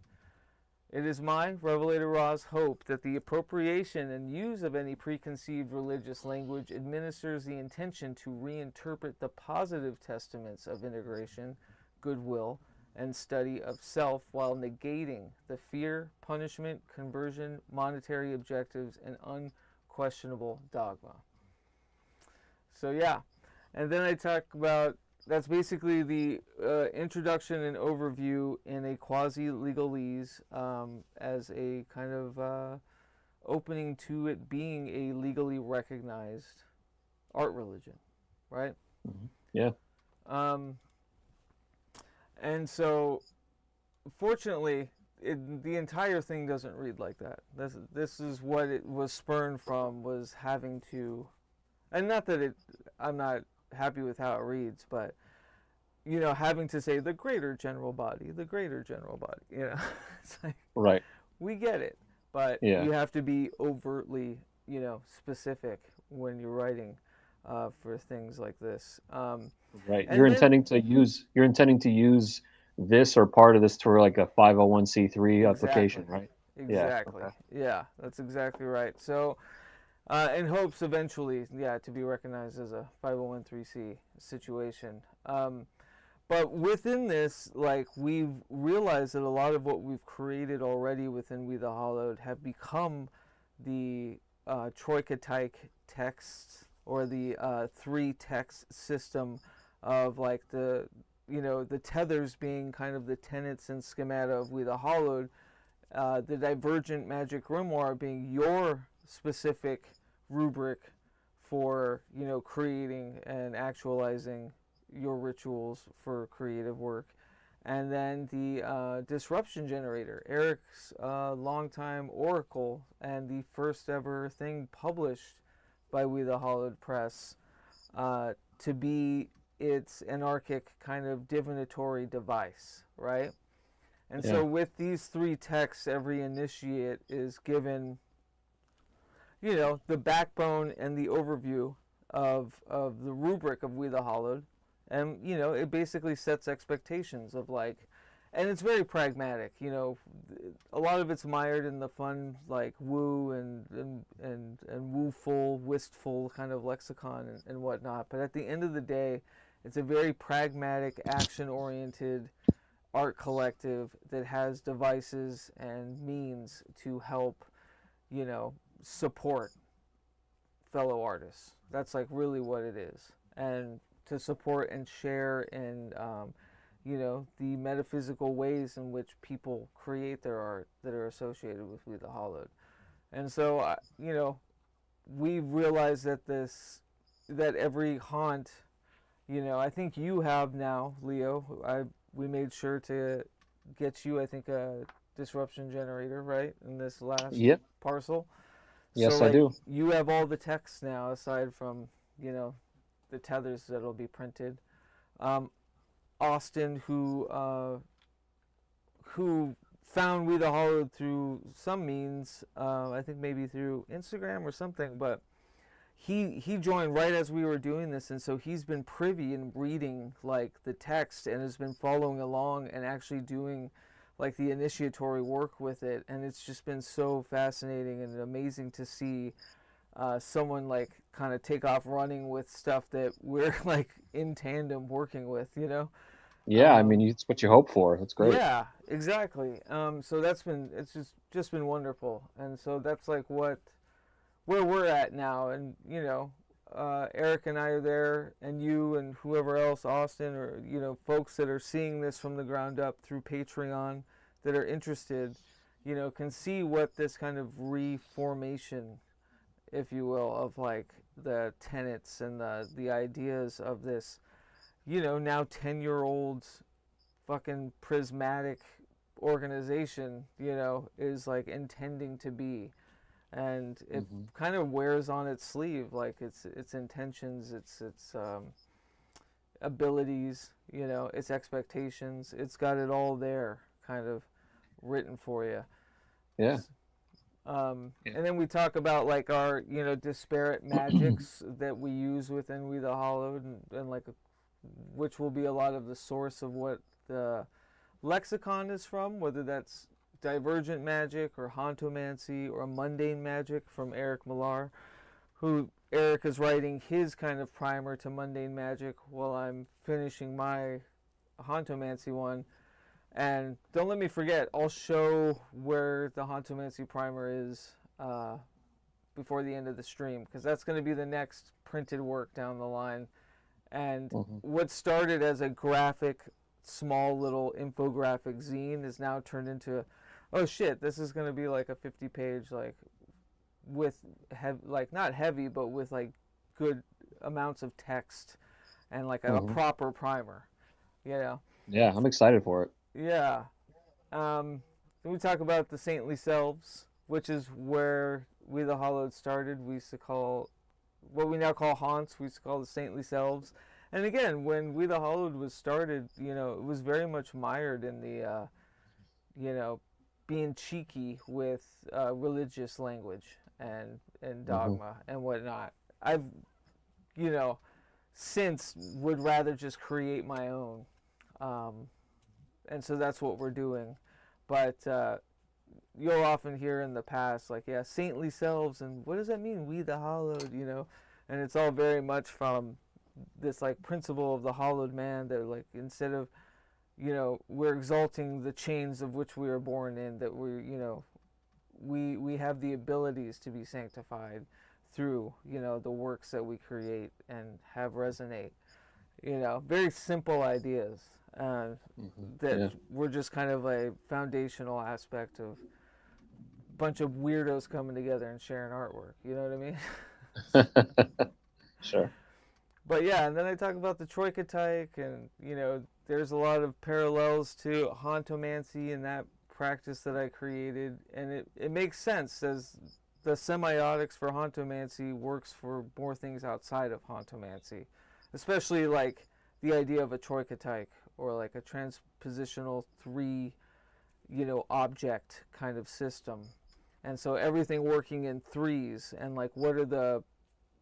It is my, Revelator Rosz, hope that the appropriation and use of any preconceived religious language administers the intention to reinterpret the positive testaments of integration, goodwill, and study of self, while negating the fear, punishment, conversion, monetary objectives, and unquestionable dogma. So yeah, and then I talk about, that's basically the introduction and overview in a quasi-legalese, as a kind of opening to it being a legally recognized art religion, right? Mm-hmm. Yeah. And so, fortunately, the entire thing doesn't read like that. This is what it was spurned from, was having to, and not that I'm not happy with how it reads, but, you know, having to say the greater general body, you know. It's like, Right. we get it, but Yeah. you have to be overtly, you know, specific when you're writing for things like this. Right. And You're then- intending to use this or part of this for like a 501c3 application, Exactly. right? Exactly. okay. Yeah, that's exactly right. So, in hopes eventually, yeah, to be recognized as a 501c3 situation. But within this, like, we've realized that a lot of what we've created already within We the Hallowed have become the Troika-type texts, or the three-text system of, like, the, you know, the tethers being kind of the tenets and schemata of We the Hallowed, the divergent magic grimoire being your specific rubric for, you know, creating and actualizing your rituals for creative work. And then the disruption generator, Eric's longtime oracle, and the first ever thing published by We the Hallowed Press, to be its anarchic kind of divinatory device, right? And so with these three texts, every initiate is given, you know, the backbone and the overview of the rubric of We the Hallowed. And, you know, it basically sets expectations of, like, and it's very pragmatic, you know. A lot of it's mired in the fun, like, woo and wooful, wistful kind of lexicon and whatnot. But at the end of the day, it's a very pragmatic, action-oriented art collective that has devices and means to help, you know, support fellow artists. That's, like, really what it is. And to support and share in, you know, the metaphysical ways in which people create their art that are associated with We the Hallowed. And so, you know, we've realized that that every haunt, you know, I think you have now, Leo, we made sure to get you, I think, a disruption generator, right, in this last parcel. Yes, so, like, I do. You have all the text now, aside from, you know, the tethers that'll be printed. Austin, who found We the Hallowed through some means, I think maybe through Instagram or something, but he joined right as we were doing this, and so he's been privy and reading, like, the text, and has been following along and actually doing like the initiatory work with it, and it's just been so fascinating and amazing to see someone like kind of take off running with stuff that we're like in tandem working with, you know. Yeah, I mean, it's what you hope for. That's great. Yeah, exactly. So it's just been wonderful, and so that's like where we're at now, and you know, Eric and I are there, and you and whoever else, Austin, or you know, folks that are seeing this from the ground up through Patreon that are interested, you know, can see what this kind of reformation, if you will, of like the tenets and the ideas of this, you know, now 10-year-old fucking prismatic organization, you know, is like intending to be. And it kind of wears on its sleeve, like its intentions, its abilities, you know, its expectations. It's got it all there, kind of written for you. Yeah. And then we talk about like our, you know, disparate magics that we use within We the Hallowed, and like which will be a lot of the source of what the lexicon is from, whether that's divergent magic or hauntomancy or mundane magic from Eric Millar, who Eric is writing his kind of primer to mundane magic while I'm finishing my hauntomancy one. And don't let me forget, I'll show where the Hauntomancy primer is before the end of the stream, because that's going to be the next printed work down the line. And what started as a graphic, small little infographic zine is now turned into, oh shit, this is going to be like a 50-page, like with like not heavy, but with like good amounts of text and like a proper primer, you know. Yeah, I'm excited for it. Yeah. Then we talk about the saintly selves, which is where We the Hallowed started. We used to call what we now call haunts, we used to call the saintly selves. And again, when We the Hallowed was started, you know, it was very much mired in the, you know, being cheeky with religious language and dogma and whatnot. I've, you know, since would rather just create my own. And so that's what we're doing. But you'll often hear in the past, like, yeah, saintly selves, and what does that mean, We the Hallowed, you know? And it's all very much from this, like, principle of the hallowed man, that, like, instead of, you know, we're exalting the chains of which we are born in, that we, you know, we have the abilities to be sanctified through, you know, the works that we create and have resonate. You know, very simple ideas. That were just kind of a foundational aspect of a bunch of weirdos coming together and sharing artwork. You know what I mean? Sure. But yeah, and then I talk about the Troika-type, and you know, there's a lot of parallels to Hauntomancy and that practice that I created, and it makes sense as the semiotics for Hauntomancy works for more things outside of Hauntomancy, especially like the idea of a Troika-type, or like a transpositional 3, you know, object kind of system. And so everything working in 3s, and like what are the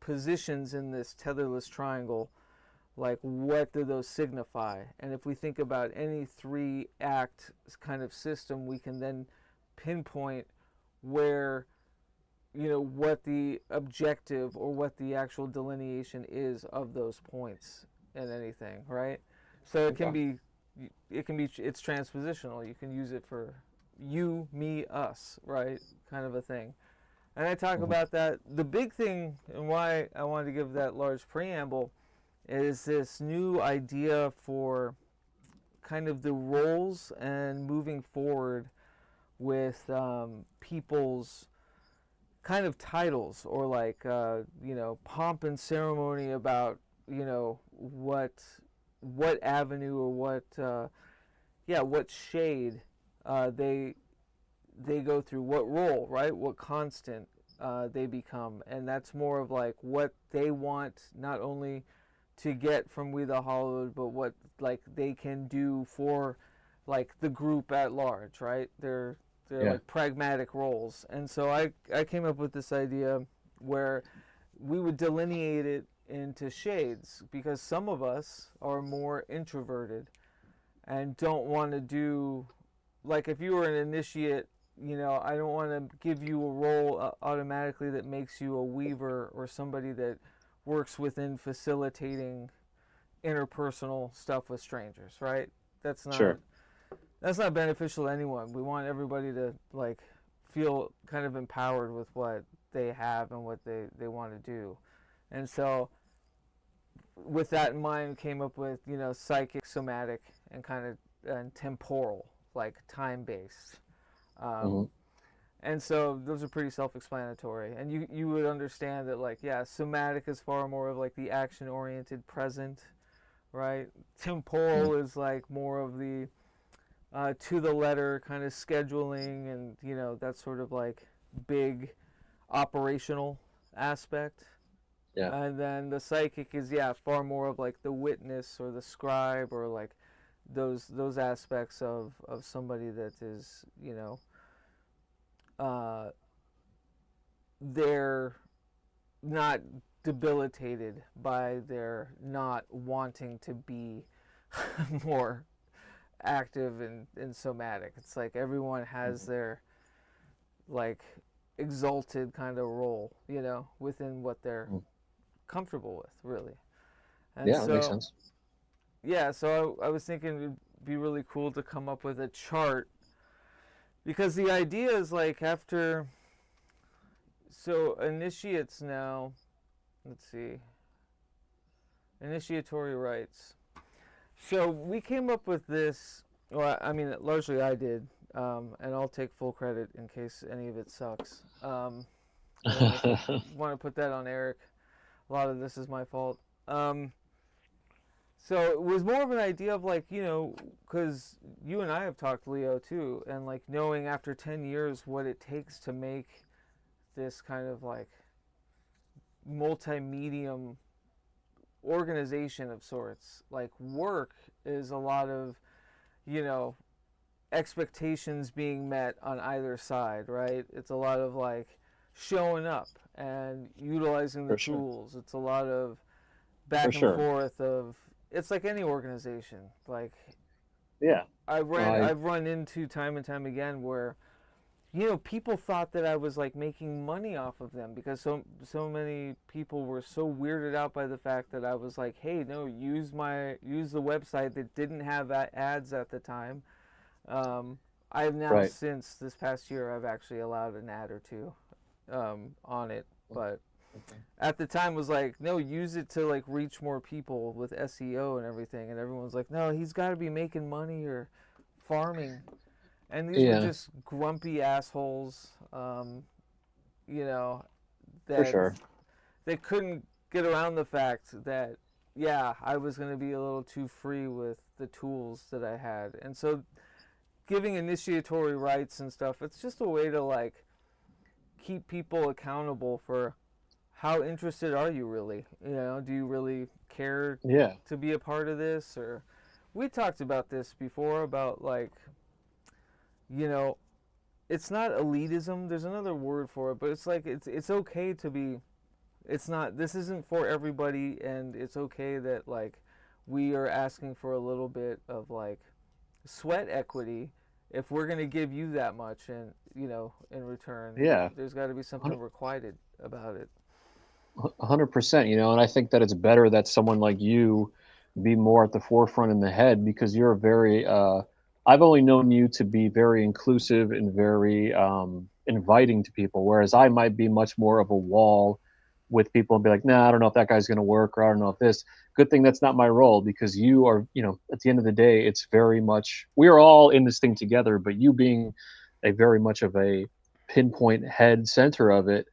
positions in this tetherless triangle, like what do those signify? And if we think about any 3-act kind of system, we can then pinpoint where, you know, what the objective or what the actual delineation is of those points in anything, right? So it can be, it's transpositional. You can use it for you, me, us, right? Kind of a thing. And I talk about that. The big thing, and why I wanted to give that large preamble, is this new idea for kind of the roles and moving forward with people's kind of titles, or like, you know, pomp and ceremony about, you know, what avenue or what shade they go through, what role, right, what constant they become. And that's more of like what they want not only to get from We the Hallowed, but what like they can do for like the group at large, right? They're like pragmatic roles. And so I came up with this idea where we would delineate it into shades, because some of us are more introverted and don't want to do like if you were an initiate, I don't want to give you a role automatically that makes you a weaver or somebody that works within facilitating interpersonal stuff with strangers, right? That's not Sure. that's not beneficial to anyone. We want everybody to like feel kind of empowered with what they have and what they want to do. And so with that in mind, came up with psychic, somatic, and kind of and temporal, like time based. Mhm. And so those are pretty self-explanatory, and you would understand that, like, yeah, somatic is far more of like the action oriented present, right? Temporal is like more of the to the letter kind of scheduling and that sort of like big operational aspect. Yeah. And then the psychic is far more of like the witness or the scribe or like those aspects of somebody that is they're not debilitated by their not wanting to be more active and somatic. It's like everyone has their like exalted kind of role, within what they're comfortable with, really. And Yeah, that makes so sense. yeah, so I was thinking it'd be really cool to come up with a chart, because the idea is like after, so initiates now, let's see, initiatory rites. So we came up with this, well, I mean, largely I did, and I'll take full credit in case any of it sucks. I want to put that on Eric. A lot of this is my fault. So it was more of an idea of like, because you and I have talked, Leo, too, and like knowing after 10 years what it takes to make this kind of like multi-medium organization of sorts. Like work is a lot of, expectations being met on either side, right? It's a lot of like showing up and utilizing the For sure. tools. It's a lot of back For and sure. forth of, it's like any organization. Like Yeah. I've run into time and time again where people thought that I was like making money off of them, because so many people were so weirded out by the fact that I was like, hey, no, use the website that didn't have ads at the time. I have now, Right. since this past year, I've actually allowed an ad or two on it, but at the time was like, no, use it to like reach more people with SEO and everything, and everyone's like, no, he's got to be making money or farming. And these were Yeah. just grumpy assholes, For that sure. they couldn't get around the fact that, I was going to be a little too free with the tools that I had. And so giving initiatory rites and stuff, it's just a way to like keep people accountable for how interested are you really? Do you really care Yeah. to be a part of this? Or we talked about this before about like, it's not elitism. There's another word for it, but it's like it's okay to be. It's not. This isn't for everybody, and it's okay that like we are asking for a little bit of like sweat equity if we're gonna give you that much, and in return, Yeah. there's got to be something requited about it. 100%, and I think that it's better that someone like you be more at the forefront in the head, because you're very I've only known you to be very inclusive and very inviting to people, whereas I might be much more of a wall with people and be like, nah, I don't know if that guy's going to work, or I don't know if this. Good thing that's not my role, because you are, at the end of the day, it's very much, we are all in this thing together, but you being a very much of a pinpoint head center of it,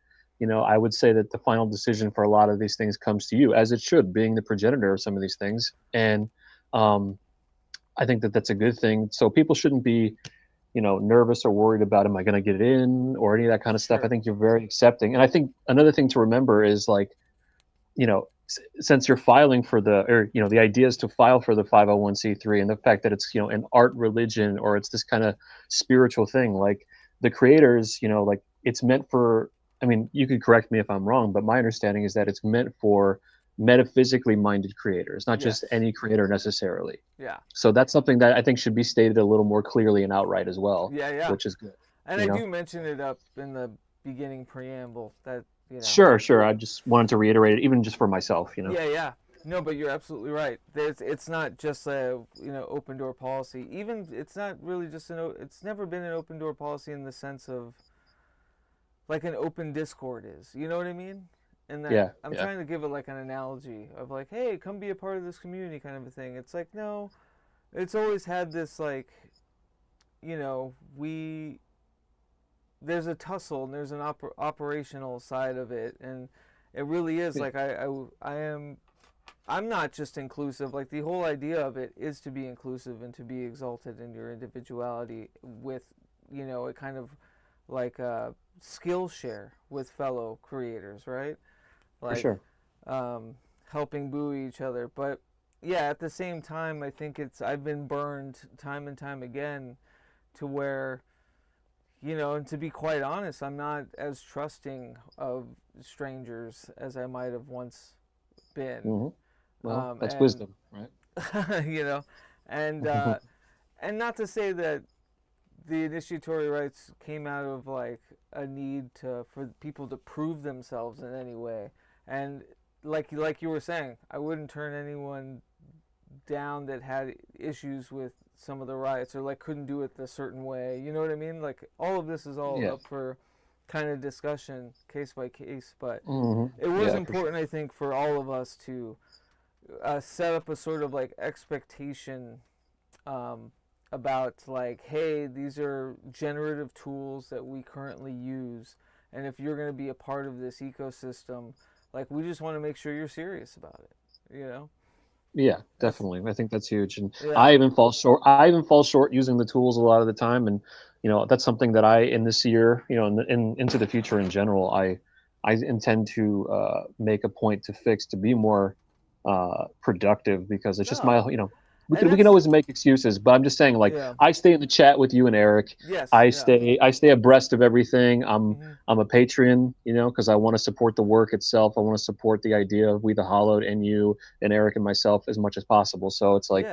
I would say that the final decision for a lot of these things comes to you, as it should, being the progenitor of some of these things. And I think that that's a good thing. So people shouldn't be, nervous or worried about, am I going to get it in, or any of that kind of stuff. Sure. I think you're very accepting. And I think another thing to remember is like, since you're filing for the idea is to file for the 501c3, and the fact that it's, an art religion, or it's this kind of spiritual thing, like the creators, like it's meant for, I mean, you could correct me if I'm wrong, but my understanding is that it's meant for metaphysically minded creators, not just Yes. any creator necessarily. Yeah. So that's something that I think should be stated a little more clearly and outright as well, Yeah. which is good. And you I know? do mention it up in the beginning preamble that, Sure. I just wanted to reiterate it, even just for myself. Yeah. No, but you're absolutely right. It's not just a open door policy. Even it's not really just it's never been an open door policy in the sense of like an open Discord is. You know what I mean? And that I'm trying to give it like an analogy of like, hey, come be a part of this community kind of a thing. It's like, no, it's always had this like, there's a tussle and there's an operational side of it, and it really is like I'm not just inclusive. Like the whole idea of it is to be inclusive and to be exalted in your individuality with a kind of like a skill share with fellow creators, right? Like, for sure. Helping buoy each other. But yeah, at the same time, I think I've been burned time and time again to where, and to be quite honest, I'm not as trusting of strangers as I might have once been. Mm-hmm. Well, that's wisdom, right? And and not to say that the initiatory rites came out of like a need for people to prove themselves in any way. And like you were saying, I wouldn't turn anyone down that had issues with some of the rites or like couldn't do it a certain way. You know what I mean? Like all of this is all up for kind of discussion case by case, but it was important, I think, for all of us to set up a sort of like expectation about like, hey, these are generative tools that we currently use, and if you're going to be a part of this ecosystem, like we just want to make sure you're serious about it, Yeah, definitely. I think that's huge, and I even fall short using the tools a lot of the time, and that's something that in this year, into the future in general, I intend to make a point to fix to be more productive, because it's just we can always make excuses, but I'm just saying, like, I stay in the chat with you and Eric. I stay abreast of everything. I'm a Patreon, because I want to support the work itself. I want to support the idea of We the Hallowed and you and Eric and myself as much as possible. So it's like,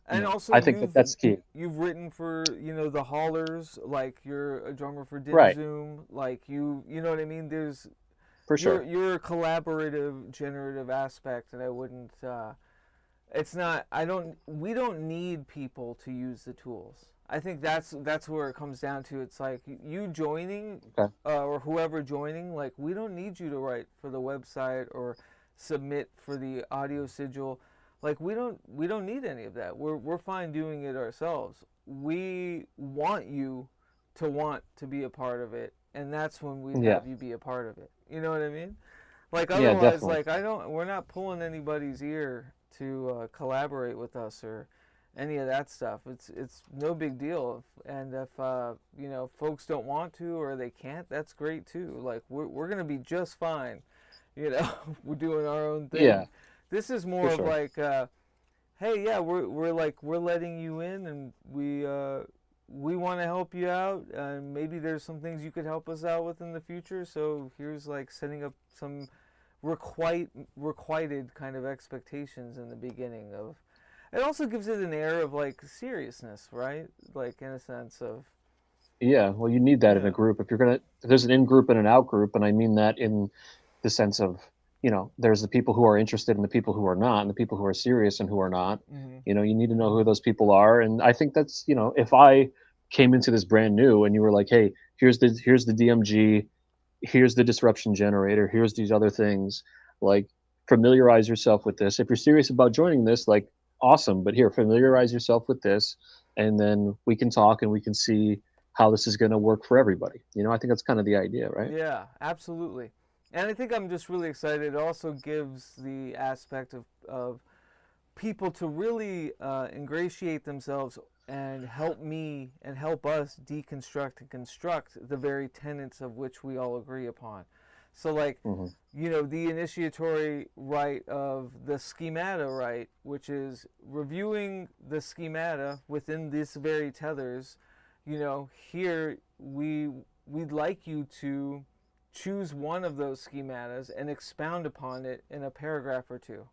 and also I think that's key. You've written for the HOLLERS, like you're a drummer for Dim Right. Zoom, like you know what I mean. There's for sure you're a collaborative, generative aspect, and I wouldn't. It's not. We don't need people to use the tools. I think that's where it comes down to. It's like you joining, or whoever joining. Like we don't need you to write for the website or submit for the audio sigil. Like we don't need any of that. We're fine doing it ourselves. We want you to want to be a part of it, and that's when we have you be a part of it. You know what I mean? Like otherwise, like we're not pulling anybody's ear to collaborate with us or any of that stuff. It's no big deal, and if folks don't want to or they can't, that's great too. Like we're gonna be just fine. We're doing our own thing. Yeah. This is more of like, hey, yeah, we're letting you in, and we want to help you out, and maybe there's some things you could help us out with in the future. So here's like setting up some requited kind of expectations in the beginning of. It also gives it an air of like seriousness, right? Like in a sense of. Yeah, well, you need that in a group. If there's an in group and an out group, and I mean that in the sense of, there's the people who are interested and the people who are not, and the people who are serious and who are not. You need to know who those people are, and I think that's, if I came into this brand new and you were like, hey, here's the DMG, here's the disruption generator, here's these other things, like familiarize yourself with this. If you're serious about joining this, like awesome, but here, familiarize yourself with this, and then we can talk and we can see how this is going to work for everybody. I think that's kind of the idea, right? Yeah, absolutely. And I think I'm just really excited. It also gives the aspect of people to really ingratiate themselves and help me and help us deconstruct and construct the very tenets of which we all agree upon. So like, the initiatory rite of the schemata rite, which is reviewing the schemata within this very tethers, here we'd like you to choose one of those schematas and expound upon it in a paragraph or two.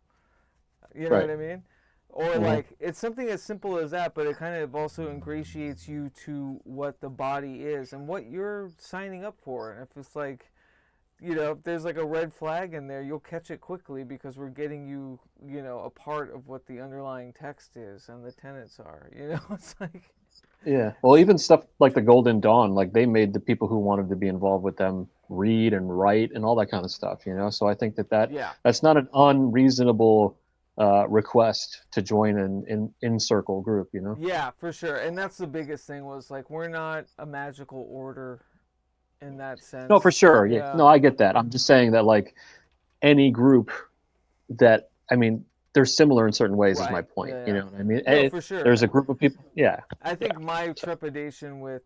You know Right. what I mean? Or like it's something as simple as that, but it kind of also ingratiates you to what the body is and what you're signing up for. And if it's like, you know, if there's like a red flag in there, you'll catch it quickly because we're getting you, you know, a part of what the underlying text is and the tenets are. You know, it's like, Yeah. Well, even stuff like the Golden Dawn, like they made the people who wanted to be involved with them read and write and all that kind of stuff, you know? So I think yeah, that's not an unreasonable request to join an in circle group, you know? yeah, for sure. And that's the biggest thing was like, we're not a magical order in that No, for sense. sure. Yeah. Yeah. No, I get that. I'm just saying that like any group that, I mean, they're similar in certain ways is my Right. point. Yeah, You yeah. know what I mean? No, for sure. There's a group of people. Yeah. I think my trepidation with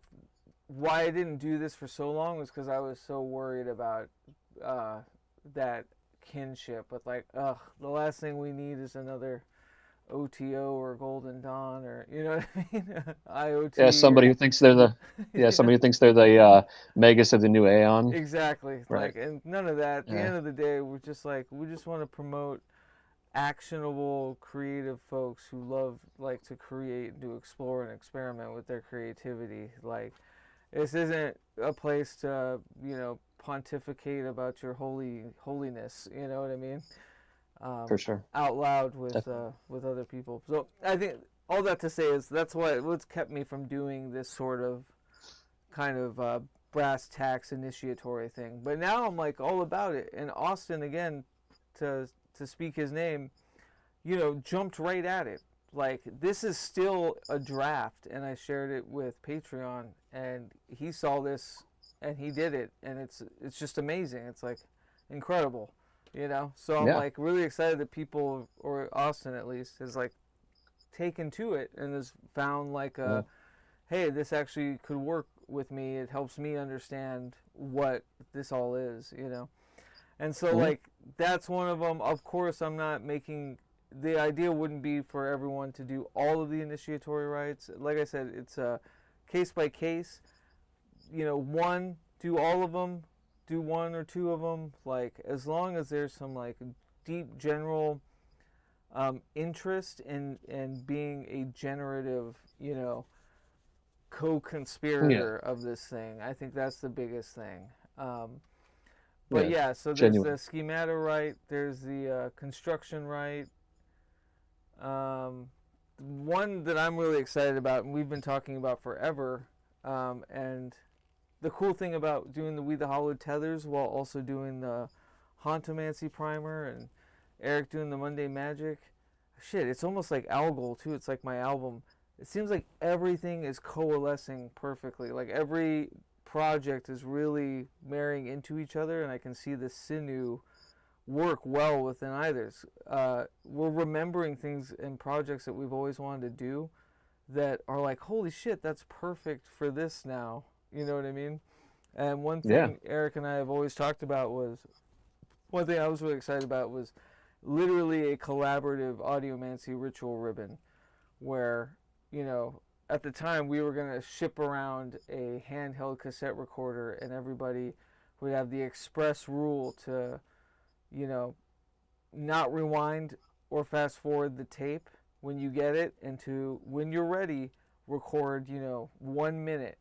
why I didn't do this for so long was because I was so worried about that kinship with like, ugh, the last thing we need is another OTO or Golden Dawn or, you know what I mean? IoT. Yeah. Somebody or, who thinks they're the, yeah, somebody who thinks they're the Magus of the new Aeon. exactly. Right. Like, and none of that. At the Yeah. end of the day, we're just like, we just want to promote actionable creative folks who love like to create, to explore and experiment with their creativity. Like, this isn't a place to, you know, pontificate about your holiness, you know what I mean, For sure. out loud with Definitely. with other people. So I think all that to say is that's what's kept me from doing this sort of kind of brass tacks initiatory thing. But now I'm like all about it. And Austin, again, to speak his name, you know, jumped right at it. Like, this is still a draft, and I shared it with Patreon, and he saw this, and he did it, and it's just amazing. It's like incredible, you know. So I'm Yeah. like really excited that people, or Austin at least, has like taken to it and has found like a, hey, this actually could work with me. It helps me understand what this all is, you know. And so like that's one of them. Of course, I'm not making, the idea wouldn't be for everyone to do all of the initiatory rites. Like I said, it's a case by case. You know, do all of them, do one or two of them. Like, as long as there's some like deep general interest in being a generative, you know, co-conspirator of this thing. I think that's the biggest thing. But yeah, so there's genuine. the schemata right, there's the construction right. One that I'm really excited about, and we've been talking about forever, and the cool thing about doing the We the Hallowed tethers while also doing the Hauntomancy primer and Eric doing the Monday Magic, shit, it's almost like ALGOL too. It's like my album. It seems like everything is coalescing perfectly. Like every project is really marrying into each other, and I can see the sinew work well within either's. We're remembering things and projects that we've always wanted to do that are like, holy shit, that's perfect for this now. You know what I mean? And one thing Eric and I have always talked about was, one thing I was really excited about was literally a collaborative audiomancy ritual ribbon where, you know, at the time we were going to ship around a handheld cassette recorder and everybody would have the express rule to, you know, not rewind or fast forward the tape when you get it, and to, when you're ready, record, you know, 1 minute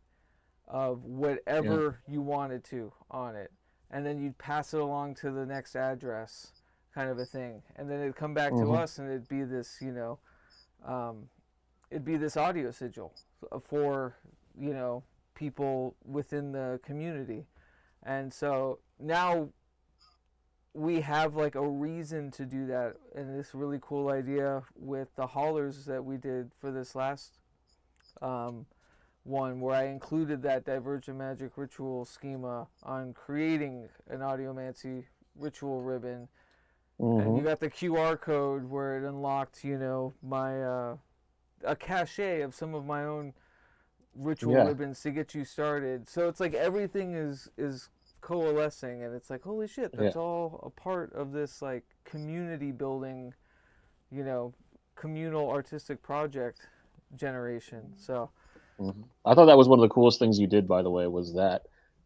of whatever you wanted to on it. And then you'd pass it along to the next address, kind of a thing. And then it'd come back to us and it'd be this, you know, it'd be this audio sigil for, you know, people within the community. And so now we have like a reason to do that, and this really cool idea with the HOLLERS that we did for this last one, where I included that Divergent Magic ritual schema on creating an Audiomancy ritual ribbon. And you got the QR code where it unlocked, you know, my a cache of some of my own ritual ribbons to get you started. So it's like everything is coalescing, and it's like, holy shit, that's all a part of this like community building, you know, communal artistic project generation. So I thought that was one of the coolest things you did, by the way, was that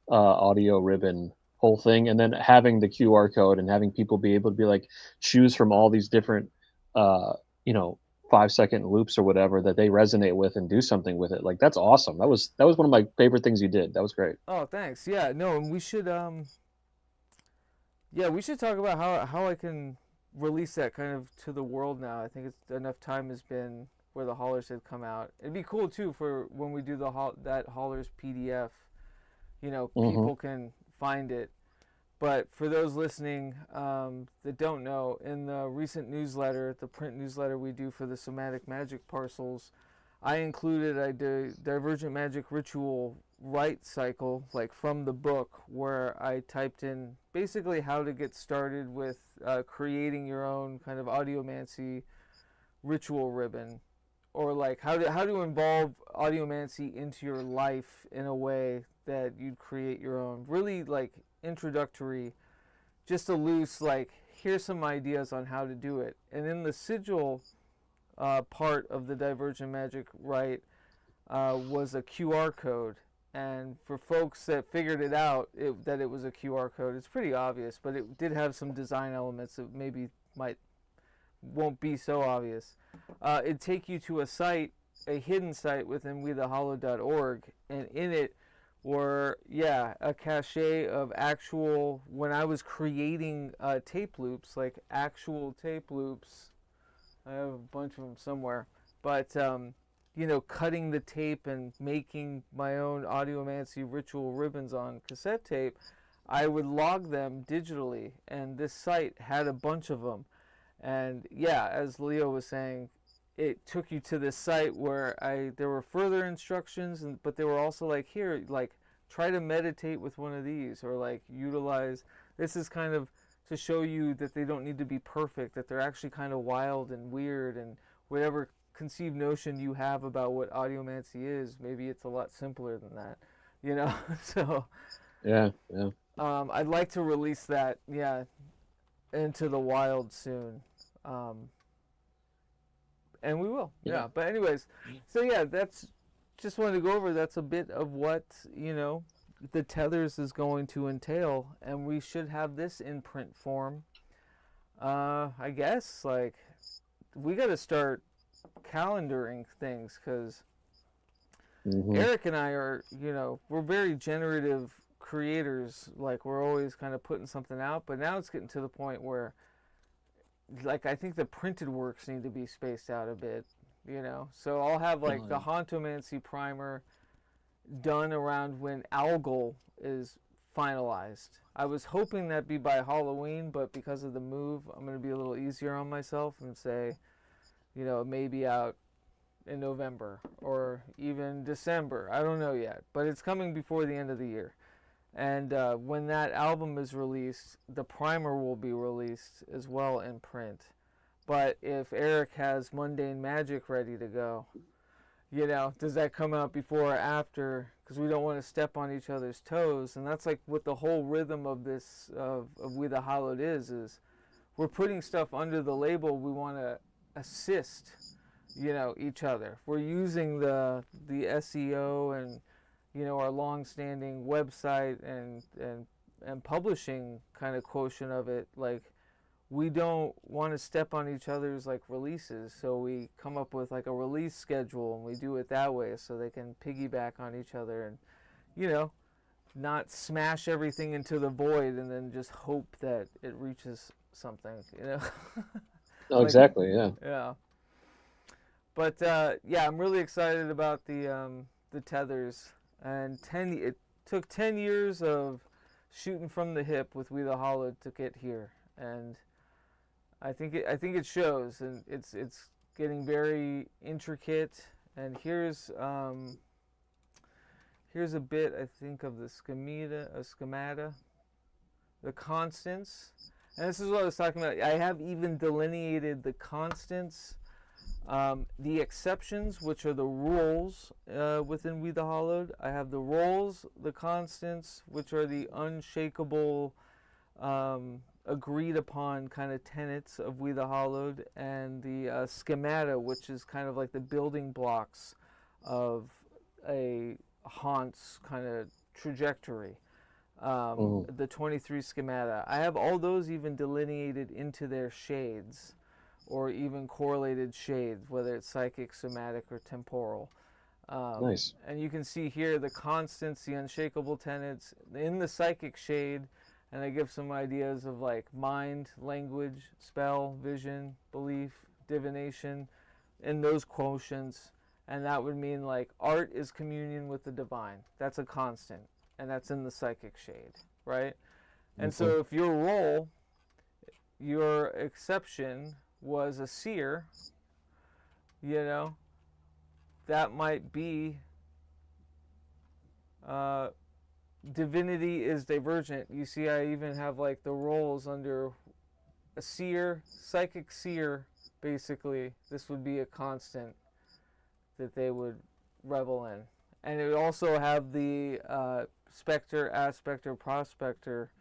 audio ribbon whole thing, and then having the QR code and having people be able to be like choose from all these different, you know, 5-second loops or whatever that they resonate with and do something with it. Like that's awesome. That was one of my favorite things you did. That was great. Oh, thanks. Yeah, no, and we should yeah, we should talk about how I can release that kind of to the world now. I think it's enough time has been where the Hollers had come out. It'd be cool too for when we do that Hollers PDF. You know, people can find it. But for those listening that don't know, in the recent newsletter, the print newsletter we do for the Somatic Magic parcels, I included a Divergent Magic ritual write cycle, like from the book, where I typed in basically how to get started with creating your own kind of audiomancy ritual ribbon, or like how to involve audiomancy into your life in a way that you'd create your own. Really like introductory, just a loose like here's some ideas on how to do it. And in the sigil part of the Divergent Magic write was a QR code. And for folks that figured it out, that it was a QR code, it's pretty obvious, but it did have some design elements that maybe won't be so obvious. It'd take you to a site, a hidden site within WeTheHollowed.org, and in it were, yeah, a cache of actual, when I was creating tape loops, like actual tape loops. I have a bunch of them somewhere, but you know, cutting the tape and making my own audiomancy ritual ribbons on cassette tape, I would log them digitally, and this site had a bunch of them. And yeah, as Leo was saying, it took you to this site where there were further instructions, but they were also like, here, like, try to meditate with one of these, or like utilize, this is kind of to show you that they don't need to be perfect, that they're actually kind of wild and weird, and whatever conceived notion you have about what audiomancy is, maybe it's a lot simpler than that, you know. So yeah I'd like to release that, yeah, into the wild soon, and we will, yeah. But anyways, so yeah, that's just wanted to go over, that's a bit of what, you know, the Tethers is going to entail, and we should have this in print form. I guess like we got to start calendaring things, because Eric and I are, you know, we're very generative creators, like we're always kind of putting something out, but now it's getting to the point where like I think the printed works need to be spaced out a bit, you know. So I'll have like the Hauntomancy primer done around when ALGOL is finalized. I was hoping that'd be by Halloween, but because of the move, I'm going to be a little easier on myself and say, you know, it may be out in November or even December. I don't know yet, but it's coming before the end of the year. And when that album is released, the primer will be released as well in print. But if Eric has Mundane Magic ready to go, you know, does that come out before or after? Because we don't want to step on each other's toes. And that's like what the whole rhythm of this, of We the Hallowed is we're putting stuff under the label. We want to assist, you know, each other. We're using the SEO and, you know, our long-standing website and publishing kind of quotient of it. Like, we don't want to step on each other's like releases, so we come up with like a release schedule, and we do it that way so they can piggyback on each other, and, you know, not smash everything into the void and then just hope that it reaches something, you know. Oh, exactly, yeah. Yeah. But yeah, I'm really excited about the Tethers. And it took 10 years of shooting from the hip with We the Hallowed to get here, and I think it shows, and it's getting very intricate. And here's a bit, I think, of the schemata, the constants, and this is what I was talking about. I have even delineated the constants. The exceptions, which are the rules within We the Hallowed. I have the roles, the constants, which are the unshakable, agreed upon kind of tenets of We the Hallowed, and the schemata, which is kind of like the building blocks of a haunt's kind of trajectory. the 23 schemata. I have all those even delineated into their shades, or even correlated shades, whether it's psychic, somatic, or temporal. Nice. And you can see here the constants, the unshakable tenets in the psychic shade, and I give some ideas of like mind, language, spell, vision, belief, divination, in those quotients. And that would mean like art is communion with the divine. That's a constant, and that's in the psychic shade, right? And so if your role, your exception was a seer, you know, that might be divinity is divergent. You see, I even have like the roles under a seer, psychic seer, basically. This would be a constant that they would revel in. And it would also have the specter, aspector, prospector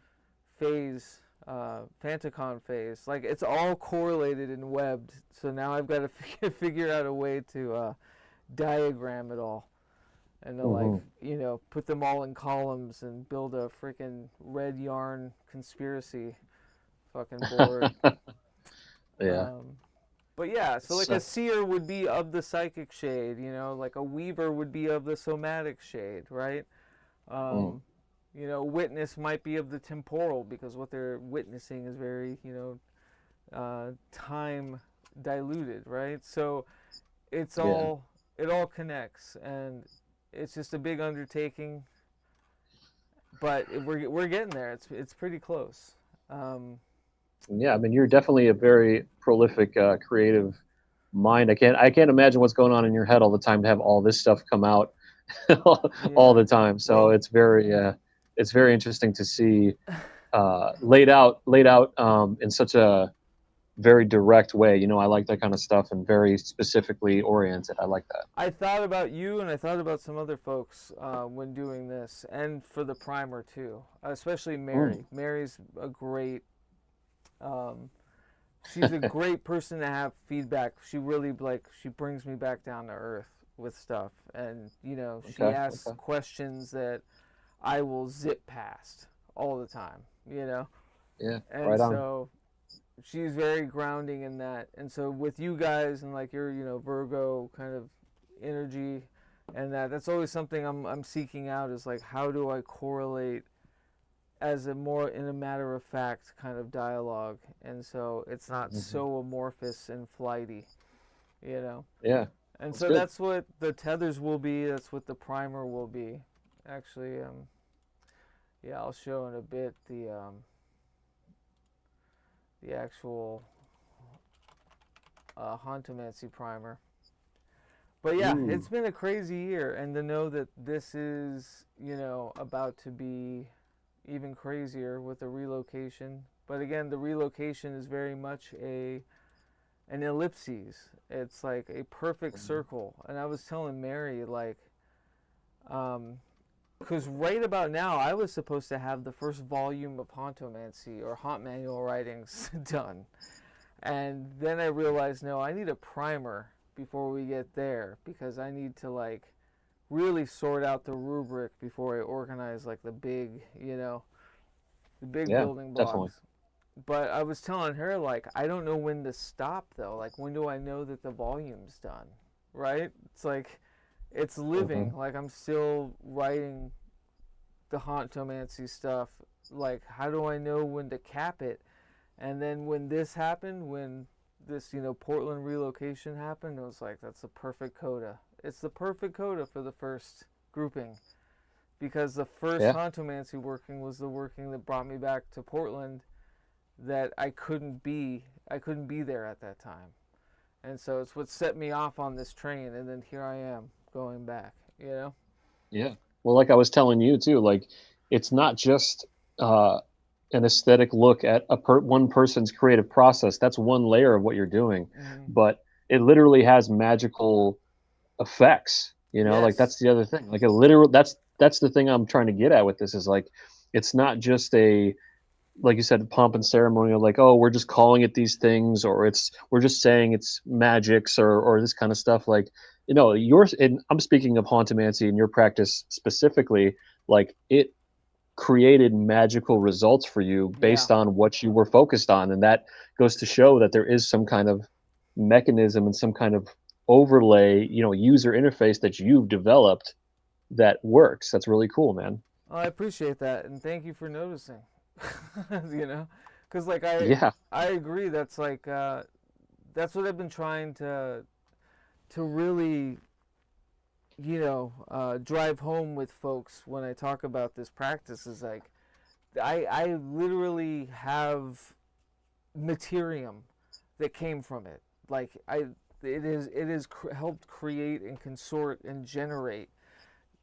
phase, Fanticon phase. Like, it's all correlated and webbed. So now I've got to figure out a way to diagram it all. And to, like, you know, put them all in columns and build a freaking red yarn conspiracy fucking board. Yeah. But yeah, so like a seer would be of the psychic shade, you know, like a weaver would be of the somatic shade, right? You know, witness might be of the temporal, because what they're witnessing is very, you know, time diluted, right? So it's all, it all connects, and it's just a big undertaking, but we're getting there. It's pretty close. Yeah, I mean, you're definitely a very prolific, creative mind. I can't imagine what's going on in your head all the time to have all this stuff come out all the time. So Well, it's very interesting to see laid out in such a very direct way. You know, I like that kind of stuff, and very specifically oriented. I like that. I thought about you, and I thought about some other folks when doing this, and for the primer too, especially Mary. Mary's a great. She's a great person to have feedback. She really, like, she brings me back down to earth with stuff, and you know, she asks questions that I will zip past all the time, you know. Yeah, and right on. So she's very grounding in that. And so with you guys and like your, you know, Virgo kind of energy, and that's always something I'm seeking out, is like, how do I correlate as a more in a matter of fact kind of dialogue, and so it's not so amorphous and flighty, you know. Yeah. And That's so good. that's what the tethers will be. That's what the primer will be. Actually, yeah, I'll show in a bit the actual Hauntomancy primer. But yeah, it's been a crazy year, and to know that this is, you know, about to be even crazier with the relocation. But again, the relocation is very much an ellipses. It's like a perfect circle. And I was telling Mary, like, because right about now, I was supposed to have the first volume of Hauntomancy or Haunt Manual writings done. And then I realized, no, I need a primer before we get there, because I need to, like, really sort out the rubric before I organize, like, the big, you know, the big building blocks. Definitely. But I was telling her, like, I don't know when to stop, though. Like, when do I know that the volume's done, right? It's like, it's living. Like, I'm still writing the Hauntomancy stuff. Like, how do I know when to cap it? And then when this happened, when this, you know, Portland relocation happened, it was like, that's the perfect coda. It's the perfect coda for the first grouping, because the first Hauntomancy working was the working that brought me back to Portland, that I couldn't be there at that time. And so it's what set me off on this train, and then here I am going back, you know? Yeah. Well, like I was telling you too, like, it's not just an aesthetic look at one person's creative process. That's one layer of what you're doing, but it literally has magical effects, you know. Like, that's the other thing. Like, a literal, that's the thing I'm trying to get at with this, is like, it's not just a, like you said, pomp and ceremonial, like, oh, we're just calling it these things, or we're just saying it's magics, or this kind of stuff. Like, you know, and I'm speaking of Hauntomancy and your practice specifically, like, it created magical results for you based on what you were focused on. And that goes to show that there is some kind of mechanism and some kind of overlay, you know, user interface that you've developed that works. That's really cool, man. I appreciate that, and thank you for noticing. You know, because like Yeah. I agree. That's like that's what I've been trying to really, you know, drive home with folks when I talk about this practice. Is like I literally have materium that came from it. Like it is helped create and consort and generate,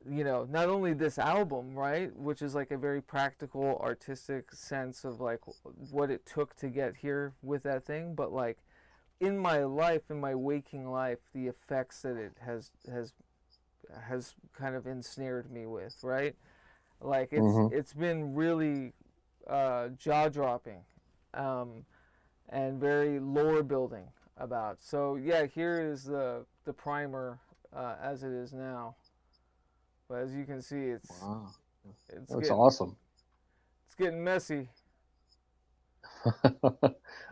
you know, not only this album, right, which is like a very practical artistic sense of like what it took to get here with that thing, but like in my life, in my waking life, the effects that it has kind of ensnared me with, right? Like it's been really jaw-dropping and very lore building about. So yeah, here is the primer as it is now. But as you can see, it's That's awesome. It's getting messy.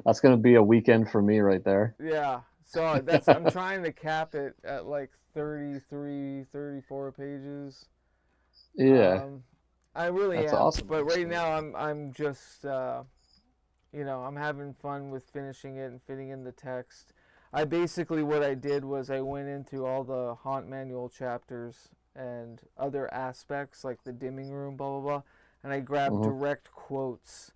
That's gonna be a weekend for me right there. Yeah. So that's I'm trying to cap it at like 33, 34 pages. Yeah. I really That's am. awesome. But right now I'm just you know, I'm having fun with finishing it and fitting in the text. I basically what I did was I went into all the haunt manual chapters and other aspects like the dimming room, blah blah blah, and I grabbed direct quotes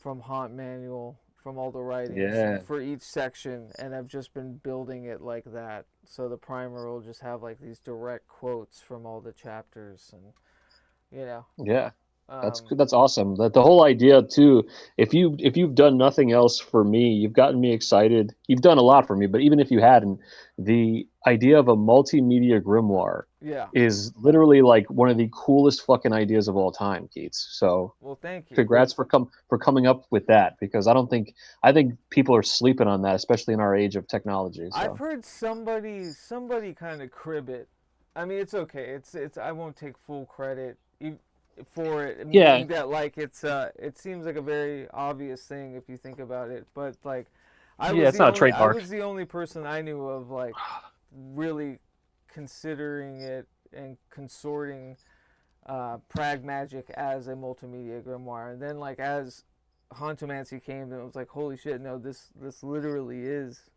from haunt manual from all the writings for each section, and I've just been building it like that. So the primer will just have like these direct quotes from all the chapters, and you know. Yeah. That's awesome. That the whole idea too. If you've done nothing else for me, you've gotten me excited. You've done a lot for me, but even if you hadn't, the idea of a multimedia grimoire is literally like one of the coolest fucking ideas of all time, Keats. So well, thank you. Congrats for coming up with that, because I think people are sleeping on that, especially in our age of technology. So. I've heard somebody kind of crib it. I mean, it's okay. It's I won't take full credit for it, meaning that like it seems like a very obvious thing if you think about it, but like I was the only person I knew of like really considering it and consorting Pragmagick as a multimedia grimoire, and then like as Hauntomancy came, it was like holy shit, no, this literally is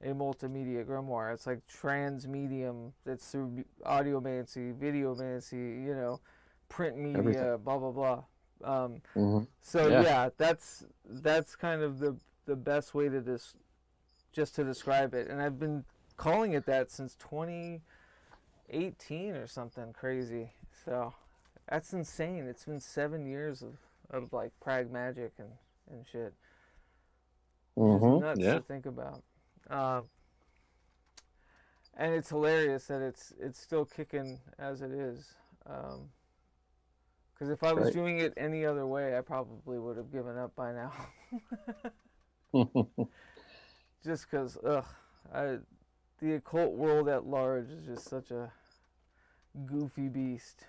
a multimedia grimoire. It's like transmedium that's through audiomancy, videomancy, you know, print media, everything. Blah blah blah. So yeah, that's kind of the best way to just to describe it, and I've been calling it that since 2018 or something crazy. So that's insane. It's been 7 years of like Pragmagick and shit. Which is nuts to think about. And it's hilarious that it's still kicking as it is. Because if I was doing it any other way, I probably would have given up by now. Just because, the occult world at large is just such a goofy beast.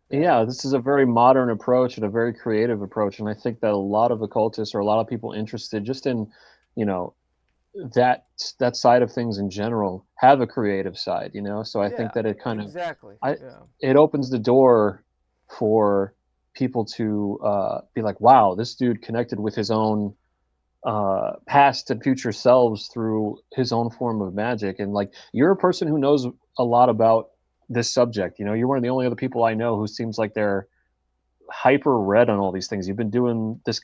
Yeah, this is a very modern approach and a very creative approach, and I think that a lot of occultists or a lot of people interested just in, you know, that side of things in general have a creative side, you know. So I think that it kind of it opens the door for people to be like, wow, this dude connected with his own past and future selves through his own form of magic. And like, you're a person who knows a lot about this subject, you know. You're one of the only other people I know who seems like they're hyper read on all these things. You've been doing this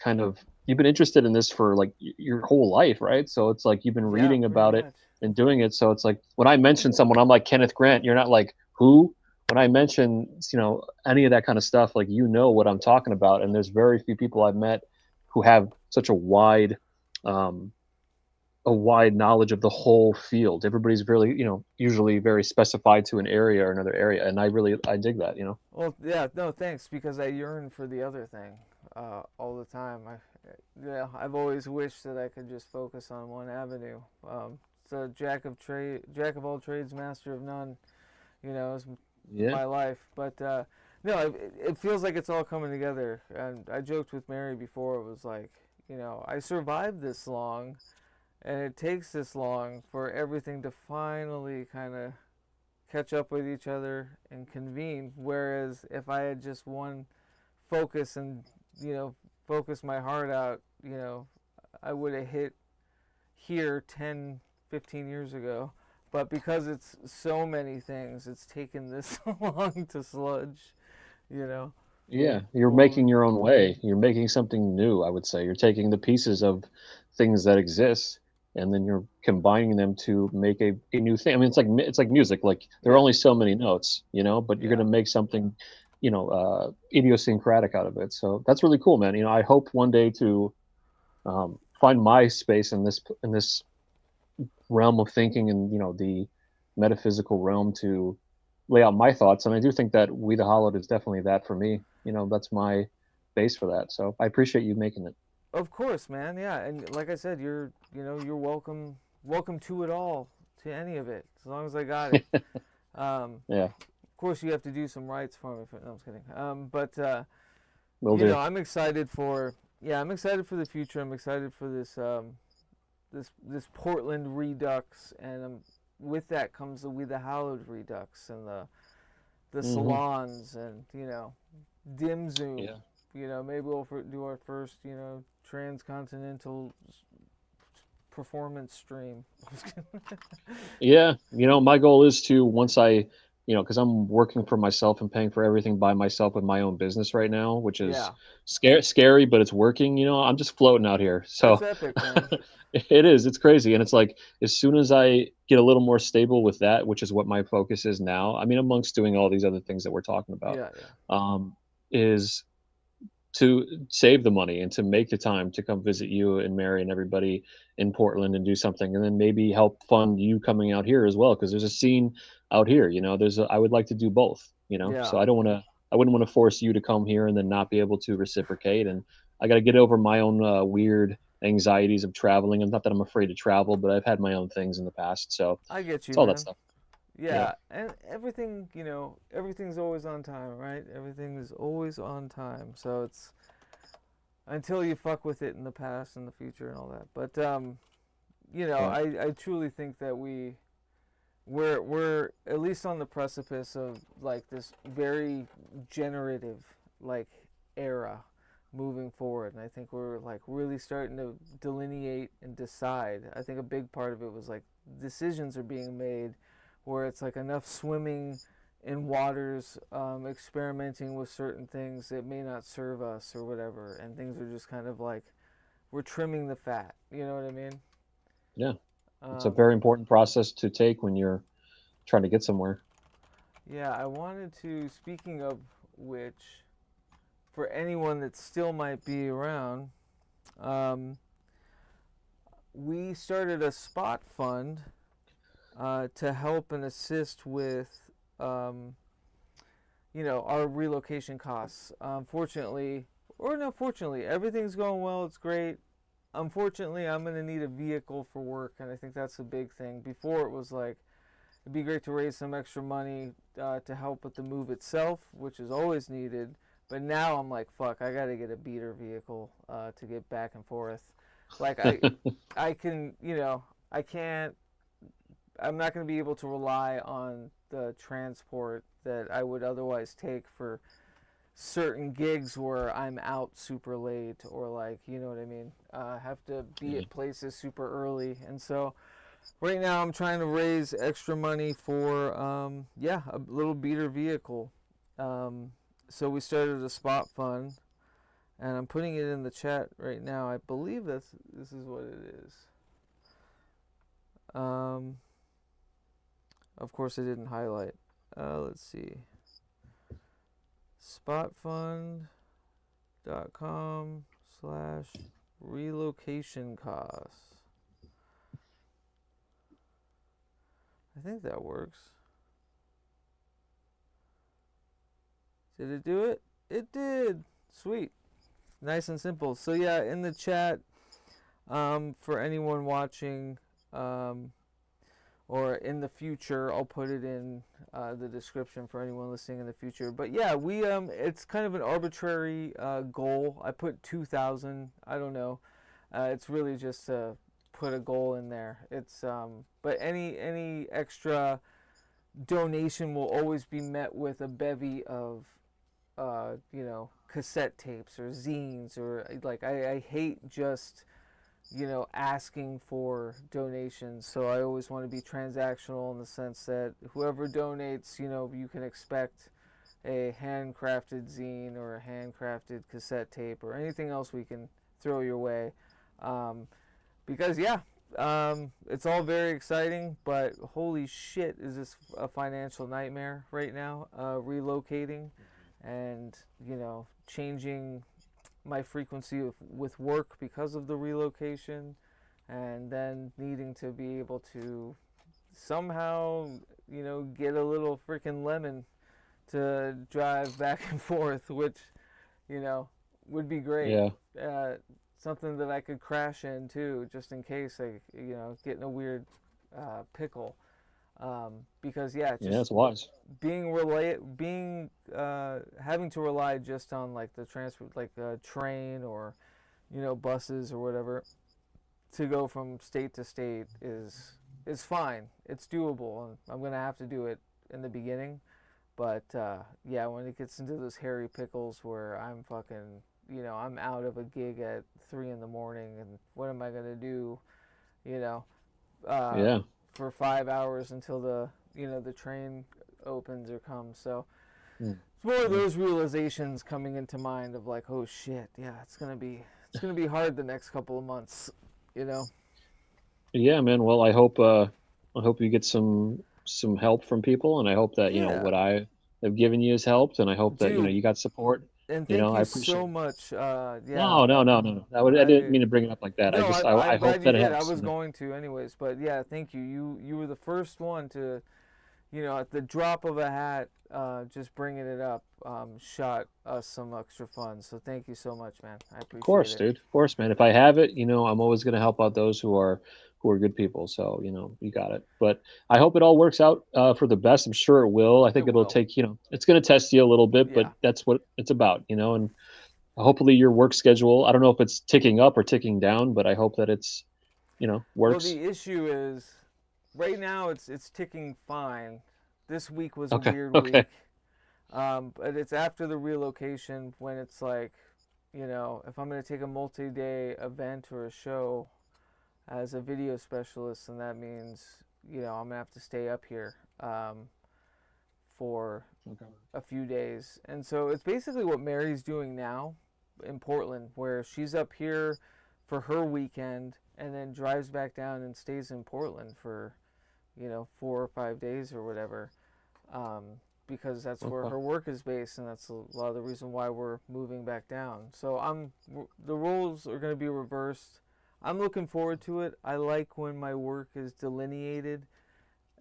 you've been interested in this for like your whole life, right? So it's like you've been reading about it and doing it. So it's like when I mention someone, I'm like Kenneth Grant. You're not like who? When I mention, you know, any of that kind of stuff, like, you know what I'm talking about. And there's very few people I've met who have such a wide knowledge of the whole field. Everybody's really, you know, usually very specified to an area or another area, and I dig that, you know. Well, yeah, no, thanks, because I yearn for the other thing all the time. I've always wished that I could just focus on one avenue. So jack of all trades, master of none, you know, is my life. But No, it feels like it's all coming together. And I joked with Mary before. It was like, I survived this long, and it takes this long for everything to finally kind of catch up with each other and convene. Whereas if I had just one focus and, focus my heart out, I would have hit here 10, 15 years ago. But because it's so many things, it's taken this long to sludge, Yeah, you're forward. making your own way. You're making something new, I would say. You're taking the pieces of things that exist and then you're combining them to make a new thing. I mean, it's like music. Like there are Yeah. only so many notes, but you're Yeah. going to make something, idiosyncratic out of it. So that's really cool, man. I hope one day to find my space in this realm of thinking and the metaphysical realm to lay out my thoughts. And I do think that We the Hollowed is definitely that for me. That's my base for that. So I appreciate you making it. Of course, man. Yeah, and like I said, you're welcome to it all, to any of it, as long as I got it. Yeah, Of course, you have to do some rights for me. No, I'm just kidding. But will do. I'm excited for the future. I'm excited for this Portland Redux, and with that comes the We the Hallowed Redux and the salons and dim zoom. Yeah. Maybe we'll do our first transcontinental performance stream. Yeah, my goal is to once I, because I'm working for myself and paying for everything by myself with my own business right now, which is scary, but it's working. I'm just floating out here. So That's epic, man. it is. It's crazy, and it's like as soon as I get a little more stable with that, which is what my focus is now. I mean, amongst doing all these other things that we're talking about, is to save the money and to make the time to come visit you and Mary and everybody in Portland and do something, and then maybe help fund you coming out here as well, because there's a scene out here. I would like to do both. So I wouldn't want to force you to come here and then not be able to reciprocate. And I got to get over my own weird anxieties of traveling. And not that I'm afraid to travel, but I've had my own things in the past. So I get you, it's all man. that stuff. Yeah, and everything, everything's always on time, right? Everything is always on time. So it's until you fuck with it in the past and the future and all that. But I truly think that we're at least on the precipice of like this very generative like era moving forward, and I think we're like really starting to delineate and decide. I think a big part of it was like decisions are being made where it's like enough swimming in waters, experimenting with certain things that may not serve us or whatever, and things are just kind of like we're trimming the fat. You know what I mean? Yeah, it's a very important process to take when you're trying to get somewhere. Yeah, I wanted to. Speaking of which, for anyone that still might be around, we started a spot fund to help and assist with, our relocation costs. Fortunately, everything's going well. It's great. Unfortunately, I'm going to need a vehicle for work, and I think that's a big thing. Before, it was like, it'd be great to raise some extra money to help with the move itself, which is always needed. But now I'm like, fuck, I got to get a beater vehicle to get back and forth. Like, I can, I can't, I'm not going to be able to rely on the transport that I would otherwise take for certain gigs where I'm out super late or like, you know what I mean? Have to be at places super early. And so right now I'm trying to raise extra money for, a little beater vehicle. So we started a spot fund, and I'm putting it in the chat right now. I believe this is what it is. Of course, I didn't highlight. Let's see. spotfund.com/relocation costs. I think that works. Did it do it? It did. Sweet. Nice and simple. So yeah, in the chat, for anyone watching, or or in the future. I'll put it in the description for anyone listening in the future. But yeah, we it's kind of an arbitrary goal. I put 2,000. I don't know. It's really just to put a goal in there. It's but any extra donation will always be met with a bevy of you know, cassette tapes or zines, or like I hate just, you know, asking for donations. So I always want to be transactional in the sense that whoever donates, you know, you can expect a handcrafted zine or a handcrafted cassette tape or anything else we can throw your way. Because yeah, it's all very exciting, but holy shit, is this a financial nightmare right now, relocating and, you know, changing my frequency with work because of the relocation, and then needing to be able to somehow, you know, get a little freaking lemon to drive back and forth, which, you know, would be great. Yeah. Something that I could crash in too, just in case I, you know, get in a weird pickle. Because yeah, just Yeah, it's wise. having to rely just on like the transport, like a train or, you know, buses or whatever, to go from state to state is fine. It's doable, and I'm gonna have to do it in the beginning. But yeah, when it gets into those hairy pickles where I'm fucking, you know, I'm out of a gig at 3 in the morning, and what am I gonna do, you know, Yeah. for 5 hours until the, you know, the train opens or comes. So it's one of those realizations coming into mind of like, oh shit, yeah, it's gonna be hard the next couple of months, you know. Yeah, man. Well, I hope you get some help from people, and I hope that, you know, Yeah. what I have given you has helped, and I hope that, you know, Dude, you got support. and You thank know, I you appreciate so it. much. Yeah. No. I didn't mean to bring it up like that. No, I I'm hope glad you that it did. I helps. was You know? going to anyways, but yeah, thank you. You were the first one to, you know, at the drop of a hat, just bringing it up, shot us some extra funds. So thank you so much, man. I appreciate Of course, it. dude. Of course, man. If I have it, you know, I'm always going to help out those who are good people. So, you know, you got it. But I hope it all works out for the best. I'm sure it will. I think It it'll will. take, you know, it's going to test you a little bit, Yeah. but that's what it's about, you know. And hopefully your work schedule, I don't know if it's ticking up or ticking down, but I hope that it's, you know, Well, works. the issue is, right now it's ticking fine. This week was a Okay. weird Okay. week. But it's after the relocation when it's like, you know, if I'm going to take a multi-day event or a show as a video specialist, and that means, you know, I'm going to have to stay up here for Okay. a few days. And so it's basically what Mary's doing now in Portland, where she's up here for her weekend and then drives back down and stays in Portland for, you know, 4 or 5 days or whatever. Because that's where Okay. her work is based, and that's a lot of the reason why we're moving back down. So the roles are going to be reversed. I'm looking forward to it. I like when my work is delineated.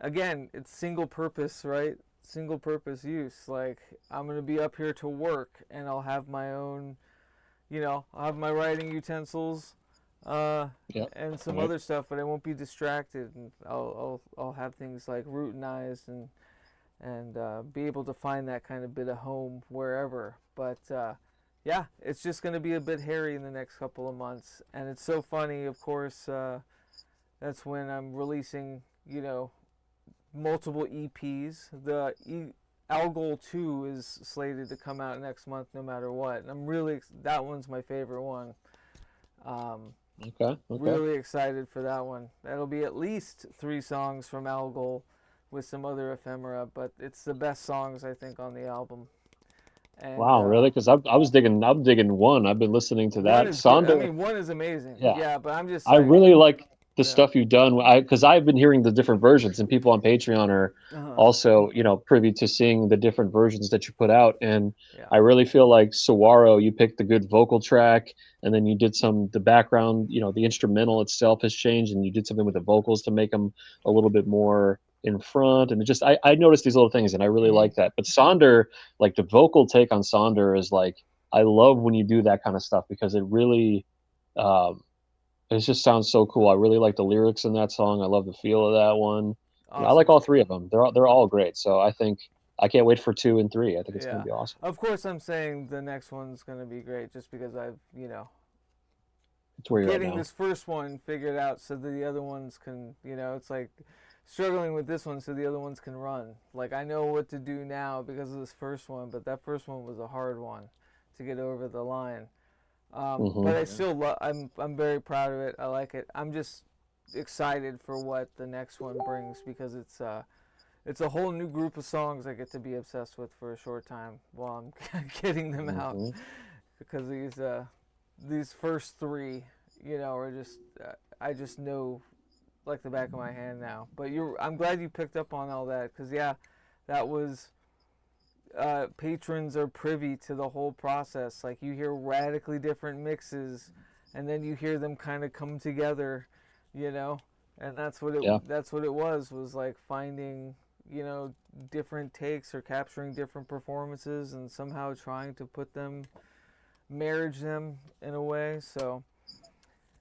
Again, it's single purpose, right? Single purpose use. Like, I'm going to be up here to work, and I'll have my own, you know, I'll have my writing utensils, and some Right. other stuff, but I won't be distracted, and I'll have things like routinized and be able to find that kind of bit of home wherever. But yeah, it's just going to be a bit hairy in the next couple of months. And it's so funny, of course, that's when I'm releasing, you know, multiple EPs. The ALGOL 2 is slated to come out next month no matter what. And I'm really, that one's my favorite one. Okay. Really excited for that one. That'll be at least 3 songs from ALGOL with some other ephemera, but it's the best songs, I think, on the album. And, Wow, really? Because I'm digging one. I've been listening to one that. is good. I Sonder, mean, one is amazing. Yeah. Yeah, but I'm just I like, really like the yeah. stuff you've done. Because I've been hearing the different versions, and people on Patreon are also, you know, privy to seeing the different versions that you put out. And Yeah. I really feel like Saguaro, you picked the good vocal track, and then you did the background, you know, the instrumental itself has changed, and you did something with the vocals to make them a little bit more in front. And it just, I noticed these little things, and I really like that. But Sonder, like the vocal take on Sonder is like, I love when you do that kind of stuff, because it really, it just sounds so cool. I really like the lyrics in that song. I love the feel of that one. I like all three of them. They're all great. So I think I can't wait for 2 and 3. I think it's going to be awesome. Of course, I'm saying the next one's going to be great just because I've, It's where you're at getting now. this first one figured out so that the other ones can, it's like struggling with this one so the other ones can run. Like, I know what to do now because of this first one, but that first one was a hard one to get over the line. But I still I'm very proud of it. I like it. I'm just excited for what the next one brings because it's a whole new group of songs I get to be obsessed with for a short time while I'm getting them out, because these first 3, are just I just know like the back of my hand now. But I'm glad you picked up on all that because that was patrons are privy to the whole process. Like you hear radically different mixes, and then you hear them kind of come together, and that's what it was like finding different takes or capturing different performances and somehow trying to marriage them in a way. So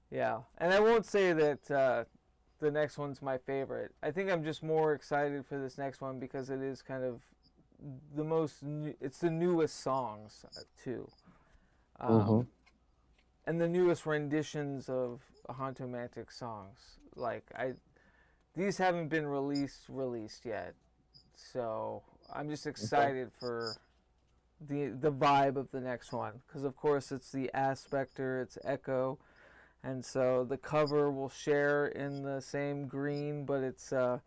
yeah, and I won't say that the next one's my favorite. I think I'm just more excited for this next one because it is kind of it's the newest songs too, and the newest renditions of Hauntomantic songs. Like these haven't been released yet, so I'm just excited for the vibe of the next one because of course it's the Aspector, it's Echo, and so the cover will share in the same green, but it's of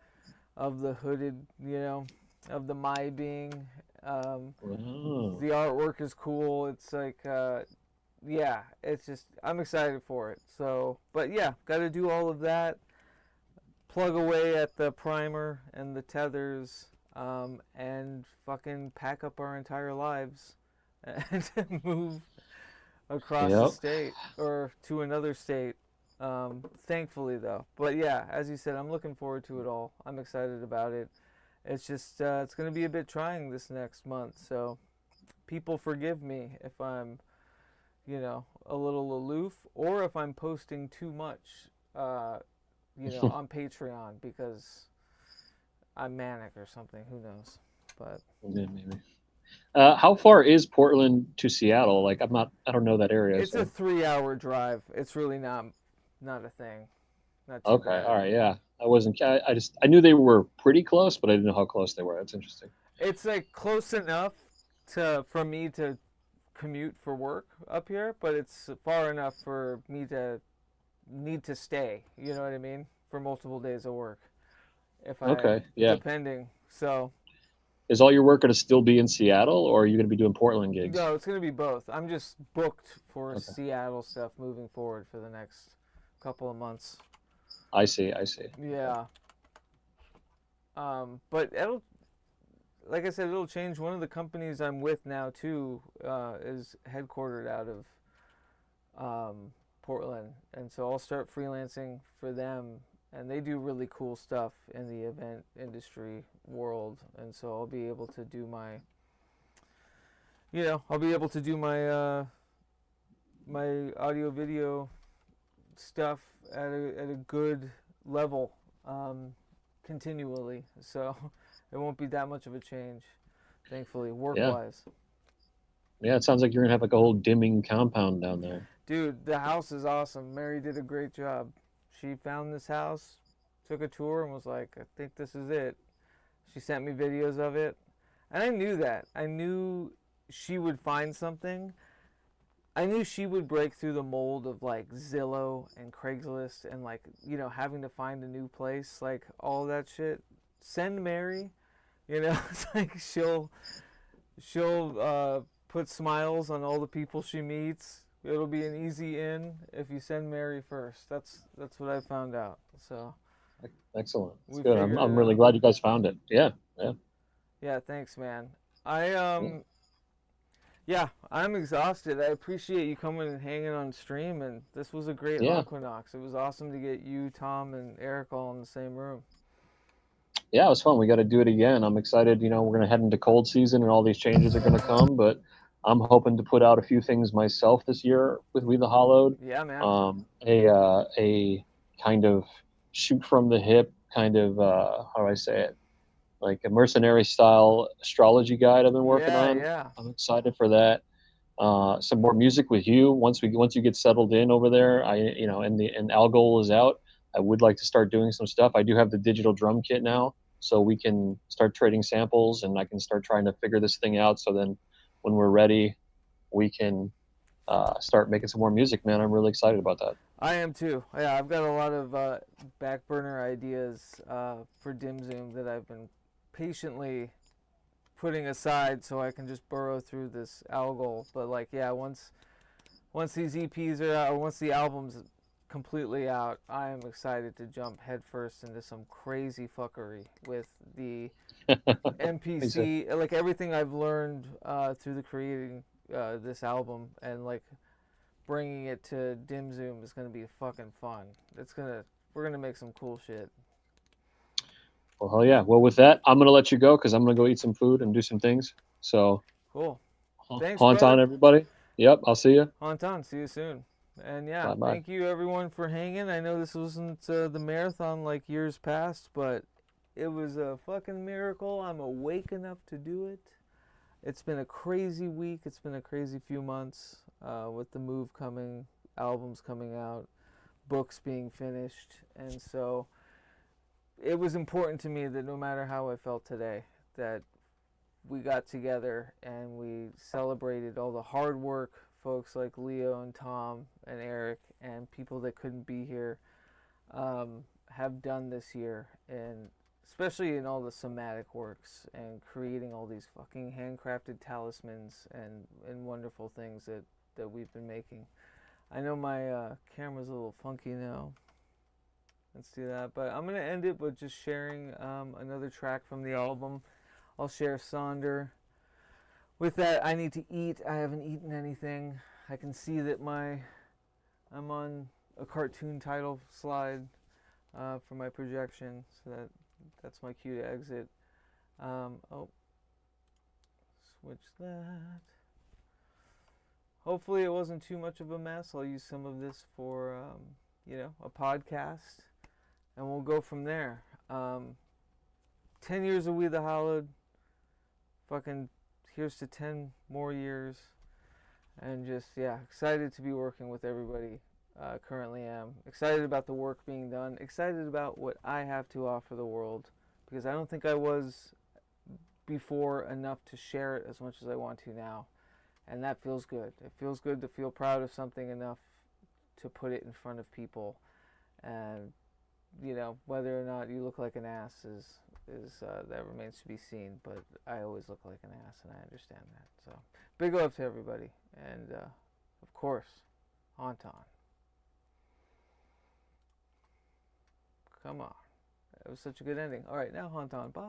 the hooded, of the My Being. The artwork is cool. It's like it's just I'm excited for it. So, but yeah, got to do all of that. Plug away at the primer and the tethers, and fucking pack up our entire lives and move across the state or to another state. Thankfully, though. But yeah, as you said, I'm looking forward to it all. I'm excited about it. It's just it's going to be a bit trying this next month. So people forgive me if I'm, a little aloof or if I'm posting too much. On Patreon because I'm manic or something. Who knows? But yeah, maybe. How far is Portland to Seattle? Like I don't know that area. It's a 3-hour drive. It's really not a thing. Not too Okay, bad. all right, yeah. I knew they were pretty close, but I didn't know how close they were. That's interesting. It's like close enough for me to commute for work up here, but it's far enough for me to need to stay, you know what I mean, for multiple days of work. Depending. So is all your work going to still be in Seattle, or are you going to be doing Portland gigs? No, it's going to be both. I'm just booked for Seattle stuff moving forward for the next couple of months. I see. Yeah. But like I said, it'll change. One of the companies I'm with now too is headquartered out of Portland, and so I'll start freelancing for them, and they do really cool stuff in the event industry world, and so I'll be able to do my my audio video stuff at a good level continually, so it won't be that much of a change, thankfully, work-wise. Yeah, it sounds like you're gonna have like a whole dimming compound down there. Dude, the house is awesome. Mary did a great job. She found this house, took a tour, and was like, I think this is it. She sent me videos of it. And I knew that. I knew she would find something. I knew she would break through the mold of like Zillow and Craigslist and like, having to find a new place, like all that shit. Send Mary, it's like she'll put smiles on all the people she meets. It'll be an easy in if you send Mary first. That's what I found out. So excellent. That's good. I'm really glad you guys found it. Yeah. Yeah, thanks, man. I'm exhausted. I appreciate you coming and hanging on stream, and this was a great HAUNTQUINOX. It was awesome to get you, Tom, and Eric all in the same room. Yeah, it was fun. We got to do it again. I'm excited. We're going to head into cold season, and all these changes are going to come, but I'm hoping to put out a few things myself this year with We the Hallowed. Yeah, man. A kind of shoot from the hip kind of how do I say it, like a mercenary style astrology guide I've been working on. Yeah. I'm excited for that. Some more music with you once you get settled in over there. And ALGOL is out. I would like to start doing some stuff. I do have the digital drum kit now, so we can start trading samples, and I can start trying to figure this thing out. So then, when we're ready, we can start making some more music. Man, I'm really excited about that. I am too. Yeah, I've got a lot of back burner ideas for Dim Zoom that I've been patiently putting aside so I can just burrow through this ALGOL. But like, yeah, once these EPs are out, or once the album's completely out, I am excited to jump headfirst into some crazy fuckery with the MPC, like everything I've learned through the creating this album, and like bringing it to Dim Zoom is gonna be fucking fun. We're gonna make some cool shit. Well, hell yeah. Well, with that, I'm gonna let you go because I'm gonna go eat some food and do some things. So Cool. Thanks, haunt brother. on, everybody. Yep, I'll see you. Haunt on. See you soon. And yeah, Bye-bye. thank you everyone for hanging. I know this wasn't the marathon like years past, but it was a fucking miracle. I'm awake enough to do it. It's been a crazy week. It's been a crazy few months with the move coming, albums coming out, books being finished. And so it was important to me that no matter how I felt today, that we got together and we celebrated all the hard work folks like Leo and Tom and Eric and people that couldn't be here have done this year, and especially in all the somatic works and creating all these fucking handcrafted talismans and wonderful things that we've been making. I know my camera's a little funky now. Let's do that. But I'm going to end it with just sharing another track from the album. I'll share Sonder. With that, I need to eat. I haven't eaten anything. I can see that I'm on a cartoon title slide for my projection, so that's my cue to exit. Switch that. Hopefully it wasn't too much of a mess. I'll use some of this for a podcast, and we'll go from there. 10 years of We the Hallowed. Fucking here's to 10 more years, and just excited to be working with everybody. Currently am excited about the work being done, excited about what I have to offer the world, because I don't think I was before enough to share it as much as I want to now, and that feels good. It feels good to feel proud of something enough to put it in front of people, and whether or not you look like an ass is that remains to be seen, but I always look like an ass, and I understand that. So big love to everybody, and of course, haunt on. Come on. That was such a good ending. All right, now haunt on. Bye.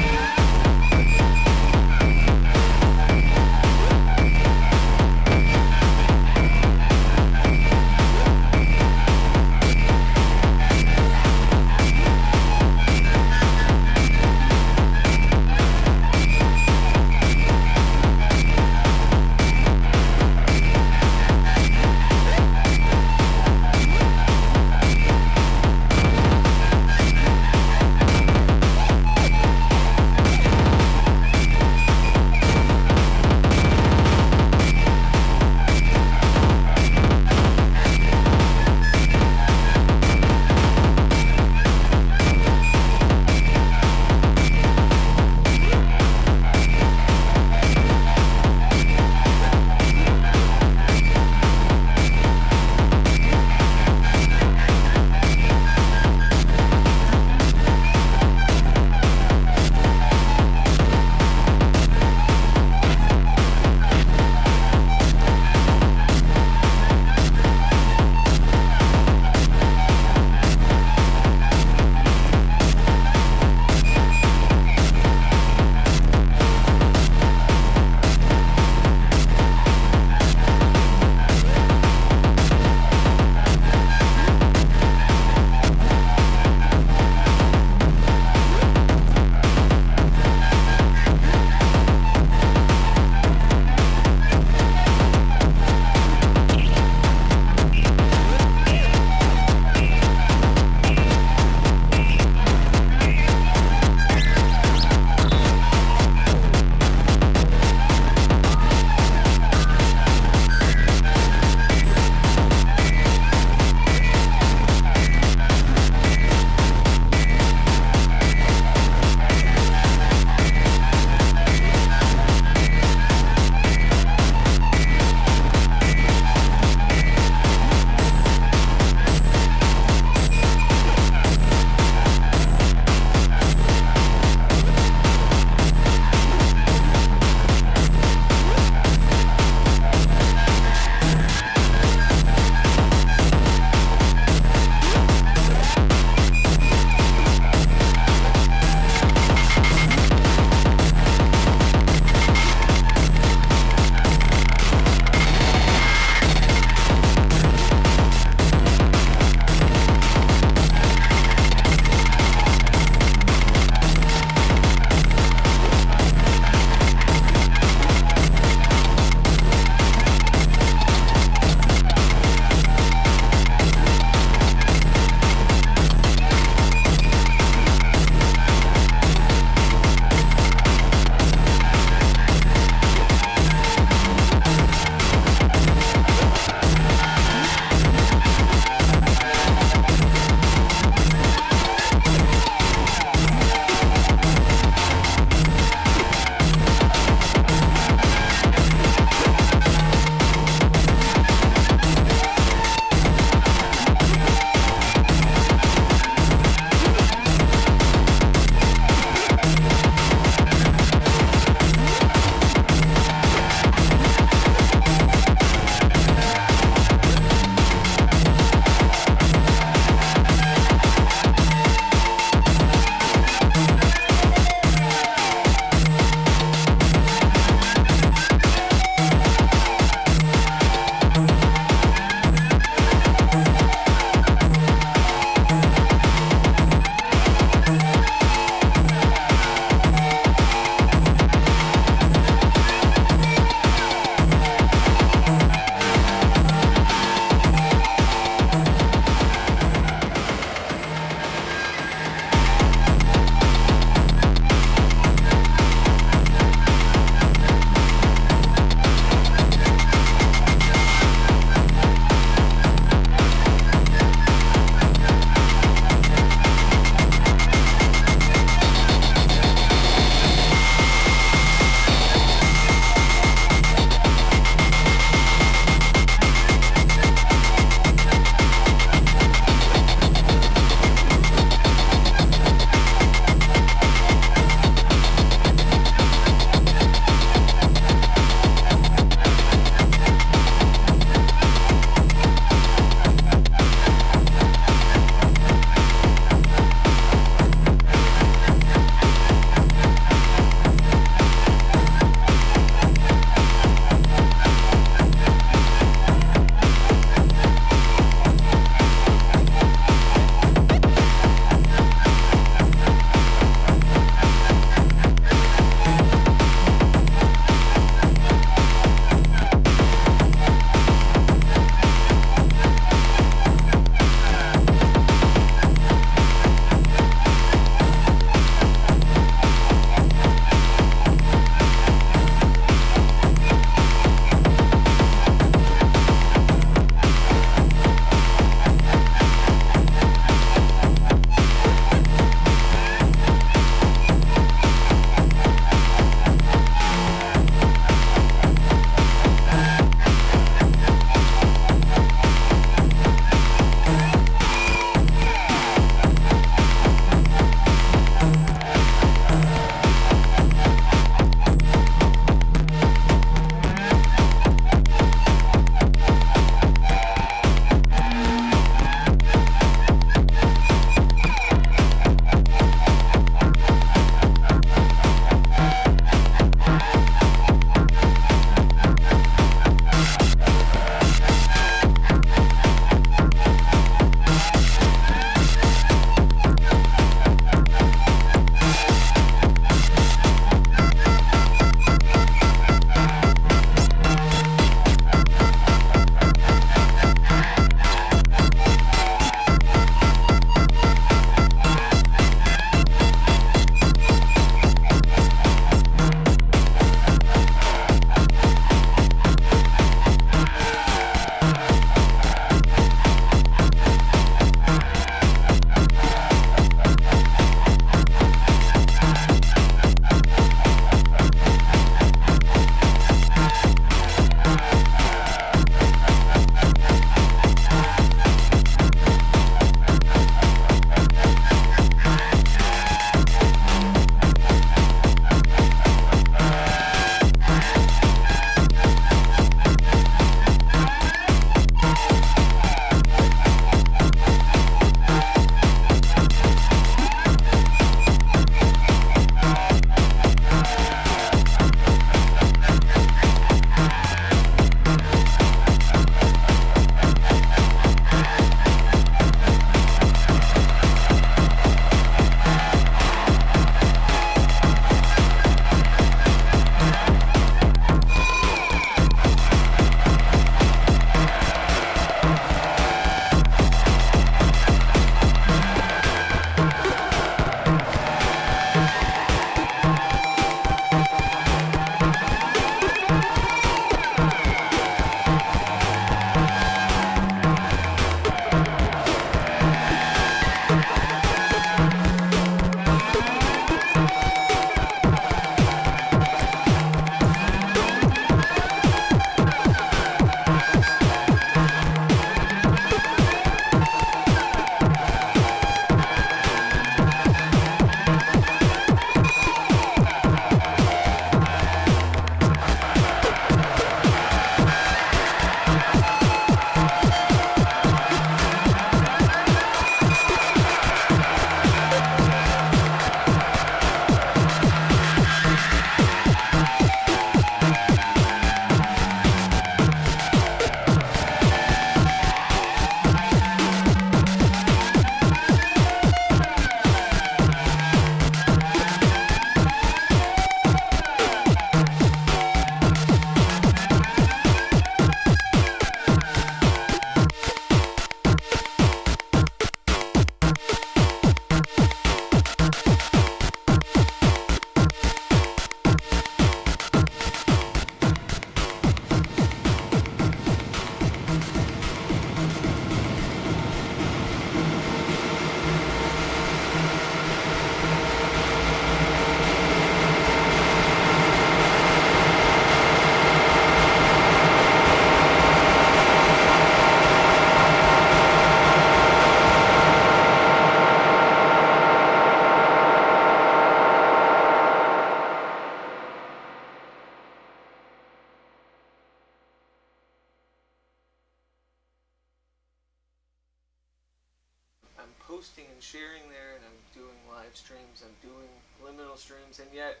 posting and sharing there, and I'm doing live streams, I'm doing liminal streams, and yet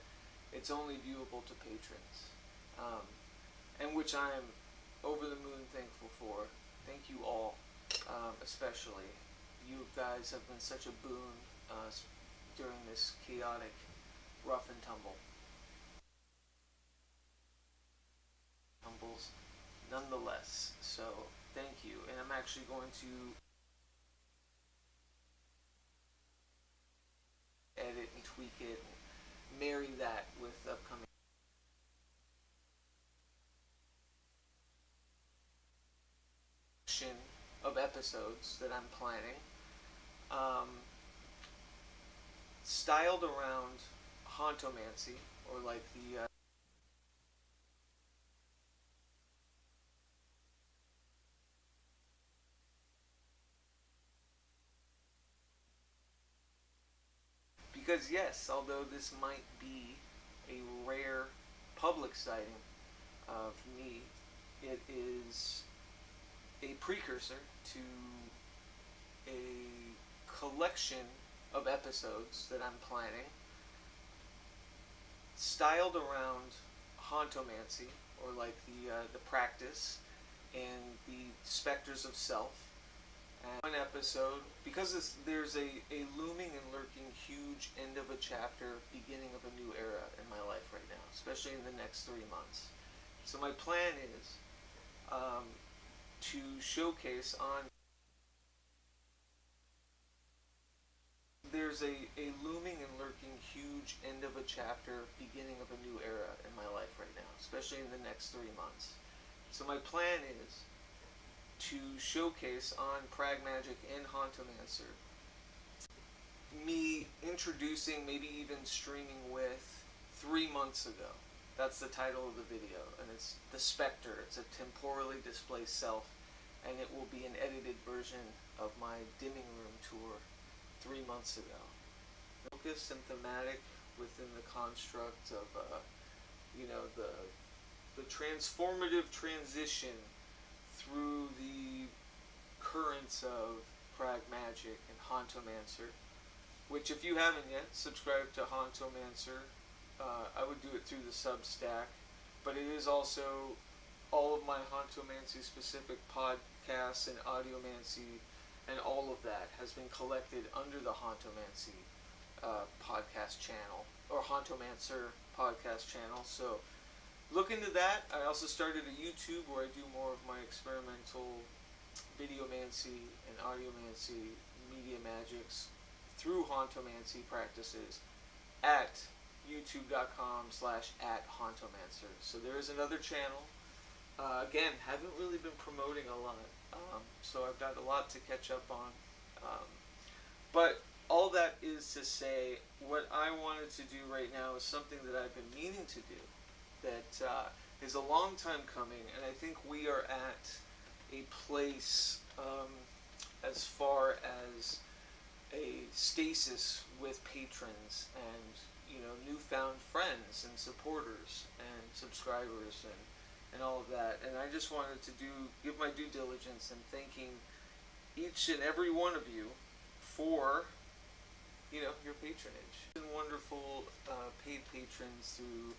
it's only viewable to patrons, and which I'm over the moon thankful for. Thank you all, especially. You guys have been such a boon during this chaotic rough and tumbles nonetheless. So thank you, and I'm actually going to edit and tweak it and marry that with upcoming of episodes that I'm planning, styled around Hauntomancy, or like the because yes, although this might be a rare public sighting of me, it is a precursor to a collection of episodes that I'm planning, styled around Hauntomancy, or like the practice and the specters of self. And one episode, because there's a looming and lurking huge end of a chapter, beginning of a new era in my life right now, especially in the next 3 months. So my plan is to showcase on there's a looming and lurking huge end of a chapter, beginning of a new era in my life right now, especially in the next 3 months. So my plan is to showcase on Pragmagick and Hauntomancer me introducing, maybe even streaming with 3 months ago. That's the title of the video, and it's The Spectre. It's a temporally displaced self, and it will be an edited version of my dimming room tour 3 months ago. Focused and thematic within the construct of, the transformative transition through the currents of Pragmagick and Hauntomancer, which, if you haven't yet, subscribe to Hauntomancer. I would do it through the Substack, but it is also all of my Hauntomancy specific podcasts and Audiomancy, and all of that has been collected under the Hauntomancy podcast channel, or Hauntomancer podcast channel. So look into that. I also started a YouTube where I do more of my experimental videomancy and audiomancy media magics through Hauntomancy practices at youtube.com/@Hauntomancer. So there is another channel. Again, haven't really been promoting a lot, so I've got a lot to catch up on. But all that is to say, what I wanted to do right now is something that I've been meaning to do, that is a long time coming, and I think we are at a place as far as a stasis with patrons and newfound friends and supporters and subscribers and all of that. And I just wanted to give my due diligence in thanking each and every one of you for your patronage. It's been wonderful paid patrons through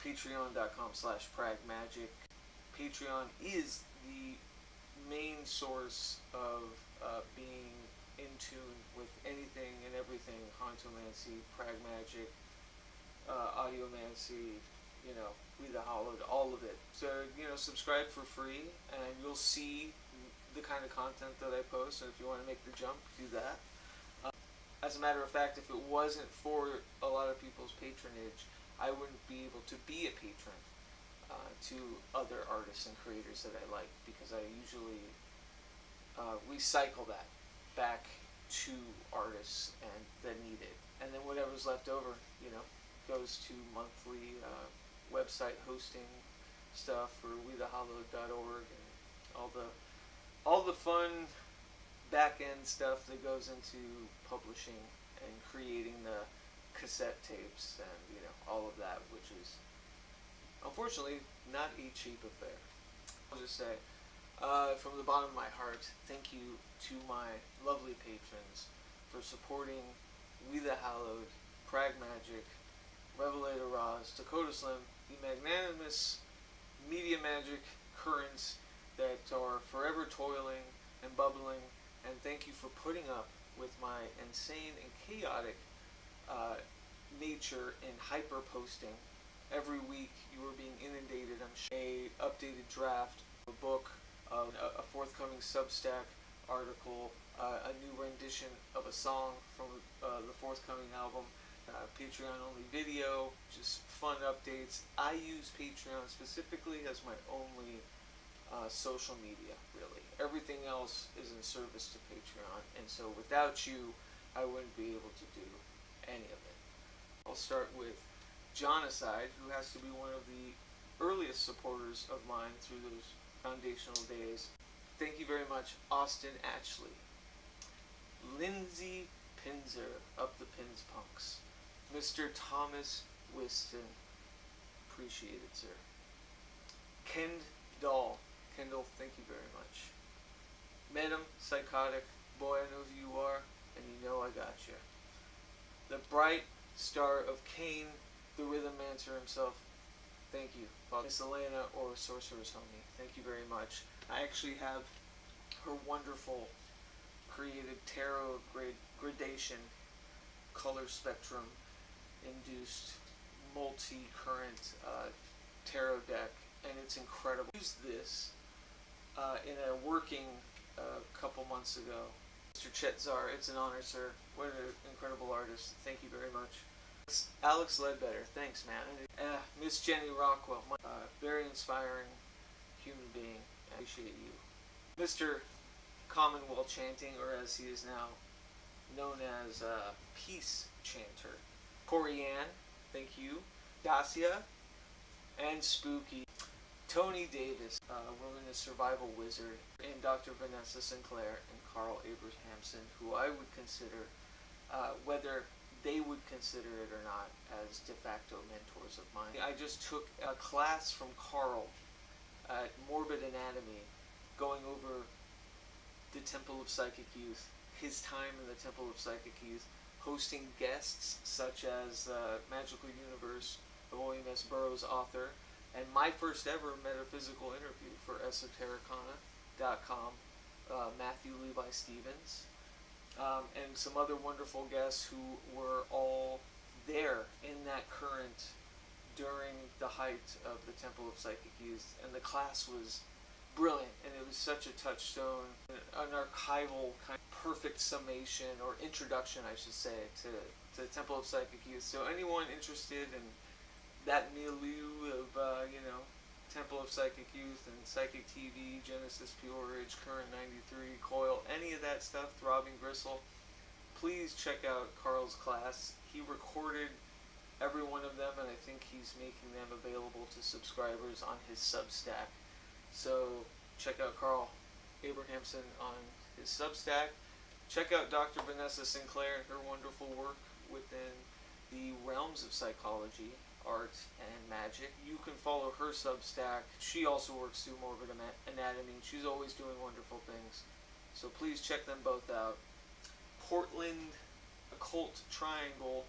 patreon.com/Pragmagick. Patreon is the main source of being in tune with anything and everything Hauntomancy, Pragmagick, Audiomancy, We the Hallowed, all of it. So, subscribe for free, and you'll see the kind of content that I post, and if you want to make the jump, do that. As a matter of fact, if it wasn't for a lot of people's patronage, I wouldn't be able to be a patron to other artists and creators that I like, because I usually recycle that back to artists that need it, and then whatever's left over, goes to monthly website hosting stuff for wethehallowed.org and all the fun back end stuff that goes into publishing and creating the cassette tapes and all of that, which is unfortunately not a cheap affair. I'll just say, From the bottom of my heart, thank you to my lovely patrons for supporting We the Hallowed, Pragmagick, Revelator Rosz, Dakota Slim, the magnanimous media magic currents that are forever toiling and bubbling, and thank you for putting up with my insane and chaotic nature in hyper posting. Every week you are being inundated. I'm sure a updated draft of a book, a forthcoming Substack article, a new rendition of a song from the forthcoming album, Patreon only video, just fun updates. I use Patreon specifically as my only social media, really. Everything else is in service to Patreon, and so without you, I wouldn't be able to do any of it. I'll start with Jonocide, who has to be one of the earliest supporters of mine through those foundational days. Thank you very much, Austin Ashley. Lindsay Pinzer, Up the Pins Punks. Mr. Thomas Whiston, appreciate it, sir. Kendall, thank you very much. Madam Psychotic, boy, I know who you are, and you know I got you. The bright star of Cain, the Rhythmancer himself, thank you. Miss Elena, or Sorcerer's Homie, thank you very much. I actually have her wonderful created tarot of gradation, color spectrum induced multi-current tarot deck, and it's incredible. I used this in a working couple months ago. Mr. Chetzar, it's an honor, sir. What an incredible artist. Thank you very much. Alex Ledbetter, thanks, man. Miss Jenny Rockwell, very inspiring human being. I appreciate you. Mr. Commonwealth Chanting, or as he is now known as Peace Chanter. Corianne, thank you. Dacia, and Spooky. Tony Davis, Wilderness Survival Wizard, and Dr. Vanessa Sinclair and Carl Abrahamson, who I would consider, whether they would consider it or not, as de facto mentors of mine. I just took a class from Carl at Morbid Anatomy, going over the Temple of Psychic Youth, his time in the Temple of Psychic Youth, hosting guests such as Magical Universe of William S. Burroughs, author, and my first ever metaphysical interview for esotericana.com, Matthew Levi Stevens, and some other wonderful guests who were all there in that current during the height of the Temple of Psychic Youth, and the class was brilliant, and it was such a touchstone, an archival kind of perfect summation, or introduction, I should say, to the Temple of Psychic Youth. So anyone interested in that milieu of, Temple of Psychic Youth and Psychic TV, Genesis Peorage, Current 93, Coil, any of that stuff, Throbbing Gristle, please check out Carl's class. He recorded every one of them, and I think he's making them available to subscribers on his Substack. So check out Carl Abrahamson on his Substack. Check out Dr. Vanessa Sinclair and her wonderful work within the realms of psychology, art, and magic. You can follow her Substack. She also works through Morbid Anatomy. She's always doing wonderful things. So please check them both out. Portland Occult Triangle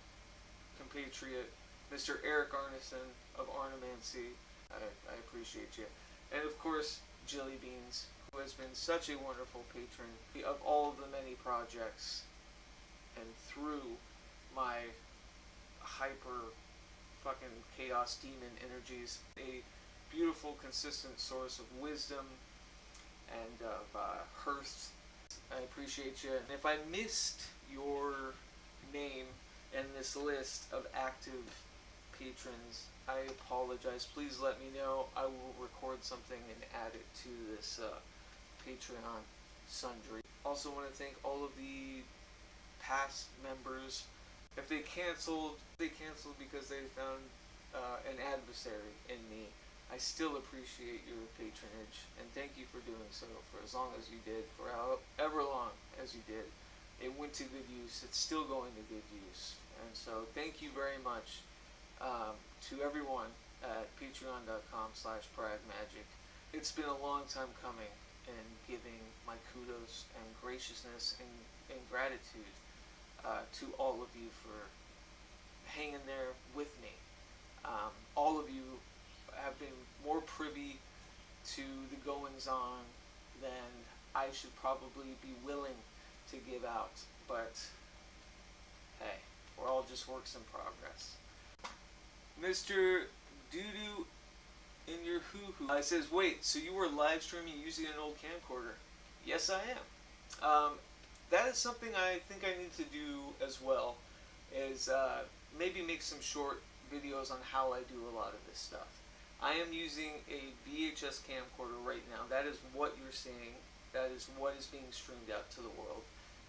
compatriot, Mr. Eric Arneson of Audiomancy. I appreciate you. And of course, Jilly Beans, who has been such a wonderful patron of all of the many projects, and through my hyper fucking chaos demon energies, a beautiful, consistent source of wisdom and of hearth. I appreciate you. And if I missed your name in this list of active patrons, I apologize. Please let me know. I will record something and add it to this Patreon sundry. Also want to thank all of the past members. If they canceled because they found an adversary in me. I still appreciate your patronage, and thank you for doing so for as long as you did, for however long as you did. It went to good use. It's still going to good use. And so thank you very much to everyone at patreon.com/pragmagick. It's been a long time coming, and giving my kudos and graciousness and gratitude to all of you for hanging there with me. All of you have been more privy to the goings on than I should probably be willing to give out, but hey, we're all just works in progress. Mr. Doodoo in your hoo-hoo says, wait, so you were live streaming using an old camcorder? Yes, I am. That is something I think I need to do as well, is maybe make some short videos on how I do a lot of this stuff. I am using a VHS camcorder right now. That is what you're seeing. That is what is being streamed out to the world.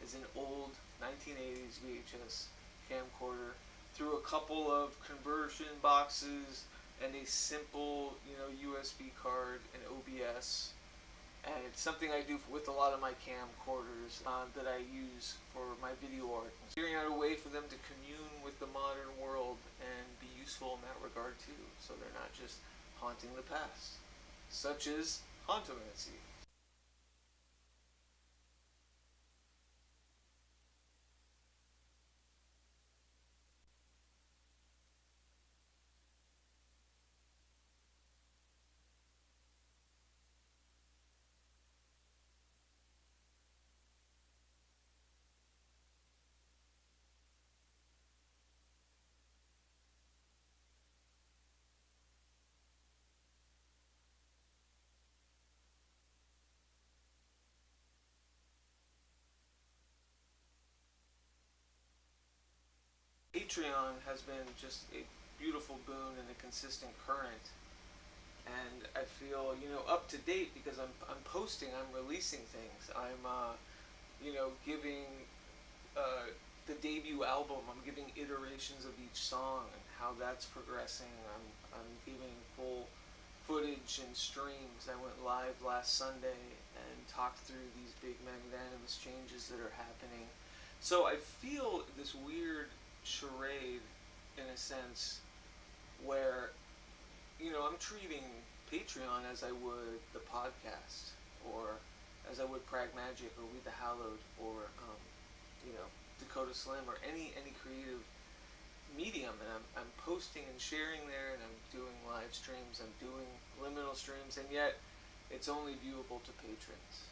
Is an old 1980s VHS camcorder through a couple of conversion boxes and a simple, USB card and OBS. And it's something I do with a lot of my camcorders that I use for my video art. Figuring out a way for them to commune with the modern world and be useful in that regard too, so they're not just haunting the past, such as Hauntomancy. Patreon has been just a beautiful boon and a consistent current, and I feel up to date because I'm posting, I'm releasing things, I'm giving the debut album, I'm giving iterations of each song and how that's progressing. I'm giving full footage and streams. I went live last Sunday and talked through these big magnanimous changes that are happening. So I feel this weird charade in a sense where I'm treating Patreon as I would the podcast, or as I would Pragmagick, or Read the Hallowed, or Dakota Slim, or any creative medium, and I'm posting and sharing there, and I'm doing live streams, I'm doing liminal streams, and yet it's only viewable to patrons.